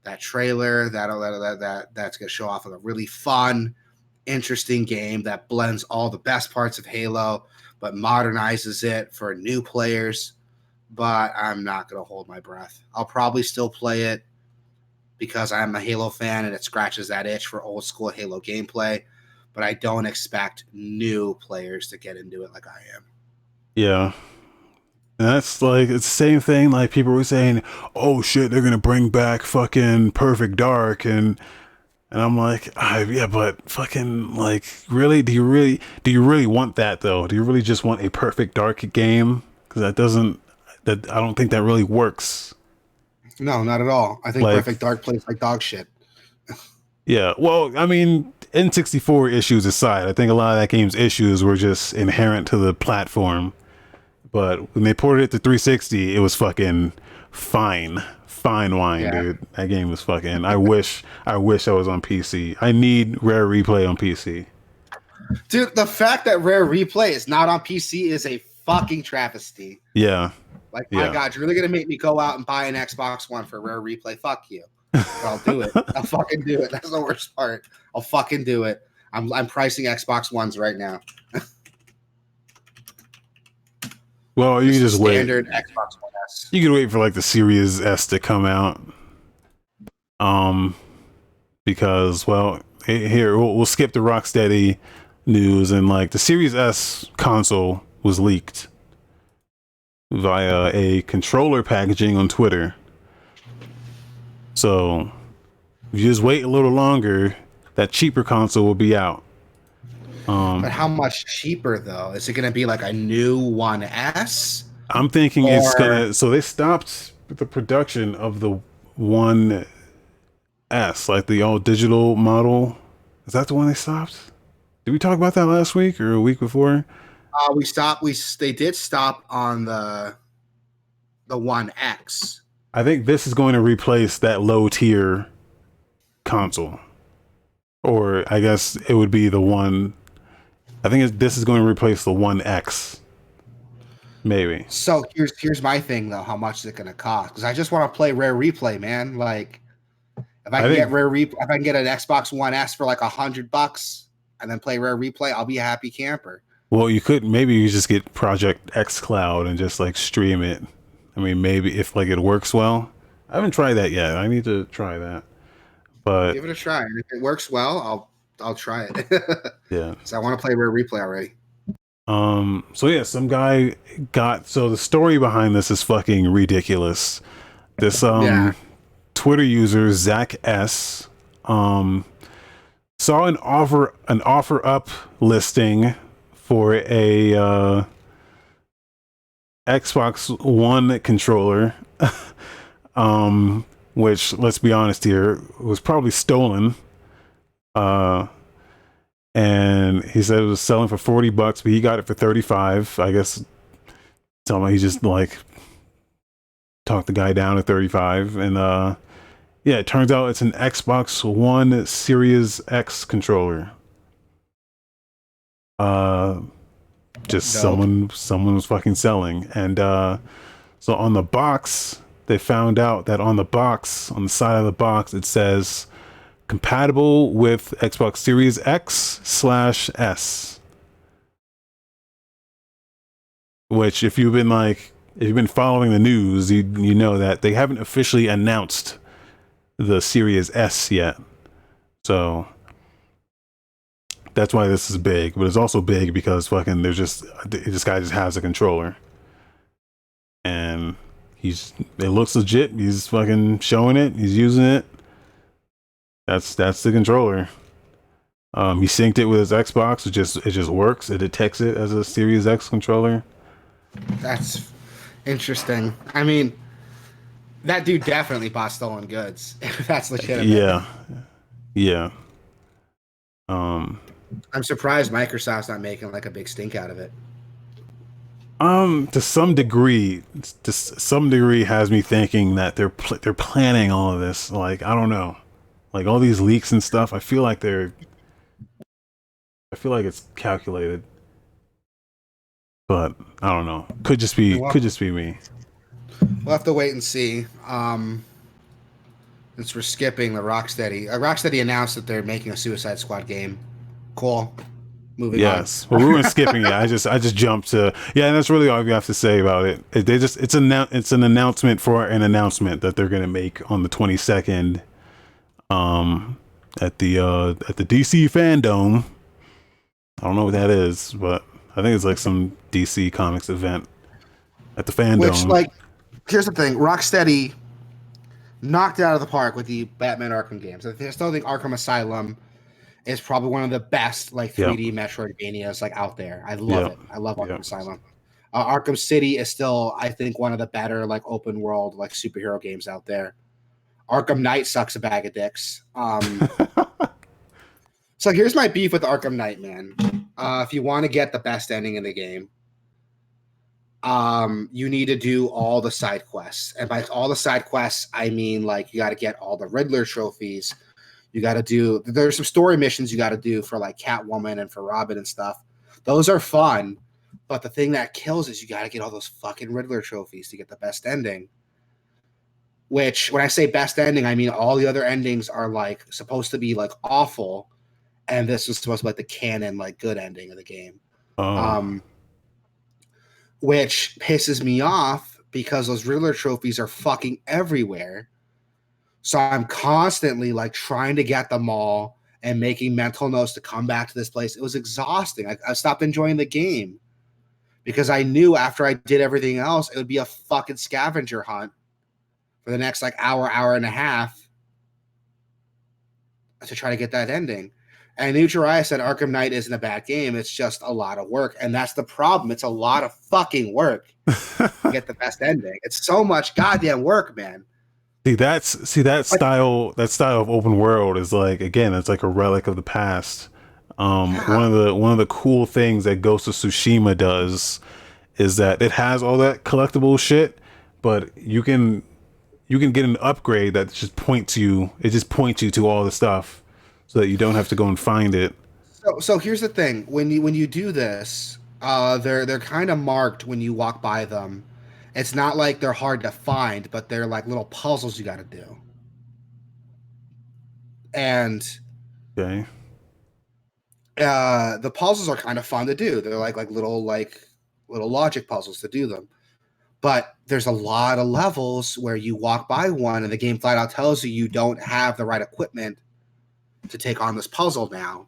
that trailer that's gonna show off like a really fun, interesting game that blends all the best parts of Halo, but modernizes it for new players. But I'm not gonna hold my breath. I'll probably still play it because I'm a Halo fan and it scratches that itch for old school Halo gameplay. But I don't expect new players to get into it like I am. yeah. And that's like it's the same thing. Like people were saying, "Oh shit, they're gonna bring back fucking Perfect Dark," and I'm like, yeah, but fucking like, really? Do you really want that though? Do you really just want a Perfect Dark game? Because I don't think that really works. No, not at all. I think Like, Perfect Dark plays like dog shit. yeah, well, I mean, N64 issues aside, I think a lot of that game's issues were just inherent to the platform. But when they ported it to 360, it was fucking fine. Fine wine, Yeah. dude. That game was fucking. I wish I was on PC. I need Rare Replay on PC. Dude, the fact that Rare Replay is not on PC is a fucking travesty. Yeah. Like, my Yeah. God, you're really gonna make me go out and buy an Xbox One for Rare Replay? Fuck you. But I'll do it. I'll fucking do it. That's the worst part. I'll fucking do it. I'm pricing Xbox Ones right now. Well, you Just can the just wait. standard Xbox One S. You can wait for like the Series S to come out. Um, because well, here we'll skip the Rocksteady news and like the Series S console was leaked via a controller packaging on Twitter. So if you just wait a little longer, that cheaper console will be out. But how much cheaper though? Is it gonna be like a new One S? I'm thinking it's Or gonna. So they stopped the production of the One S, like the all digital model. Is that the one they stopped? Did we talk about that last week or a week before? we stopped. They did stop on the One X. I think this is going to replace that low tier console, or I guess it would be the one. I think this is going to replace the One X, maybe. So here's my thing though. How much is it gonna cost? Because I just want to play Rare Replay, man. Like, if I I can get think. if I can get an Xbox One S for like $100 and then play Rare Replay, I'll be a happy camper. Well, you could maybe you just get Project X Cloud and just like stream it. I mean, maybe if like it works well. I haven't tried that yet. I need to try that. But Give it a try, and if it works well, I'll try it. yeah. So I want to play Rare Replay already. So yeah, some guy got so the story behind this is fucking ridiculous. This Yeah. Twitter user Zach S saw an offer up listing for a Xbox One controller, which let's be honest here was probably stolen. And he said it was selling for $40, but he got it for 35. I guess tell me he just like talked the guy down to 35, and yeah, it turns out it's an Xbox One Series X controller. Just Dope. someone was fucking selling, and so on the box they found out that on the box on the side of the box it says compatible with Xbox Series X/S, which if you've been following the news, you know that they haven't officially announced the Series S yet. So That's why this is big, but it's also big because fucking this guy just has a controller, and it looks legit. He's fucking showing it. He's using it. That's the controller. He synced it with his Xbox. It just works. It detects it as a Series X controller. That's interesting. I mean, that dude definitely bought stolen goods. If that's legitimate. Yeah, yeah. I'm surprised Microsoft's not making like a big stink out of it. To some degree, has me thinking that they're planning all of this. Like, I don't know, like all these leaks and stuff. I feel like it's calculated, but I don't know. Could just be me. We'll have to wait and see. Since we're skipping the Rocksteady, Rocksteady announced that they're making a Suicide Squad game. Cool. Moving on. Yes. Well, we weren't skipping it. I just jumped to and that's really all we have to say about it. It's an announcement for an announcement that they're gonna make on the 22nd, at the DC Fandom. I don't know what that is, but I think it's like some DC Comics event at the Fandom. Which, like, here's the thing: Rocksteady knocked it out of the park with the Batman Arkham games. I still think Arkham Asylum is probably one of the best like 3D Metroidvanias like out there. I love it. I love Arkham Asylum. Arkham City is still, I think, one of the better like open world like superhero games out there. Arkham Knight sucks a bag of dicks. So here's my beef with Arkham Knight, man. If you want to get the best ending in the game, you need to do all the side quests. And by all the side quests, I mean like you got to get all the Riddler trophies. You got to there's some story missions you got to do for like Catwoman and for Robin and stuff. Those are fun. But the thing that kills is you got to get all those fucking Riddler trophies to get the best ending. Which, when I say best ending, I mean all the other endings are like supposed to be like awful. And this was supposed to be like the canon, like good ending of the game. Which pisses me off because those Riddler trophies are fucking everywhere. So I'm constantly like trying to get them all and making mental notes to come back to this place. It was exhausting. I stopped enjoying the game because I knew after I did everything else, it would be a fucking scavenger hunt for the next like hour and a half to try to get that ending. And Ujiriah said Arkham Knight isn't a bad game. It's just a lot of work. And that's the problem. It's a lot of fucking work to get the best ending. It's so much goddamn work, man. That style of open world is like, again, it's like a relic of the past. One of the cool things that Ghost of Tsushima does is that it has all that collectible shit, but you can get an upgrade that just points you to all the stuff so that you don't have to go and find it. So here's the thing. When you do this, they're kind of marked when you walk by them. It's not like they're hard to find, but they're like little puzzles you got to do. And Okay. The puzzles are kind of fun to do. They're like little logic puzzles to do them. But there's a lot of levels where you walk by one and the game flat out tells you don't have the right equipment to take on this puzzle now.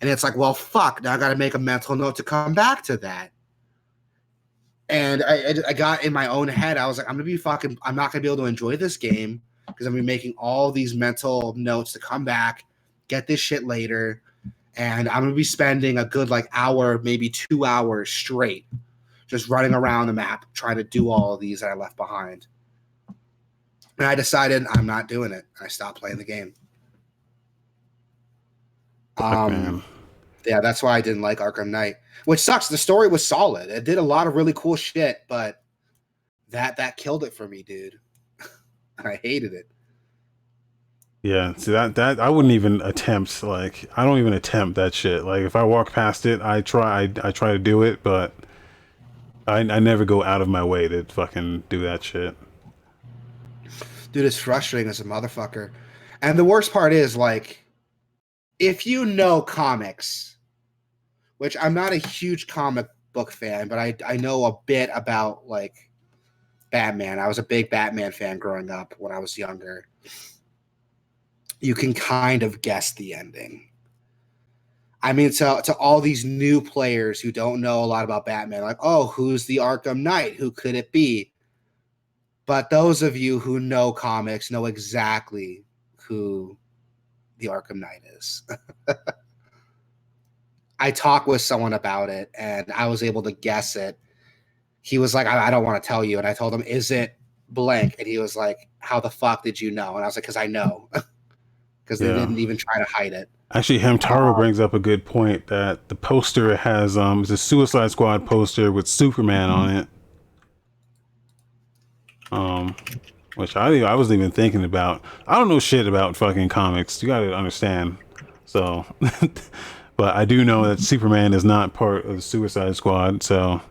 And it's like, well, fuck, now I got to make a mental note to come back to that. And I got in my own head, I was like, I'm not going to be able to enjoy this game because I'm going to be making all these mental notes to come back, get this shit later. And I'm going to be spending a good like hour, maybe 2 hours straight, just running around the map, trying to do all of these that I left behind. And I decided I'm not doing it. I stopped playing the game. Yeah, that's why I didn't like Arkham Knight, which sucks. The story was solid. It did a lot of really cool shit, but that killed it for me, dude. I hated it. Yeah, see that I wouldn't even attempt. Like, I don't even attempt that shit. Like, if I walk past it, I try to do it, but I never go out of my way to fucking do that shit. Dude, it's frustrating as a motherfucker. And the worst part is, like, if you know comics, which I'm not a huge comic book fan, but I know a bit about, like, Batman. I was a big Batman fan growing up when I was younger. You can kind of guess the ending. I mean, to all these new players who don't know a lot about Batman, like, oh, who's the Arkham Knight? Who could it be? But those of you who know comics know exactly who the Arkham Knight is. I talked with someone about it, and I was able to guess it. He was like, I don't want to tell you. And I told him, is it blank? And he was like, how the fuck did you know? And I was like, because I know. Because they Yeah. didn't even try to hide it. Actually, Hamtaro brings up a good point that the poster has it's a Suicide Squad poster with Superman on it. Which I wasn't even thinking about. I don't know shit about fucking comics. You gotta understand. So, but I do know that Superman is not part of the Suicide Squad. So,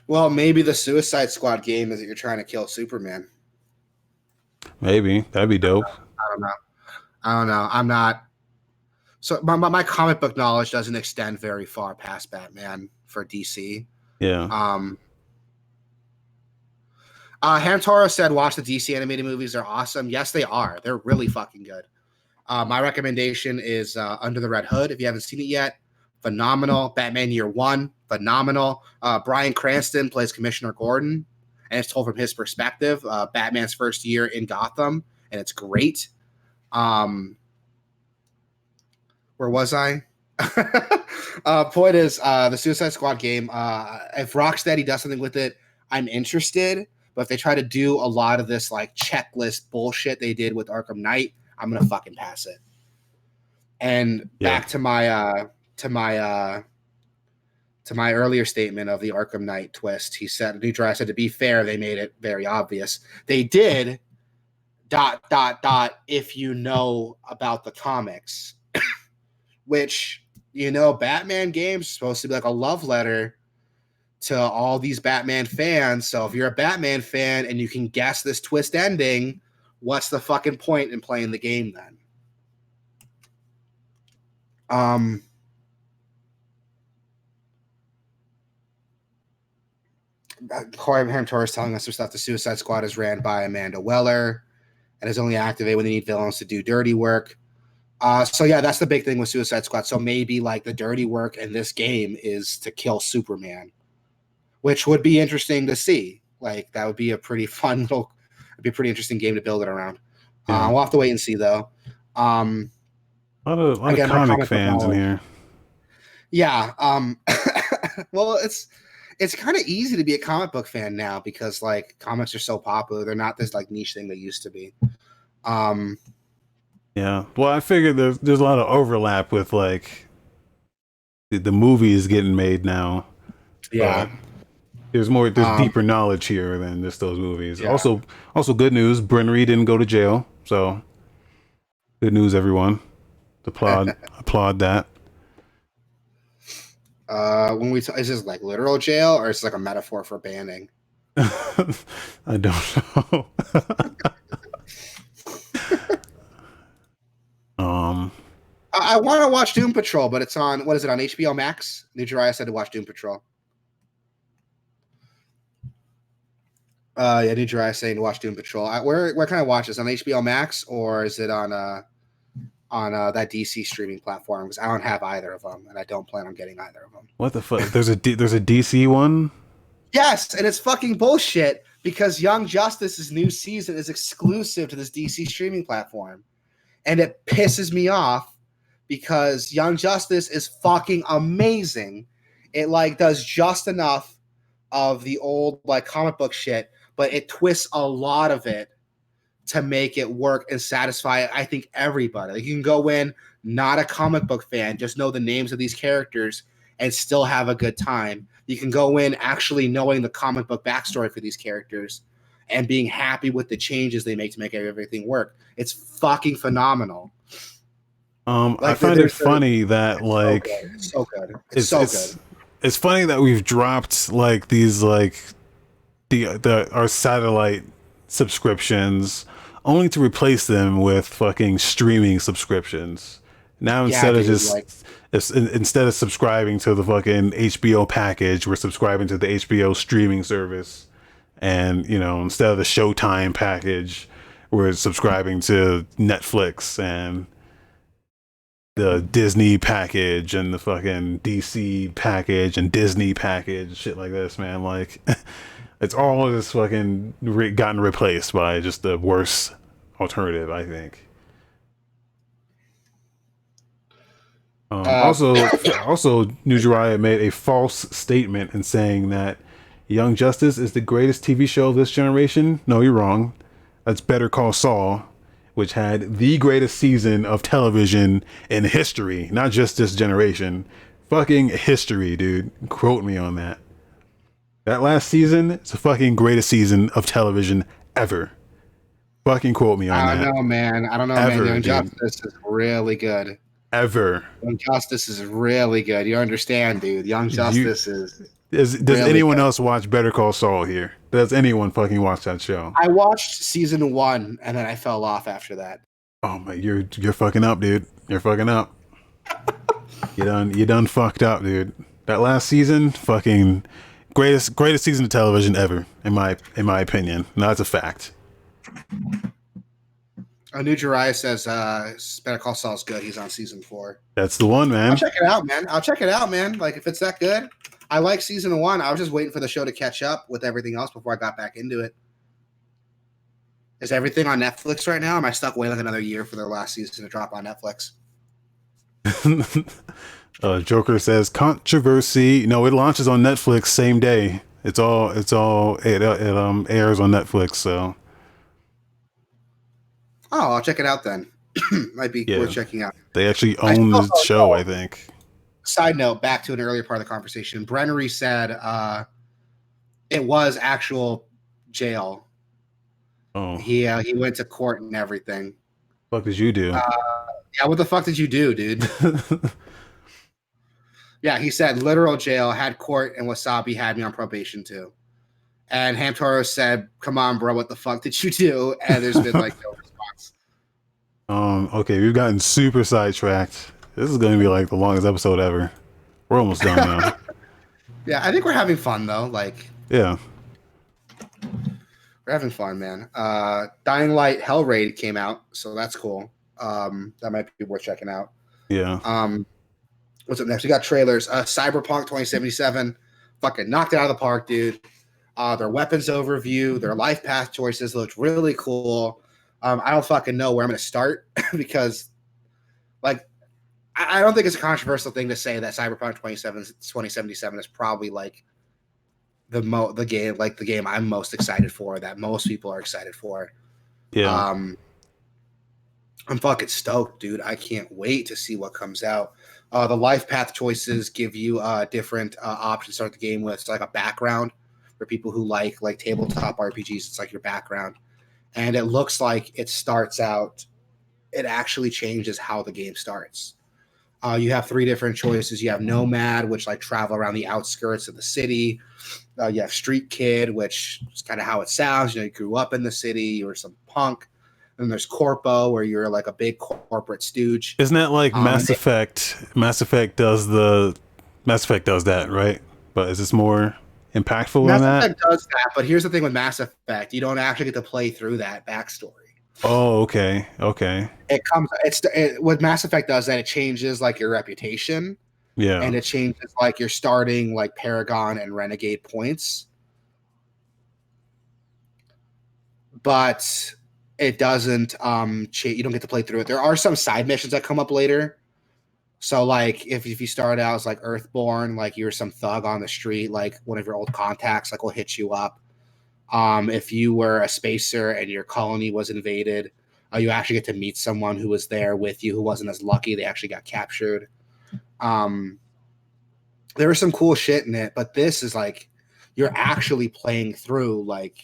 Well, maybe the Suicide Squad game is that you're trying to kill Superman. maybe that'd be dope. I don't know. I don't know. I'm not. So my comic book knowledge doesn't extend very far past Batman for DC. Yeah. Hamtaro said, watch the DC animated movies. They're awesome. Yes, they are. They're really fucking good. My recommendation is Under the Red Hood. If you haven't seen it yet, phenomenal. Batman Year One, phenomenal. Bryan Cranston plays Commissioner Gordon, and it's told from his perspective. Batman's first year in Gotham, and it's great. Where was I? Point is, the Suicide Squad game. If Rocksteady does something with it, I'm interested. But if they try to do a lot of this like checklist bullshit they did with Arkham Knight, I'm gonna fucking pass it. And back to my earlier statement of the Arkham Knight twist. He said, New Dry said, to be fair, they made it very obvious. They did ... if you know about the comics. Which, Batman games supposed to be like a love letter to all these Batman fans. So if you're a Batman fan and you can guess this twist ending, what's the fucking point in playing the game then? Corey Hamtor is telling us some stuff. The Suicide Squad is ran by Amanda Weller and is only activated when they need villains to do dirty work. So yeah, that's the big thing with Suicide Squad. So maybe like the dirty work in this game is to kill Superman, which would be interesting to see. Like that would be a pretty fun it'd be a pretty interesting game to build it around. Yeah. We'll have to wait and see though. A lot of comic fans in here. Yeah. Well, it's kind of easy to be a comic book fan now because like comics are so popular. They're not this like niche thing they used to be. Yeah. Well, I figured there's a lot of overlap with like the movies getting made now. Yeah. There's deeper knowledge here than just those movies. Yeah. Also good news, Bryn Reed didn't go to jail. So good news, everyone. Applaud that. Is this like literal jail or is it like a metaphor for banning? I don't know. I want to watch Doom Patrol, but it's on, what is it, on HBO Max? New Jiraiya said to watch Doom Patrol. Yeah, New Jiraiya saying to watch Doom Patrol. Where can I watch this? On HBO Max or is it on that DC streaming platform? Because I don't have either of them, and I don't plan on getting either of them. What the fuck? There's a DC one? Yes, and it's fucking bullshit because Young Justice's new season is exclusive to this DC streaming platform. And it pisses me off because Young Justice is fucking amazing. It like does just enough of the old like comic book shit, but it twists a lot of it to make it work and satisfy, I think, everybody. Like you can go in not a comic book fan, just know the names of these characters and still have a good time. You can go in actually knowing the comic book backstory for these characters and being happy with the changes they make to make everything work. It's fucking phenomenal. I find it funny that like it's so good. It's so good. It's funny that we've dropped like these like our satellite subscriptions only to replace them with fucking streaming subscriptions. Now instead of subscribing to the fucking HBO package, we're subscribing to the HBO streaming service. And, instead of the Showtime package, we're subscribing to Netflix. And the Disney package and the fucking DC package and Disney package, shit like this, man. Like, it's all just fucking gotten replaced by just the worst alternative, I think. Uh, Also, Nujariah made a false statement in saying that Young Justice is the greatest TV show of this generation. No, you're wrong. That's Better Call Saul, which had the greatest season of television in history, not just this generation. Fucking history, dude. Quote me on that. That last season is the fucking greatest season of television ever. Fucking quote me on I that. don't know, man. I don't know, Ever, man. Young dude. Justice is really good. Ever. Young Justice is really good. You understand, dude. Young You Justice is does really anyone good. else watch Better Call Saul here? Does anyone fucking watch that show? I watched season 1 and then I fell off after that. Oh my, you're fucking up, dude. You're fucking up. You done fucked up, dude. That last season, fucking greatest season of television ever, in my opinion. No, that's a fact. New Jiraiya says Better Call Saul is good. He's on season 4. That's the one, man. I'll check it out, man. Like if it's that good. I like season 1. I was just waiting for the show to catch up with everything else before I got back into it. Is everything on Netflix right now? Am I stuck waiting like another year for their last season to drop on Netflix? Joker says controversy. No, it launches on Netflix same day. It airs on Netflix. So Oh, I'll check it out then. Might be worth checking out. They actually own the show, I think. Side note, back to an earlier part of the conversation. Brennery said it was actual jail. Oh, He went to court and everything. What did you do? Yeah, what the fuck did you do, dude? Yeah, he said literal jail, had court, and Wasabi had me on probation too. And Hamtaro said, "Come on, bro, what the fuck did you do?" And there's been like no response. Okay, we've gotten super sidetracked. This is going to be like the longest episode ever. We're almost done now. Yeah, I think we're having fun though. Like, Yeah. we're having fun, man. Dying Light Hell Raid came out, so that's cool. That might be worth checking out. Yeah. What's up next? We got trailers. Cyberpunk 2077, fucking knocked it out of the park, dude. Their weapons overview, their life path choices looked really cool. I don't fucking know where I'm going to start because, like, I don't think it's a controversial thing to say that Cyberpunk 2077 is probably like the game I'm most excited for, that most people are excited for. Yeah. I'm fucking stoked, dude. I can't wait to see what comes out. The life path choices give you different options to start the game with. It's like a background for people who like tabletop RPGs. It's like your background. And it looks like it actually changes how the game starts. You have 3 different choices. You have Nomad, which like travel around the outskirts of the city. You have Street Kid, which is kind of how it sounds. You know, you grew up in the city. You were some punk. And there's Corpo, where you're like a big corporate stooge. Isn't that like Mass Effect? Mass Effect does that, right? But is this more impactful than that? Mass Effect does that, but here's the thing with Mass Effect: you don't actually get to play through that backstory. Oh, okay. What Mass Effect does that it changes like your reputation, Yeah. and it changes like your starting like Paragon and Renegade points, but it doesn't you don't get to play through it. There are some side missions that come up later. So like if you start out as like Earthborn, like you're some thug on the street, like one of your old contacts like will hit you up. If you were a spacer and your colony was invaded, you actually get to meet someone who was there with you who wasn't as lucky. They actually got captured. There was some cool shit in it, but this is like you're actually playing through like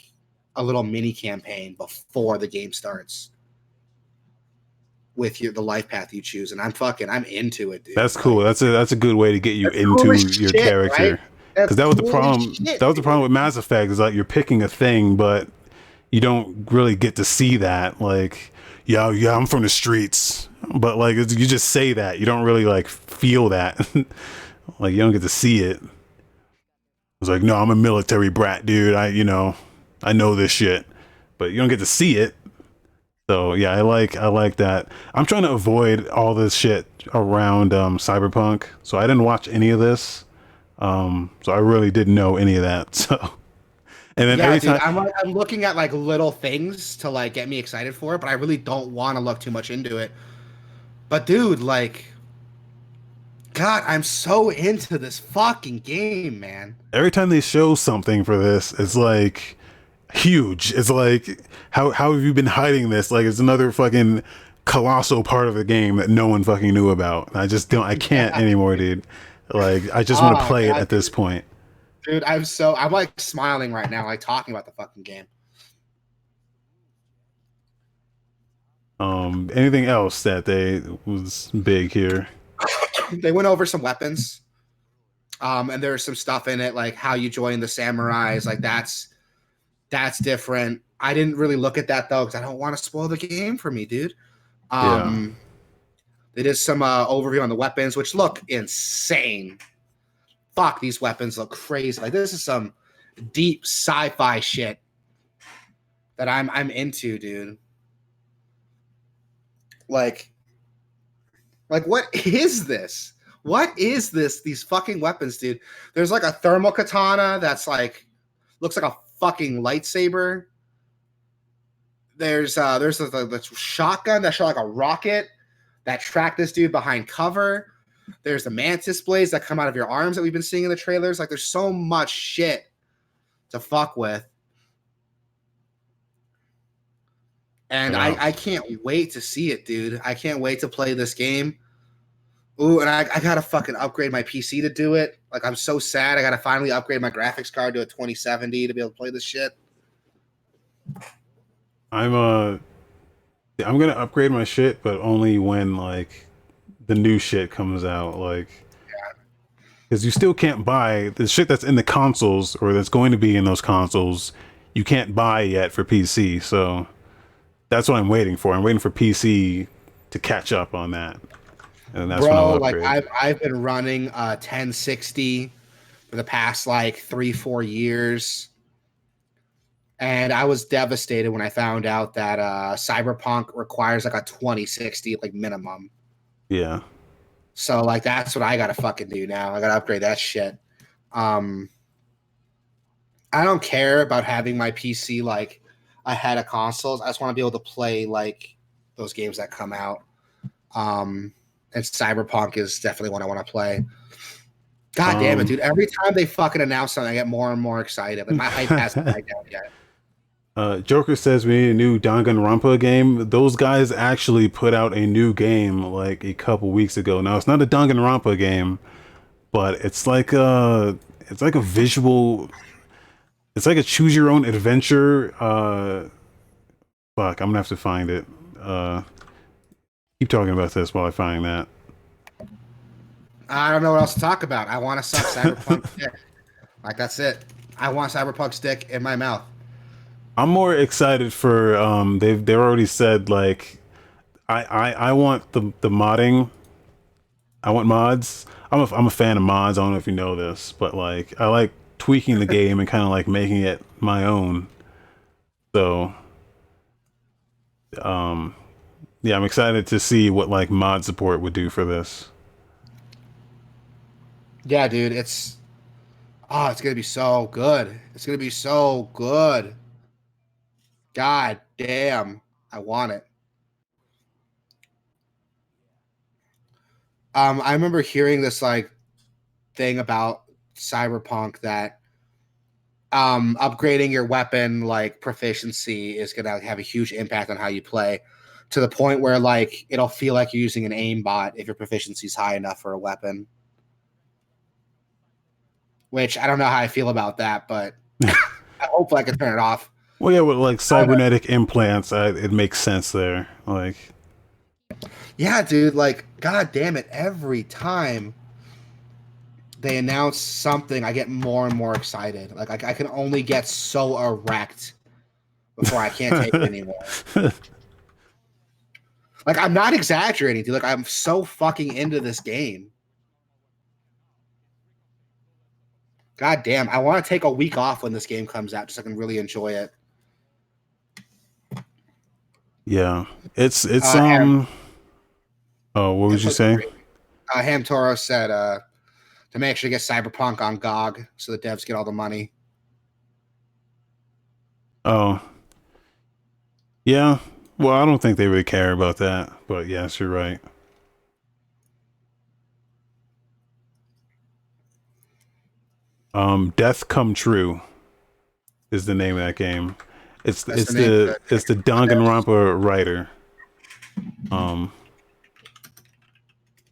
a little mini campaign before the game starts with the life path you choose, and I'm into it, dude. That's cool. That's a good way to get you into your character. Right? Because that was the problem. That was the problem with Mass Effect. Is like you're picking a thing, but you don't really get to see that. Like, yeah, I'm from the streets, but like you just say that. You don't really like feel that. Like you don't get to see it. It's like, no, I'm a military brat, dude. I know this shit, but you don't get to see it. So yeah, I like that. I'm trying to avoid all this shit around Cyberpunk. So I didn't watch any of this. So I really didn't know any of that. So and then Yeah, every dude, time I'm looking at like little things to like get me excited for it, but I really don't want to look too much into it. But dude, like, God, I'm so into this fucking game, man. every time they show something for this, it's like huge. It's like how have you been hiding this? Like it's another fucking colossal part of the game that no one fucking knew about. I can't Yeah. anymore, dude. Like I just want to Oh play it God, at this point. dude, I'm like smiling right now, like talking about the fucking game. Anything else that they was big here? They went over some weapons. And there's some stuff in it, like how you join the samurais, like that's different. I didn't really look at that though, because I don't want to spoil the game for me, dude. Yeah. Um, they did some overview on the weapons, which look insane. Fuck, these weapons look crazy. Like this is some deep sci-fi shit that I'm into, dude. Like, like what is this? What is this? These fucking weapons, dude. There's like a thermal katana that's like looks like a fucking lightsaber. There's the shotgun that shot like a rocket that tracked this dude behind cover. There's the mantis blades that come out of your arms that we've been seeing in the trailers. Like there's so much shit to fuck with. And Yeah. I can't wait to see it, dude. I can't wait to play this game. Ooh, and I gotta fucking upgrade my PC to do it. Like I'm so sad. I gotta finally upgrade my graphics card to a 2070 to be able to play this shit. I'm I'm gonna upgrade my shit, but only when like the new shit comes out. Like because you still can't buy the shit that's in the consoles or that's going to be in those consoles. You can't buy yet for PC. So that's what I'm waiting for. I'm waiting for PC to catch up on that, and that's when I'll Bro, like upgrade. I've been running 1060 for the past like 3-4 years. And I was devastated when I found out that Cyberpunk requires like a 2060 like minimum. Yeah. So like that's what I gotta fucking do now. I gotta upgrade that shit. Um, I don't care about having my PC like ahead of consoles. I just want to be able to play like those games that come out. Um, and Cyberpunk is definitely one I want to play. God damn it, Um. dude! Every time they fucking announce something, I get more and more excited. Like my hype hasn't died down yet. Joker says we need a new Danganronpa game. Those guys actually put out a new game like a couple weeks ago. Now it's not a Danganronpa game, but it's like a visual. It's like a choose your own adventure. Fuck, I'm gonna have to find it. Keep talking about this while I find that. I don't know what else to talk about. I want to suck Cyberpunk dick. Like that's it. I want Cyberpunk stick in my mouth. I'm more excited for they've already said like I want the modding. I want mods. I'm a fan of mods. I don't know if you know this, but like I like tweaking the game and kind of like making it my own. So um yeah, I'm excited to see what like mod support would do for this. Yeah, dude, it's gonna be so good. It's gonna be so good. God damn, I want it. I remember hearing this like thing about Cyberpunk that upgrading your weapon like proficiency is gonna have a huge impact on how you play, to the point where like it'll feel like you're using an aimbot if your proficiency is high enough for a weapon. Which I don't know how I feel about that, but hopefully I can turn it off. Well, yeah, with like cybernetic implants, it makes sense there. Like, Yeah, dude, like, god damn it, every time they announce something, I get more and more excited. Like, I can only get so erect before I can't take it anymore. Like, I'm not exaggerating, dude. Like, I'm so fucking into this game. God damn, I want to take a week off when this game comes out just so I can really enjoy it. Yeah, it's Ham, Oh, what was you saying? Ham Toro said to make sure to get Cyberpunk on GOG so the devs get all the money. Oh, yeah. Well, I don't think they really care about that, but yes, you're right. Death Come True is the name of that game. It's That's the it's name of the the it's the devs. Danganronpa writer, um,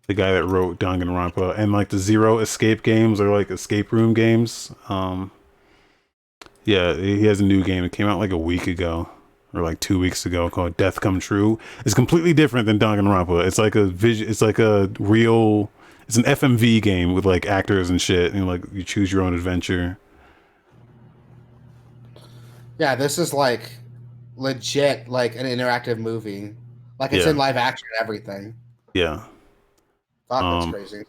the guy that wrote Danganronpa, and like the Zero Escape games are like escape room games. Yeah, he has a new game. It came out like a week ago or like 2 weeks ago called Death Come True. It's completely different than Danganronpa. It's like a vision. It's like a real. It's an FMV game with like actors and shit, and like you choose your own adventure. Yeah, this is like legit like an interactive movie. Like it's in Yeah, live action and everything. yeah. Fuck, that's Um, crazy.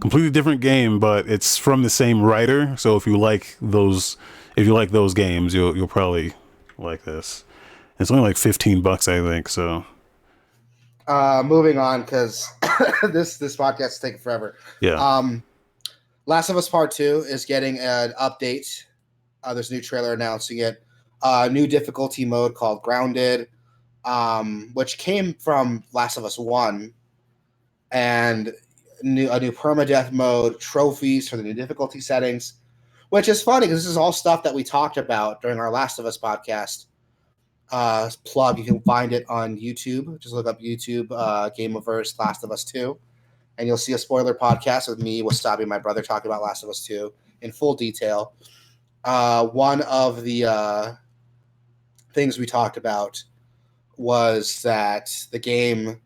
Completely different game, but it's from the same writer. So if you like those games, you'll probably like this. It's only like $15, I think. So Moving on because this podcast is taking forever. yeah, Um, Last of Us Part Two is getting an update. There's a new trailer announcing it. New difficulty mode called Grounded, which came from Last of Us One, and a new permadeath mode, trophies for the new difficulty settings, which is funny because this is all stuff that we talked about during our Last of Us podcast. Plug, you can find it on YouTube. Just look up YouTube, Gameoverse, Last of Us 2, and you'll see a spoiler podcast with me, Wasabi, my brother, talking about Last of Us 2 in full detail. One of the things we talked about was that the game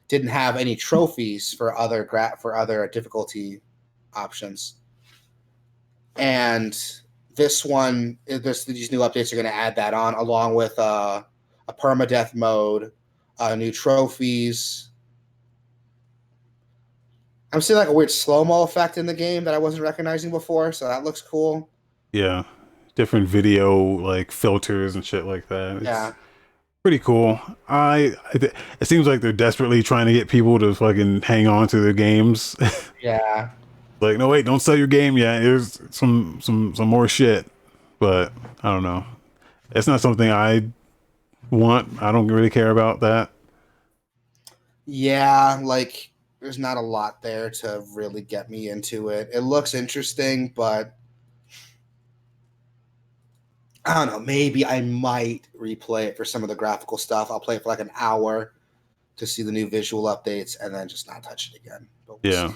didn't have any trophies for other difficulty options, and these new updates are going to add that on along with a permadeath mode, new trophies. I'm seeing like a weird slow mo effect in the game that I wasn't recognizing before, so that looks cool. yeah. Different video like filters and shit like that. It's Yeah, pretty cool. It seems like they're desperately trying to get people to fucking hang on to their games. yeah, Like, no, wait, don't sell your game yet. Here's some more shit. But I don't know. It's not something I want. I don't really care about that. yeah. Like, there's not a lot there to really get me into it. It looks interesting, but I don't know. Maybe I might replay it for some of the graphical stuff. I'll play it for like an hour to see the new visual updates and then just not touch it again. But we'll Yeah.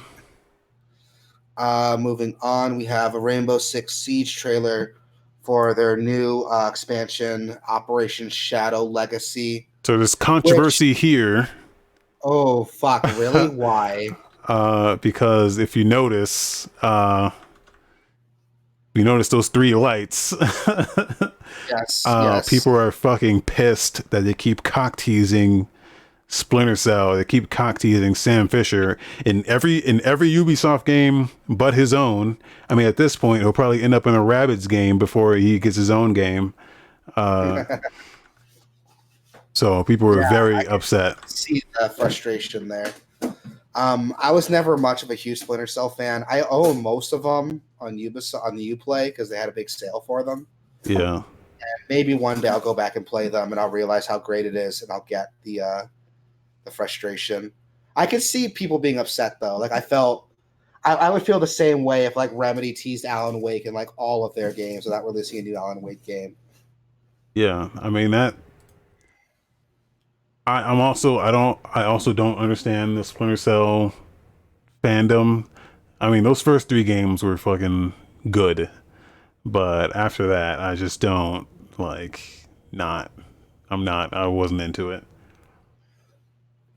see. Moving on, we have a Rainbow Six Siege trailer for their new expansion, Operation Shadow Legacy. So there's Which, controversy here. oh fuck, really? Why? Because if you notice those three lights, Yes, yes, people are fucking pissed that they keep cock teasing Splinter Cell. They keep cock teasing Sam Fisher in every Ubisoft game but his own. I mean, at this point, he'll probably end up in a Rabbids game before he gets his own game. Uh, so people were yeah. I very can upset. see the frustration there. I was never much of a huge Splinter Cell fan. I own most of them on Ubisoft on the Uplay because they had a big sale for them. Yeah, Maybe one day I'll go back and play them and I'll realize how great it is and I'll get the frustration. I could see people being upset though. Like I would feel the same way if like Remedy teased Alan Wake in like all of their games without releasing a new Alan Wake game. yeah. I mean that. I also don't understand the Splinter Cell fandom. I mean, those first three games were fucking good, but after that, I just don't like. Not. I'm not. I wasn't into it.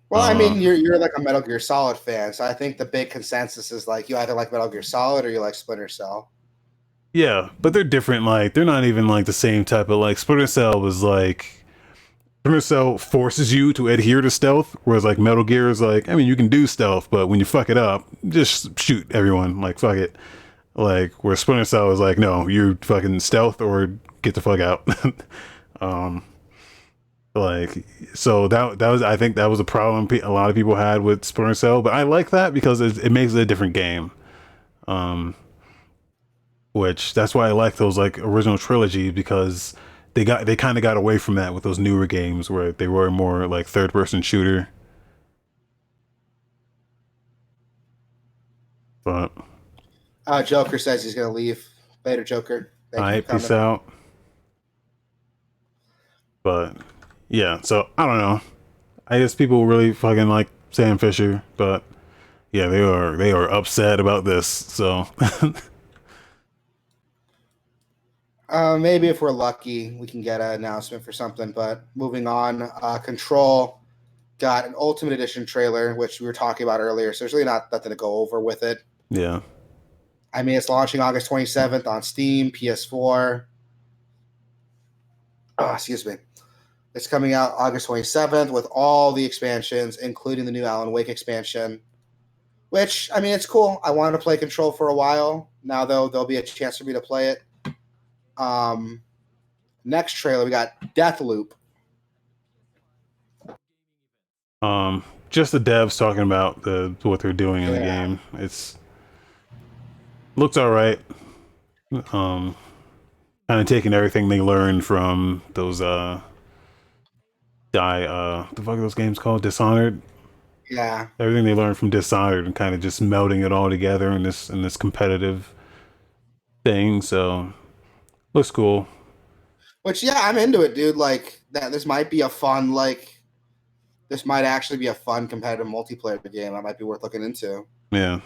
Well, I Uh, mean, you're like a Metal Gear Solid fan, so I think the big consensus is like you either like Metal Gear Solid or you like Splinter Cell. yeah, but they're different. Like they're not even like the same type of like Splinter Cell was like Splinter Cell forces you to adhere to stealth, whereas like Metal Gear is like, I mean, you can do stealth, but when you fuck it up, just shoot everyone. Like fuck it. Like where Splinter Cell is like, no, you fucking stealth or get the fuck out. um, Like, so that was, I think that was a problem a lot of people had with Splinter Cell, but I like that because it makes it a different game. Um, which that's why I like those like original trilogy, because they kind of got away from that with those newer games where they were more like third person shooter. But Joker says he's gonna leave. Later, Joker. Thank you I for peace coming. out. But yeah, so I don't know. I guess people really fucking like Sam Fisher, but yeah, they are upset about this. So Maybe if we're lucky, we can get an announcement for something. But moving on, Control got an Ultimate Edition trailer, which we were talking about earlier. So there's really not nothing to go over with it. yeah. I mean, it's launching August 27th on Steam, PS4. Oh, excuse me. It's coming out August 27th with all the expansions, including the new Alan Wake expansion. Which, I mean, it's cool. I wanted to play Control for a while. Now, though, there'll be a chance for me to play it. Um, Next trailer, we got Deathloop. Just the devs talking about what they're doing in the Yeah. game. It's looks all right. Um, Kind of taking everything they learned from those the fuck are those games called? Dishonored. Yeah. Everything they learned from Dishonored and kind of just melding it all together in this competitive thing. So looks cool. Which, yeah, I'm into it, dude. Like, that. This might be a fun, like, this might actually be a fun competitive multiplayer game. That might be worth looking into. Yeah.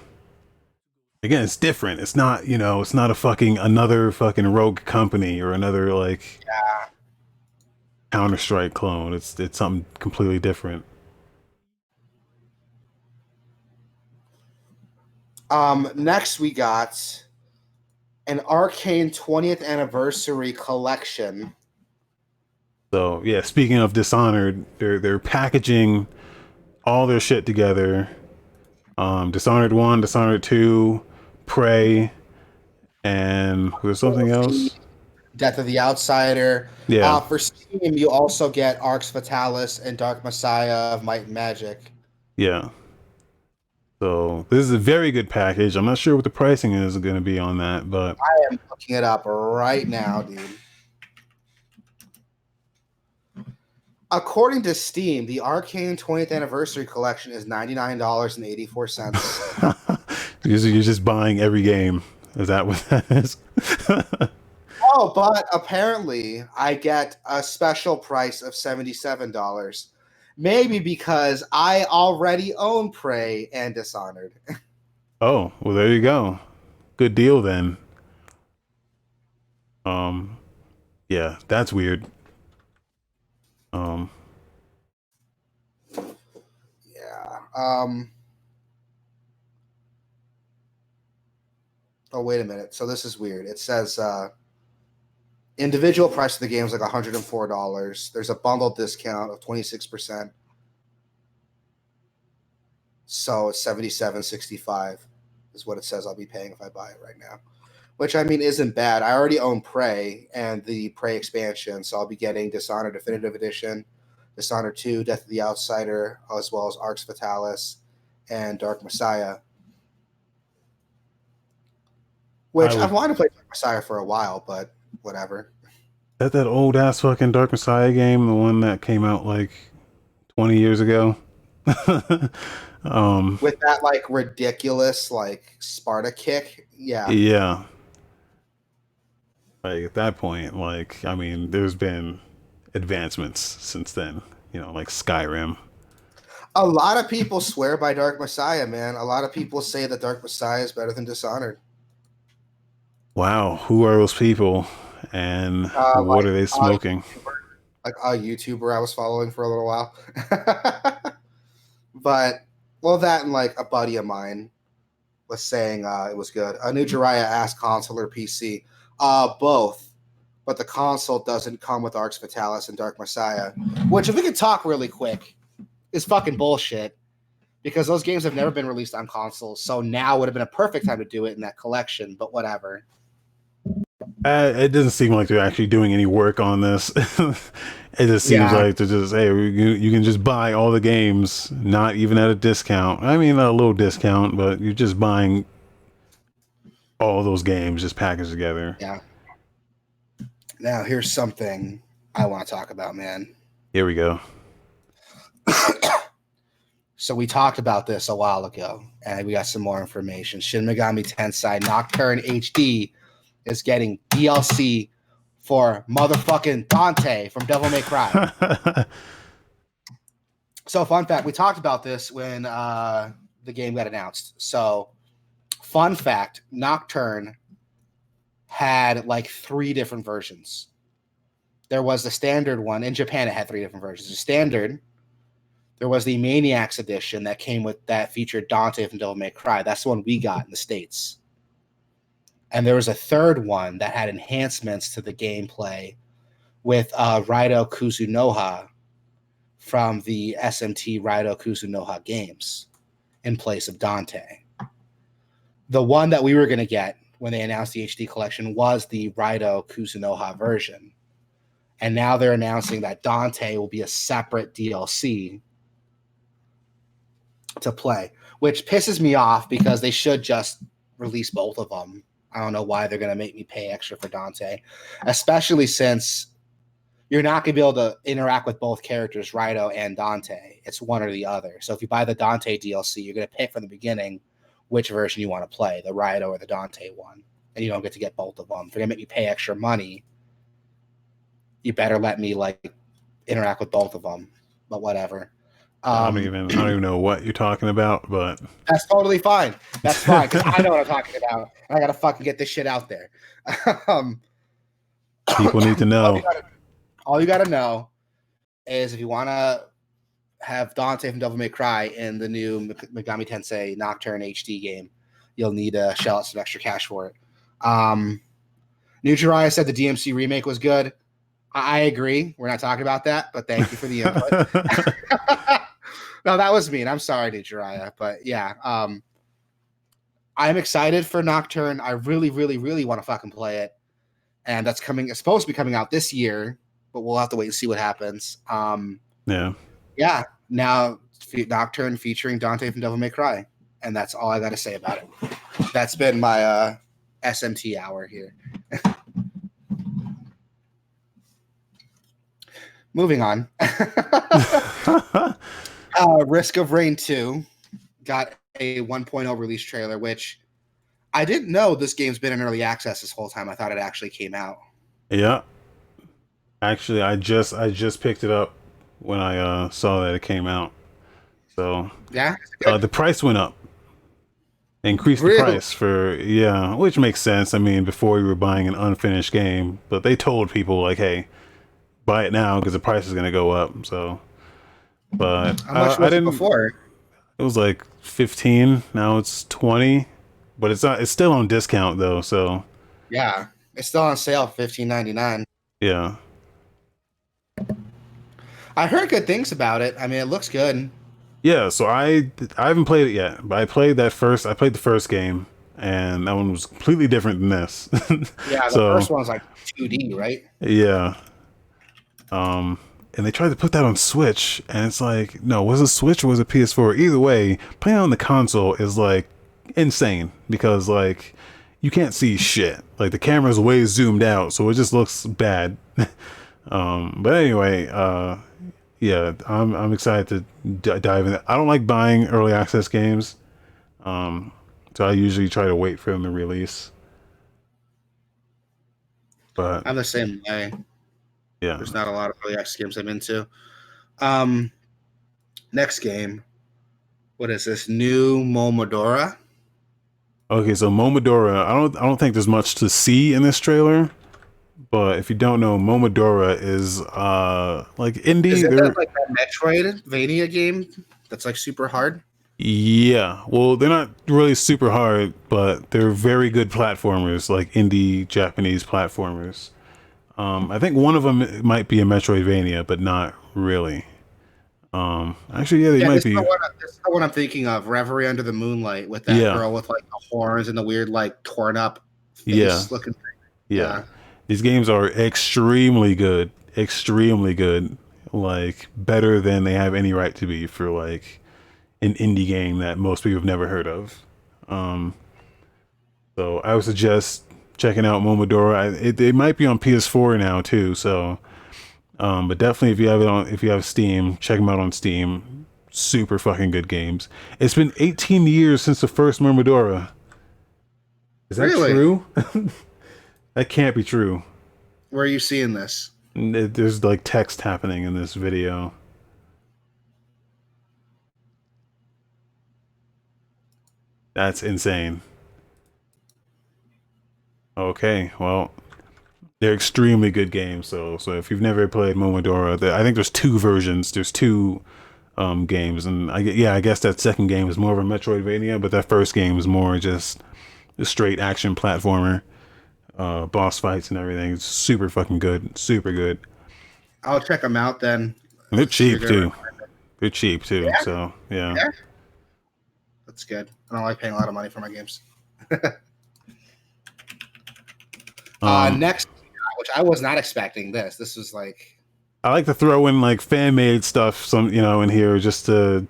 Again, it's different. It's not, it's not a fucking another fucking rogue company or another like Counter Strike clone. It's something completely different. Next, we got an Arcane 20th anniversary collection. So yeah, speaking of Dishonored, they're packaging all their shit together. Dishonored 1, Dishonored 2, Prey, and there's something else. Death of the Outsider. Yeah, For Steam, you also get Arx Fatalis and Dark Messiah of Might and Magic. yeah. So this is a very good package. I'm not sure what the pricing is going to be on that, but I am looking it up right now, dude. According to Steam, the Arcane 20th Anniversary Collection is $99.84. you're just buying every game. Is that what that is? Oh, but apparently I get a special price of $77. Maybe because I already own Prey and Dishonored. Oh, well, there you go. Good deal then. Um, yeah, that's weird. Um, Yeah. Oh, wait a minute. So this is weird. It says individual price of the game is like $104. There's a bundle discount of 26%. So it's $77.65 is what it says I'll be paying if I buy it right now. Which, I mean, isn't bad. I already own Prey and the Prey expansion, so I'll be getting Dishonored Definitive Edition, Dishonored 2, Death of the Outsider, as well as Arx Fatalis and Dark Messiah. Which I've wanted to play Dark Messiah for a while, but whatever. that old ass fucking Dark Messiah game, the one that came out like 20 years ago. With that like ridiculous like Sparta kick, yeah. Yeah. Like at that point, like I mean, there's been advancements since then, like Skyrim. A lot of people swear by Dark Messiah, man. A lot of people say that Dark Messiah is better than Dishonored. Wow, who are those people and what Like are they smoking? like a YouTuber I was following for a little while. But well, that and like a buddy of mine was saying it was good. A new Jiraiya asked console or PC. Both. But the console doesn't come with Arx Fatalis and Dark Messiah. Which, if we could talk really quick, is fucking bullshit. Because those games have never been released on consoles. So now would have been a perfect time to do it in that collection, but whatever. It doesn't seem like they're actually doing any work on this. It just seems Yeah, like they're just, hey, you can just buy all the games, not even at a discount. I mean, a little discount, but you're just buying all those games just packaged together. yeah. Now here's something I want to talk about, man. Here we go. So we talked about this a while ago, and we got some more information. Shin Megami Tensei Nocturne HD is getting DLC for motherfucking Dante from Devil May Cry. So, fun fact, we talked about this when the game got announced. So, fun fact, Nocturne had like 3 different versions. There was the standard one. In Japan, it had 3 different versions. The standard, there was the Maniacs edition that came with that featured Dante from Devil May Cry. That's the one we got in the States. And there was a third one that had enhancements to the gameplay with Raido Kuzunoha from the SMT Raido Kuzunoha games in place of Dante. The one that we were going to get when they announced the HD collection was the Raido Kuzunoha version. And now they're announcing that Dante will be a separate DLC to play, which pisses me off because they should just release both of them. I don't know why they're going to make me pay extra for Dante, especially since you're not going to be able to interact with both characters, Raido and Dante. It's one or the other. So if you buy the Dante DLC, you're going to pick from the beginning which version you want to play, the Raido or the Dante one. And you don't get to get both of them. If they're going to make me pay extra money, you better let me like interact with both of them. But whatever. I don't even know what you're talking about, but that's totally fine. That's fine because I know what I'm talking about. I gotta fucking get this shit out there. People need to know. All you gotta know is if you want to have Dante from Devil May Cry in the new Megami Tensei Nocturne HD game, you'll need to shell out some extra cash for it. New Jiraiya said the DMC remake was good. I agree. We're not talking about that, but thank you for the input. No, that was mean. I'm sorry, New Jiraiya, but yeah, I'm excited for Nocturne. I really, really, really want to fucking play it, and that's coming. It's supposed to be coming out this year, but we'll have to wait and see what happens. Yeah. Now, Nocturne featuring Dante from Devil May Cry, and that's all I got to say about it. That's been my SMT hour here. Moving on. Risk of Rain 2 got a 1.0 release trailer, which I didn't know this game's been in early access this whole time. I thought it actually came out. Yeah. Actually, I just picked it up when I saw that it came out. So yeah, the price went up. Increased the price which makes sense. I mean, before you were buying an unfinished game, but they told people like, hey, buy it now because the price is going to go up. So, but how much was it before? It was like 15. Now it's 20, but it's not. It's still on discount though. So yeah, it's still on sale, $15.99. Yeah, I heard good things about it. I mean, it looks good. Yeah, so I haven't played it yet, but I played the first game, and that one was completely different than this. Yeah, the first one was like 2D, right? Yeah. And they tried to put that on Switch, and it's like, no, was it Switch or was it PS4? Either way, playing on the console is like insane because like you can't see shit. Like the camera's way zoomed out, so it just looks bad. But anyway, yeah, I'm excited to dive in. I don't like buying early access games, so I usually try to wait for them to release. But I'm the same way. Yeah, there's not a lot of early access games I'm into. Next game, what is this? New Momodora. Okay, so Momodora. I don't think there's much to see in this trailer. But if you don't know, Momodora is like indie. Is it like a Metroidvania game that's like super hard? Yeah, well, they're not really super hard, but they're very good platformers, like indie Japanese platformers. I think one of them might be a Metroidvania, but not really. Actually, yeah, they might be. This is the one I'm thinking of, Reverie Under the Moonlight, with that girl with like the horns and the weird like torn up face looking thing. Yeah. These games are extremely good, like better than they have any right to be for like an indie game that most people have never heard of. Um, so I would suggest checking out Momodora. It might be on PS4 now too. So, but definitely if you have Steam, check them out on Steam. Super fucking good games. It's been 18 years since the first Momodora. Is that Really? true? That can't be true. Where are you seeing this? There's like text happening in this video. That's insane. Okay, well, they're extremely good games. So if you've never played Momodora, I think there's two versions. There's two games, and I guess that second game is more of a Metroidvania, but that first game is more just a straight action platformer, boss fights and everything. It's super fucking good, super good. I'll check them out then. And they're So you're cheap gonna too. recommend them. They're cheap too. Yeah, So yeah. yeah, that's good. I don't like paying a lot of money for my games. Um, Next, which I was not expecting this. This was like, I like to throw in like fan made stuff, in here just to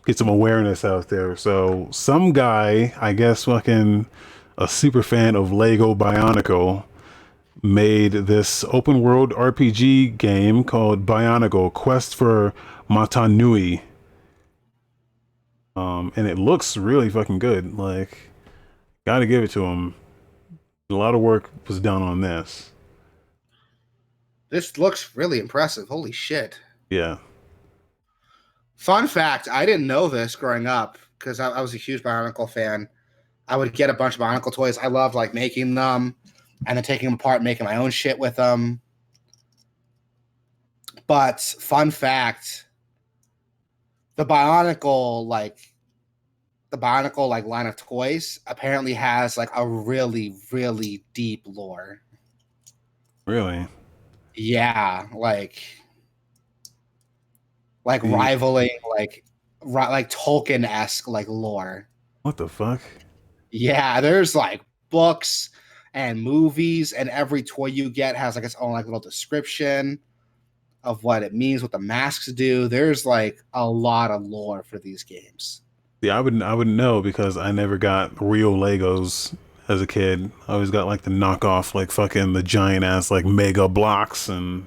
get some awareness out there. So some guy, I guess, fucking a super fan of Lego Bionicle, made this open world RPG game called Bionicle Quest for Matanui. And it looks really fucking good. Like, gotta give it to him. A lot of work was done on this. this looks really impressive. Holy shit. Yeah. Fun fact, I didn't know this growing up because I was a huge Bionicle fan. I would get a bunch of Bionicle toys. I loved like making them and then taking them apart, making my own shit with them. But fun fact, the Bionicle like line of toys apparently has like a really, really deep lore. Really? Yeah, like The, rivaling like Tolkien-esque like lore. what the fuck? Yeah, there's like books and movies, and every toy you get has like its own like little description of what it means, what the masks do. There's like a lot of lore for these games. Yeah, I wouldn't know because I never got real Legos as a kid. I always got like the knockoff, like fucking the giant ass like mega blocks and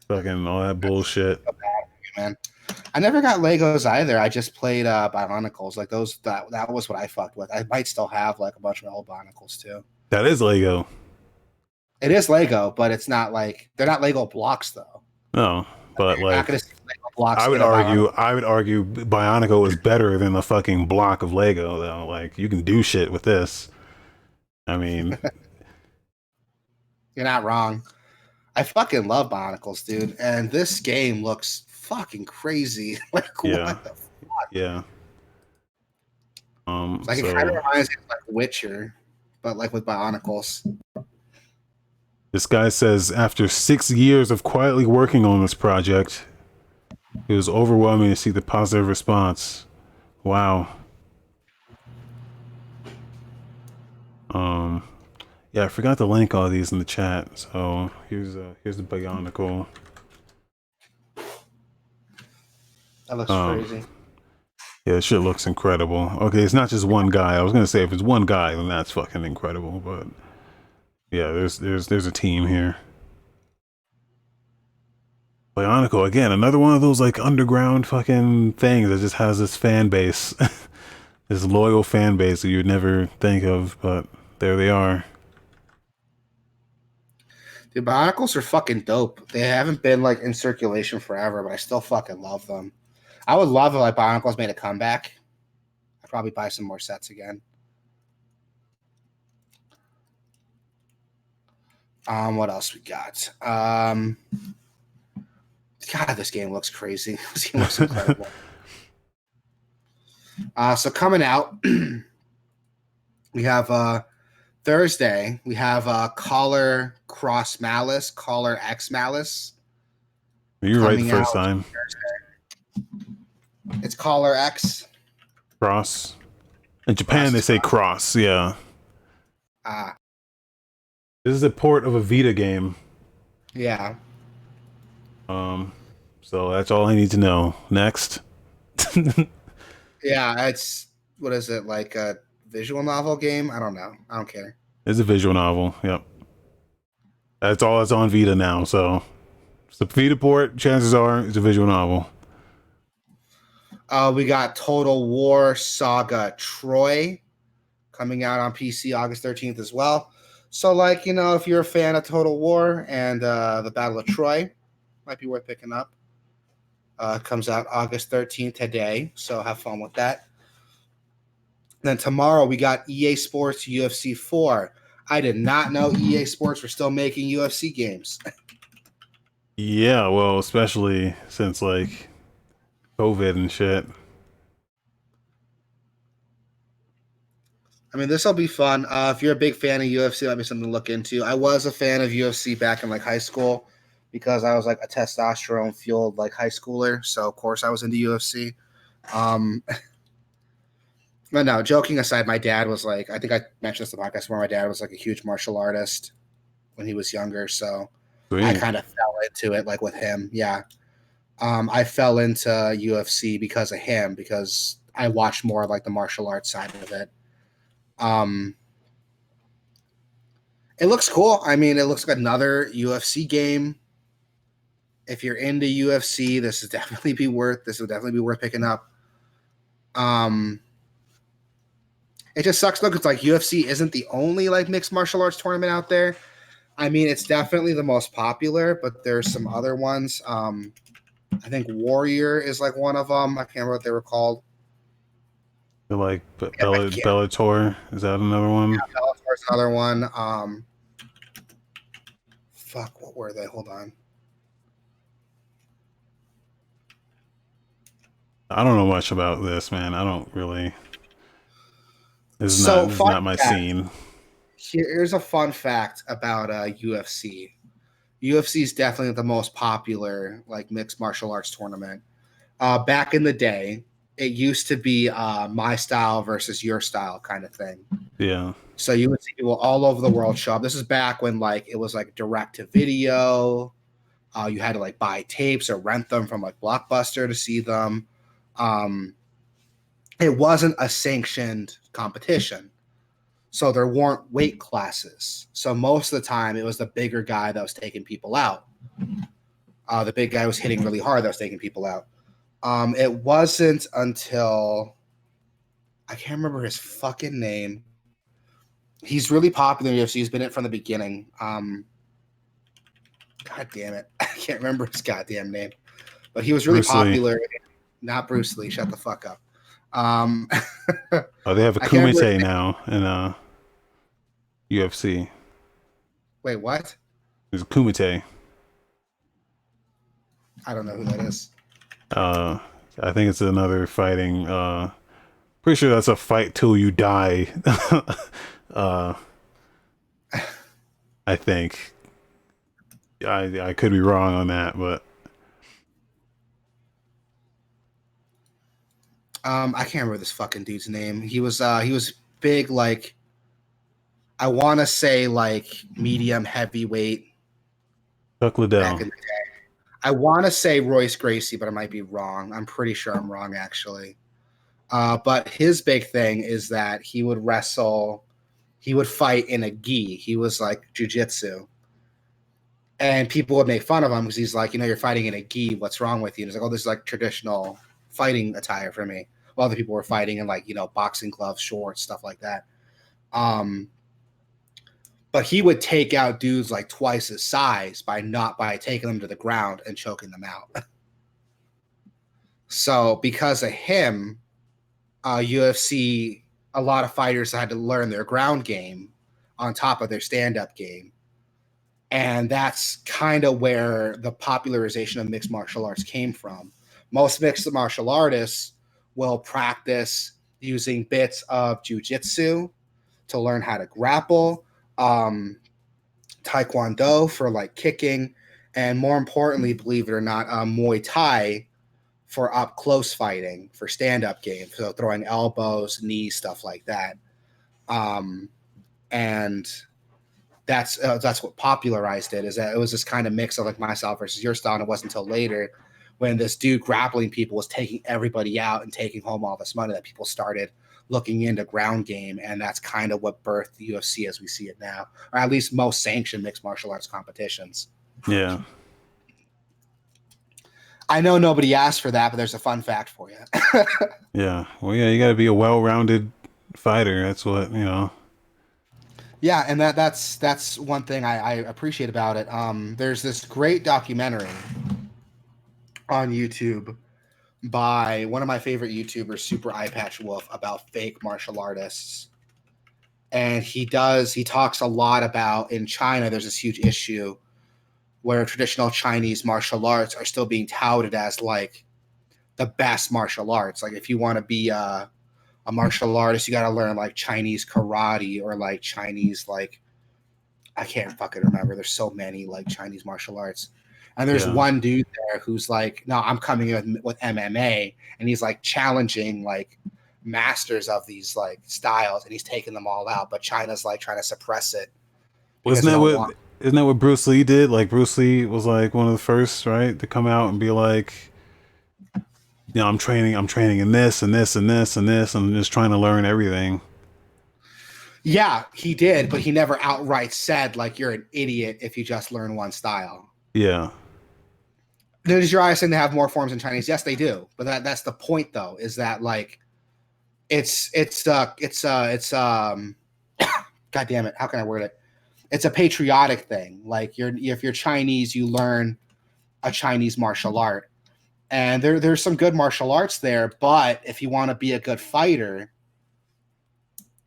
fucking all that bullshit. Man, I never got Legos either. I just played Bionicles. Like those that was what I fucked with. I might still have like a bunch of old Bionicles too. That is Lego. It is Lego, but it's not like they're not Lego blocks though. No, but You're not like gonna see Lego blocks. I would in a argue, Bionicle. I would argue Bionicle is better than the fucking block of Lego though. Like you can do shit with this. I mean, You're not wrong. I fucking love Bionicles, dude. And this game looks fucking crazy. Like yeah, what the yeah. like it kind of So reminds me of like Witcher, but like with Bionicles. this guy says after 6 years of quietly working on this project, it was overwhelming to see the positive response. Wow. Um, yeah, I forgot to link all these in the chat. So here's the Bionicle. That looks Um, crazy. yeah, this shit looks incredible. Okay, it's not just one guy. I was gonna say if it's one guy, then that's fucking incredible. But yeah, there's a team here. Bionicle again, another one of those like underground fucking things that just has this fan base, this loyal fan base that you'd never think of, but there they are. Dude, Bionicles are fucking dope. They haven't been like in circulation forever, but I still fucking love them. I would love if like Bionicles made a comeback. I'd probably buy some more sets again. What else we got? God, this game looks crazy. This game looks incredible. So coming out, we have Thursday. We have Caller Cross Malice, Caller X Malice. You're right the coming first out time. It's Caller X. Cross. In Japan, Cross they is say fine. cross. Yeah. This is a port of a Vita game. Yeah. Um, so that's all I need to know. Next. Yeah, it's what is it, like a visual novel game? I don't know. I don't care. It's a visual novel. Yep. That's all that's on Vita now. So it's a Vita port. Chances are it's a visual novel. We got Total War Saga Troy coming out on PC August 13th as well. So, like, if you're a fan of Total War and the Battle of Troy, might be worth picking up. Comes out August 13th today, so have fun with that. Then tomorrow we got EA Sports UFC 4. I did not know EA Sports were still making UFC games. Yeah, well, especially since like COVID and shit. I mean, this will be fun. If you're a big fan of UFC, that'd be something to look into. I was a fan of UFC back in like high school because I was like a testosterone fueled like high schooler. So of course I was into UFC. Um, but no, joking aside, my dad was like, I think I mentioned this in the podcast where my dad was like a huge martial artist when he was younger. So I Sweet. kind of fell into it like with him. Yeah. I fell into UFC because of him because I watched more of like the martial arts side of it. Um, It looks cool. I mean, it looks like another UFC game. If you're into UFC, this would definitely be worth picking up. Um, it just sucks though, because like UFC isn't the only like mixed martial arts tournament out there. I mean, it's definitely the most popular, but there's some other ones. I think Warrior is like one of them. I can't remember what they were called. They're like Yeah, I can't. Bellator. Is that another one? Bellator's another one. Fuck, what were they? Hold on. I don't know much about this, man. I don't really. So This is fun not my fact. scene. Here's a fun fact about UFC. UFC is definitely the most popular like mixed martial arts tournament. Back in the day, it used to be my style versus your style kind of thing. Yeah. So you would see people all over the world show up. This is back when like it was like direct to video. You had to like buy tapes or rent them from like Blockbuster to see them. Um, it wasn't a sanctioned competition. So there weren't weight classes. So most of the time, it was the bigger guy that was taking people out. The big guy was hitting really hard that was taking people out. It wasn't until I can't remember his fucking name. He's really popular in UFC. He's been in it from the beginning. God damn it. I can't remember his goddamn name. But he was really Bruce Lee. popular. Not Bruce Lee. Shut the fuck up. Um, Oh, they have a I can't remember. Kumite now in UFC. Wait, what? There's a Kumite. I don't know who that is. Uh, I think it's another fighting. Pretty sure that's a fight till you die. uh, I think. I could be wrong on that, but I can't remember this fucking dude's name. He was big, like I want to say like medium heavyweight Chuck back Liddell. in the day. I want to say Royce Gracie, but I might be wrong. I'm pretty sure I'm wrong actually. But his big thing is that he would wrestle, he would fight in a gi. He was like jujitsu. And people would make fun of him because he's like, you're fighting in a gi. What's wrong with you? And he's like, oh, this is like traditional fighting attire for me. While other people were fighting in like, boxing gloves, shorts, stuff like that. Um, but he would take out dudes like twice his size by taking them to the ground and choking them out. So because of him, UFC, a lot of fighters had to learn their ground game on top of their stand-up game. And that's kind of where the popularization of mixed martial arts came from. Most mixed martial artists will practice using bits of jujitsu to learn how to grapple, taekwondo for like kicking, and more importantly, believe it or not, Muay Thai for up close fighting, for stand up game, so throwing elbows, knees, stuff like that. And that's what popularized it. Is that it was this kind of mix of like my style versus your style, and it wasn't until later when this dude grappling people was taking everybody out and taking home all this money that people started looking into ground game, and that's kind of what birthed the UFC as we see it now, or at least most sanctioned mixed martial arts competitions. Yeah. I know nobody asked for that, but there's a fun fact for you. Yeah. Well, yeah, you got to be a well-rounded fighter. That's what, Yeah, and that's one thing I appreciate about it. There's this great documentary on YouTube by one of my favorite YouTubers, Super Eye Patch Wolf, about fake martial artists. And he talks a lot about in China, there's this huge issue where traditional Chinese martial arts are still being touted as like the best martial arts. Like if you want to be a martial artist, you got to learn like Chinese karate or like Chinese, like, I can't fucking remember. There's so many like Chinese martial arts. And there's yeah. one dude there who's like, no, I'm coming in with MMA. And he's like challenging like masters of these like styles, and he's taking them all out. But China's like trying to suppress it because Wasn't they that don't what, want. isn't that what Bruce Lee did? Like Bruce Lee was like one of the first, right, to come out and be like, I'm training in this and this and this and this, and just trying to learn everything. Yeah, he did, but he never outright said like you're an idiot if you just learn one style. Yeah. Does your eyes saying they have more forms in Chinese? Yes, they do. But that's the point though, is that like it's God damn it, how can I word it? It's a patriotic thing. Like if you're Chinese, you learn a Chinese martial art. And there's some good martial arts there, but if you want to be a good fighter,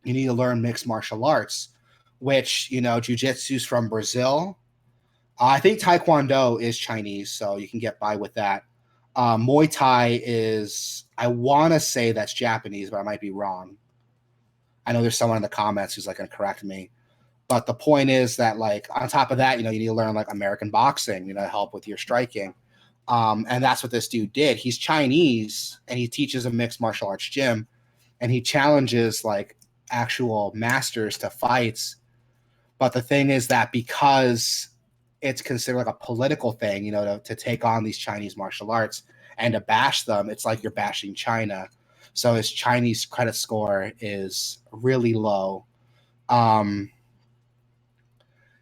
you need to learn mixed martial arts, which, jiu-jitsu's from Brazil. I think Taekwondo is Chinese, so you can get by with that. Muay Thai is, I want to say that's Japanese, but I might be wrong. I know there's someone in the comments who's like going to correct me. But the point is that, like, on top of that, you need to learn like American boxing, to help with your striking. And that's what this dude did. He's Chinese and he teaches a mixed martial arts gym, and he challenges like actual masters to fights. But the thing is that because it's considered like a political thing, to take on these Chinese martial arts and to bash them, it's like you're bashing China. So his Chinese credit score is really low.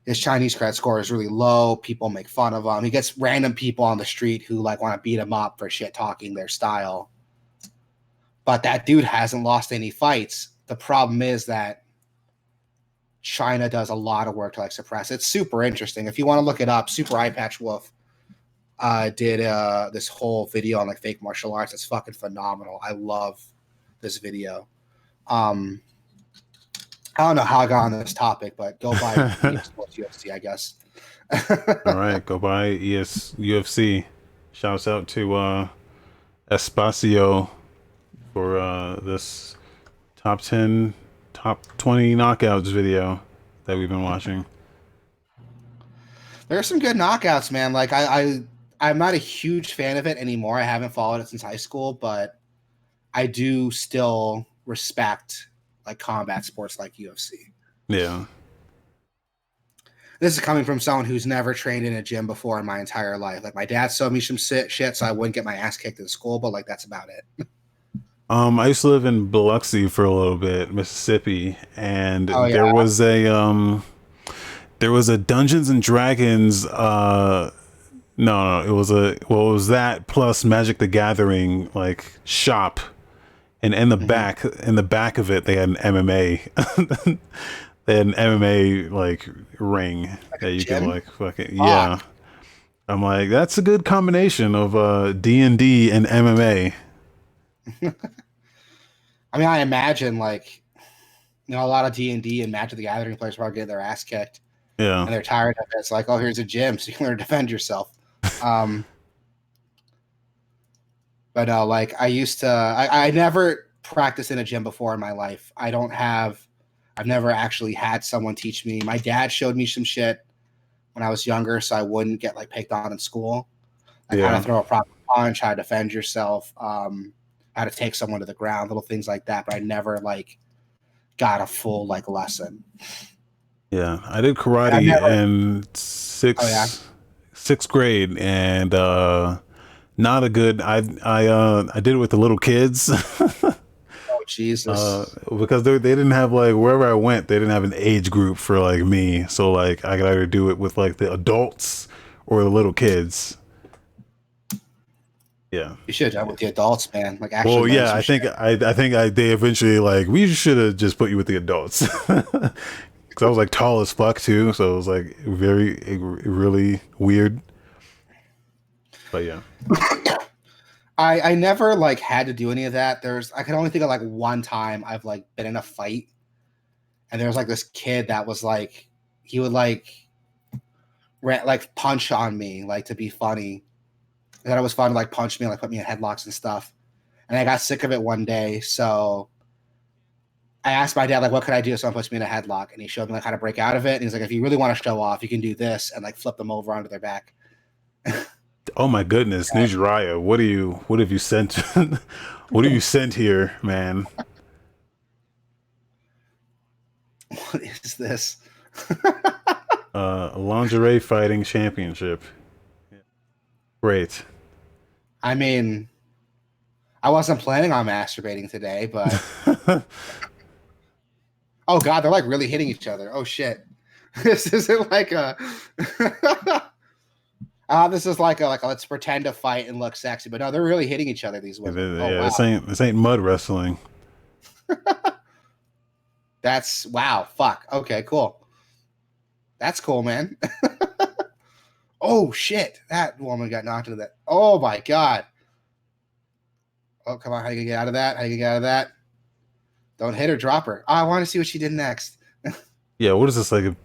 His Chinese credit score is really low. People make fun of him. He gets random people on the street who like want to beat him up for shit talking their style. But that dude hasn't lost any fights. The problem is that China does a lot of work to like suppress. It's super interesting. If you want to look it up, Super Eye Patch Wolf did this whole video on like fake martial arts. It's fucking phenomenal. I love this video. I don't know how I got on this topic, but go buy Sports UFC, I guess. All right, go buy UFC. Shouts out to Espacio for this top 10, top 20 knockouts video that we've been watching. There are some good knockouts, man. Like I'm not a huge fan of it anymore. I haven't followed it since high school, but I do still respect like combat sports like UFC. Yeah. This is coming from someone who's never trained in a gym before in my entire life. Like my dad showed me some shit so I wouldn't get my ass kicked in school, but like that's about it. I used to live in Biloxi for a little bit, Mississippi, and there yeah. was a Dungeons and Dragons no, it was that plus Magic the Gathering like shop. And in the back of it, they had an MMA. They had an MMA like ring like that you could like fucking yeah. I'm like, that's a good combination of D&D and MMA. I mean, I imagine like a lot of D&D and Magic the Gathering players probably get their ass kicked. Yeah, and they're tired of it. It's like, oh, here's a gym, so you can learn to defend yourself. But no, like I never practiced in a gym before in my life. I've never actually had someone teach me. My dad showed me some shit when I was younger, so I wouldn't get like picked on in school. Like how to throw a proper punch, how to defend yourself, how to take someone to the ground, little things like that. But I never like got a full like lesson. Yeah, I did And I've karate never. in Oh yeah. sixth grade, and not a good. I did it with the little kids. Oh Jesus. Because they didn't have like wherever I went, they didn't have an age group for like me. So like I could either do it with like the adults or the little kids. Yeah. You should have done with the adults, man. Like actually Well, learn yeah, some shit. they eventually like we should have just put you with the adults. Because I was like tall as fuck too, so it was like really weird. But yeah. I never like had to do any of that. I can only think of like one time I've like been in a fight and there was like this kid that was like he would like punch on me like to be funny. And then it was fun to like punch me, like put me in headlocks and stuff. And I got sick of it one day, so I asked my dad like, "What could I do?" Someone puts me in a headlock, and he showed me like how to break out of it. And he's like, "If you really want to show off, you can do this and like flip them over onto their back." Oh my goodness, Nujiraya, what have you sent what have you sent here, man? What is this? A lingerie fighting championship. Great. I mean, I wasn't planning on masturbating today, but oh god, they're like really hitting each other. Oh shit. This isn't like a this is like a let's pretend to fight and look sexy, but no, they're really hitting each other, these women. Oh Yeah, wow. this ain't mud wrestling. That's wow, fuck. Okay, cool. That's cool, man. Oh shit. That woman got knocked into that. Oh my god. Oh, come on, how you gonna get out of that? How you gonna get out of that? Don't hit her, drop her. Oh, I want to see what she did next. Yeah, what is this like a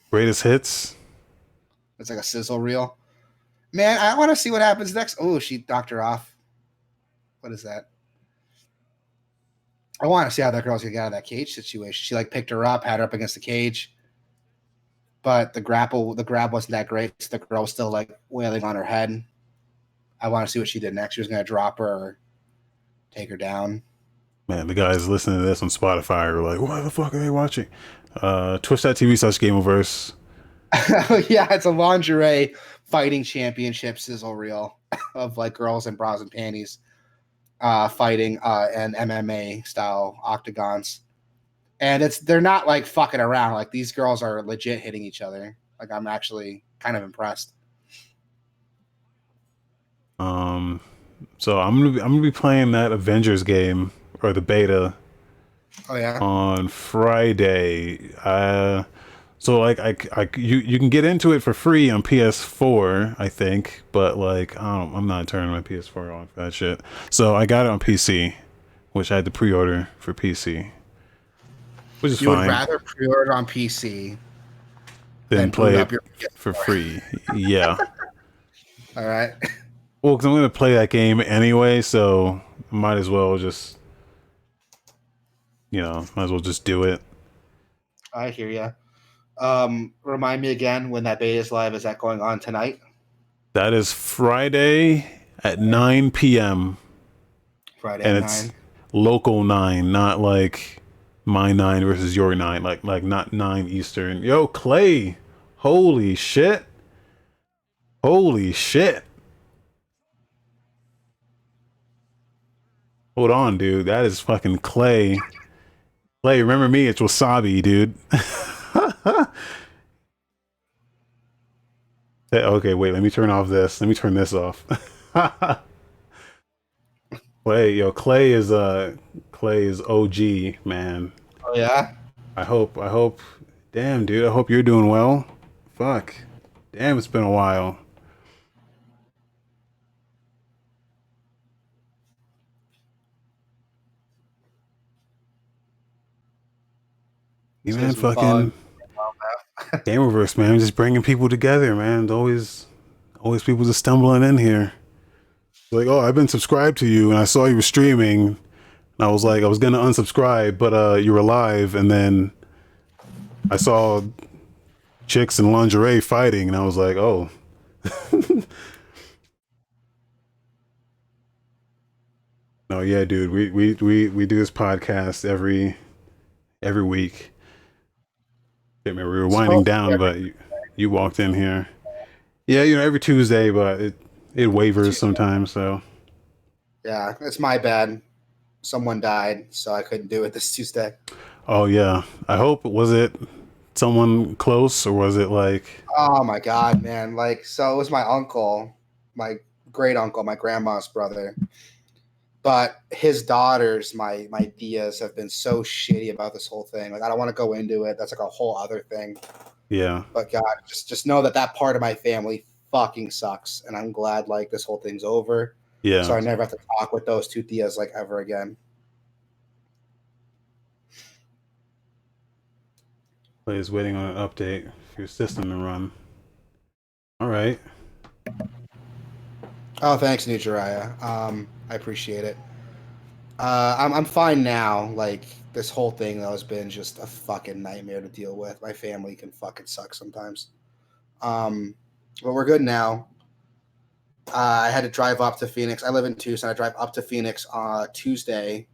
greatest hits? It's like a sizzle reel. Man, I want to see what happens next. Oh, she knocked her off. What is that? I want to see how that girl's gonna get out of that cage situation. She like picked her up, had her up against the cage, but the grab wasn't that great. So the girl was still like wailing on her head. I want to see what she did next. She was gonna drop her or take her down. Man, the guys listening to this on Spotify are like, what the fuck are they watching? Twitch.tv/Gameoverse. Yeah, it's a lingerie fighting championship sizzle reel of like girls in bras and panties fighting and MMA style octagons. And they're not like fucking around. Like these girls are legit hitting each other. Like I'm actually kind of impressed. Um so I'm gonna be playing that Avengers game or the beta Oh yeah. on Friday. So like you can get into it for free on PS4, I think, but like I'm not turning my PS4 on for that shit. So I got it on PC, which I had to pre-order for PC, which is You would fine. rather pre-order on PC Then than boot play up it your for PS4. free. Yeah. All right. Well, because I'm gonna play that game anyway, so might as well just might as well just do it. I hear you. Remind me again when that beta is live. Is that going on tonight? That is Friday at 9 p.m. Friday and at it's 9. local 9, not like my 9 versus your 9, like not 9 Eastern. Yo, Clay, holy shit, holy shit. Hold on, dude. That is fucking Clay. Clay, remember me? It's Wasabi, dude. Okay, wait. Let me turn off this. Let me turn this off. Clay, yo, Clay is OG, man. Oh yeah. I hope. Damn, dude. I hope you're doing well. Fuck. Damn, it's been a while. Hey, This man, gives me fun. fucking Gameoverse, man. Just bringing people together, man. Always people just stumbling in here. Like, oh, I've been subscribed to you, and I saw you were streaming. And I was like, I was gonna unsubscribe, but you were live, and then I saw chicks in lingerie fighting, and I was like, oh. No, yeah, dude. We do this podcast every week. Can't remember, we were winding Supposed to be down, but you walked in here. Yeah, every Tuesday, but it every wavers Tuesday. sometimes. So, Yeah, it's my bad. Someone died, so I couldn't do it this Tuesday. oh yeah, I hope, was it someone close or was it like, Oh my god, man! Like, so it was my uncle, my great uncle, my grandma's brother. But his daughters, my tias, have been so shitty about this whole thing. Like, I don't want to go into it. That's like a whole other thing. yeah, But God, just know that that part of my family fucking sucks, and I'm glad like this whole thing's over, so yeah. I never have to talk with those two tias like ever again. Play is waiting on an update for your system to run. All right. Oh, thanks, New Jiraiya. I appreciate it. I'm fine now. Like this whole thing though has been just a fucking nightmare to deal with. My family can fucking suck sometimes. But we're good now. I had to drive up to Phoenix. I live in Tucson. I drive up to Phoenix on Tuesday.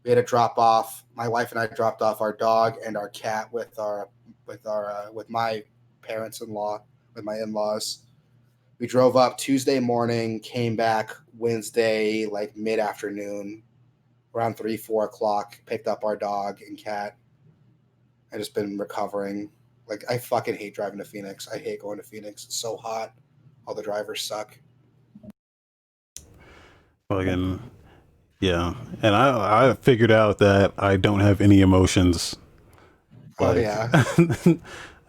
We had to drop off. My wife and I dropped off our dog and our cat with my parents-in-law, with my in-laws. We drove up Tuesday morning, came back Wednesday like mid-afternoon, around 3, 4 o'clock. Picked up our dog and cat. I just been recovering. Like I fucking hate driving to Phoenix. I hate going to Phoenix. It's so hot. All the drivers suck. Fucking yeah. And I figured out that I don't have any emotions. Oh Like, yeah.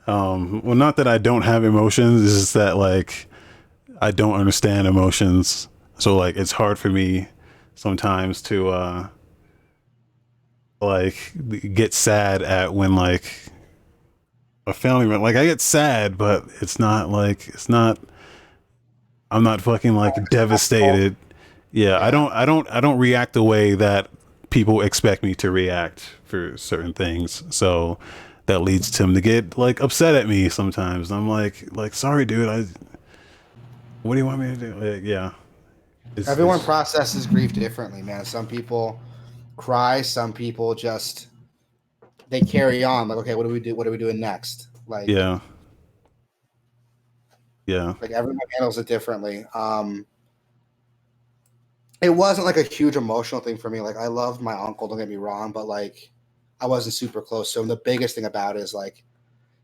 well, not that I don't have emotions. It's just that like I don't understand emotions. So like it's hard for me sometimes to like get sad at when like a family member, like I get sad, but it's not, I'm not fucking like devastated. Yeah, Yeah. I don't react the way that people expect me to react for certain things. So that leads to him to get like upset at me sometimes. I'm like sorry dude, what do you want me to do? Like, yeah. Everyone It's processes grief differently, man. Some people cry. Some people just they carry on. Like, okay, what do we do? What are we doing next? yeah. Yeah. Like everyone handles it differently. It wasn't like a huge emotional thing for me. Like I loved my uncle. Don't get me wrong, but like I wasn't super close. So the biggest thing about it is like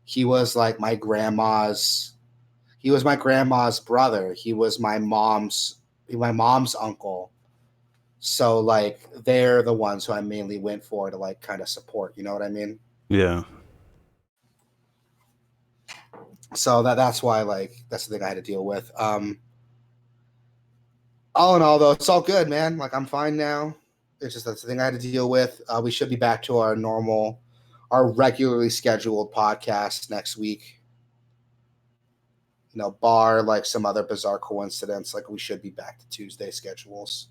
he was like my grandma's. He was my grandma's brother. He was my mom's uncle. So like they're the ones who I mainly went for to like kind of support. You know what I mean? Yeah. So that's why like that's the thing I had to deal with. All in all, though, it's all good, man. Like I'm fine now. It's just that's the thing I had to deal with. We should be back to our regularly scheduled podcast next week. You know, bar like some other bizarre coincidence, like we should be back to Tuesday schedules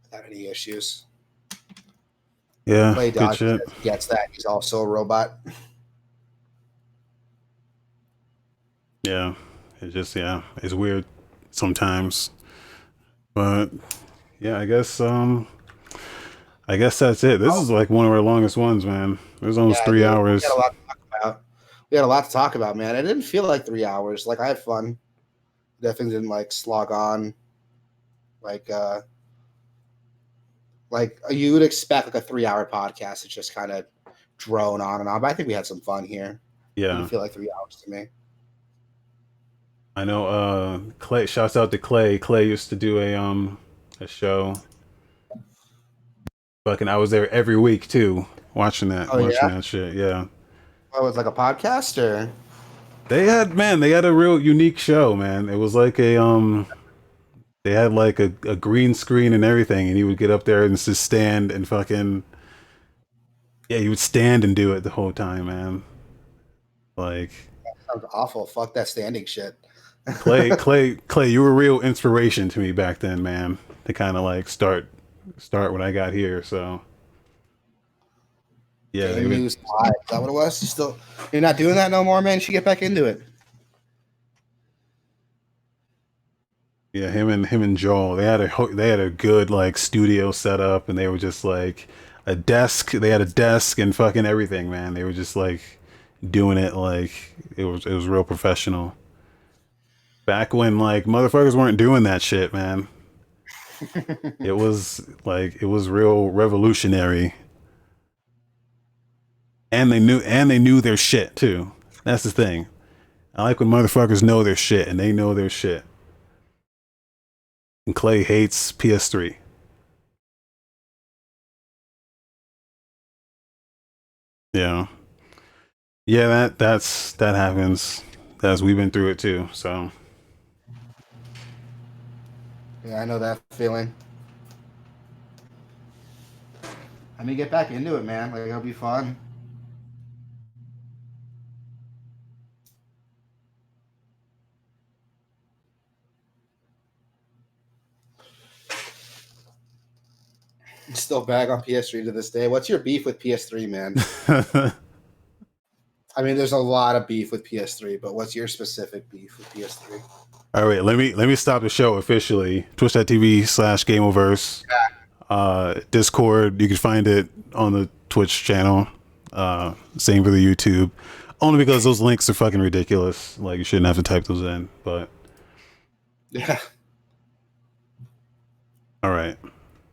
without any issues. Yeah. Clay Good Dodge shit. gets that. He's also a robot. Yeah. It's just, yeah, it's weird sometimes. But yeah, I guess that's it. This is like one of our longest ones, man. It was almost Yeah, three dude. We had a hours. lot to talk about. We had a lot to talk about, man. It didn't feel like 3 hours. Like I had fun. Definitely didn't like slog on. Like you would expect like a 3 hour podcast to just kind of drone on and on. But I think we had some fun here. Didn't Yeah. feel like 3 hours to me. I know Clay, shouts out to Clay. Clay used to do a show. Fucking I was there every week too, Oh watching yeah, that shit. Yeah. oh, it was like a podcast or They had a real unique show, man. It was like they had like a green screen and everything, and he would get up there and just stand and fucking, yeah, he would stand and do it the whole time, man. Like sounds awful. Fuck that standing shit. Clay, you were a real inspiration to me back then, man. To kind of like start when I got here. So yeah, they Game would. News Live. Is that what it was? You're not doing that no more, man. You should get back into it. Yeah, him and Joel. They had a good like studio setup, and they were just like a desk. They had a desk and fucking everything, man. They were just like doing it like it was real professional. Back when like motherfuckers weren't doing that shit, man. It was real revolutionary. And they knew their shit too. That's the thing. I like when motherfuckers know their shit and they know their shit. And Clay hates PS3. Yeah. Yeah, that happens. That's we've been through it too. So Yeah, I know that feeling. Let me get back into it, man. Like it'll be fun. Still bag on PS3 to this day. What's your beef with PS3, man? I mean, there's a lot of beef with PS3, but what's your specific beef with PS3? all right, let me stop the show officially. Twitch.tv/Gameoverse. Discord, you can find it on the Twitch channel. Same for the YouTube. Only because those links are fucking ridiculous. Like you shouldn't have to type those in. But Yeah. all right.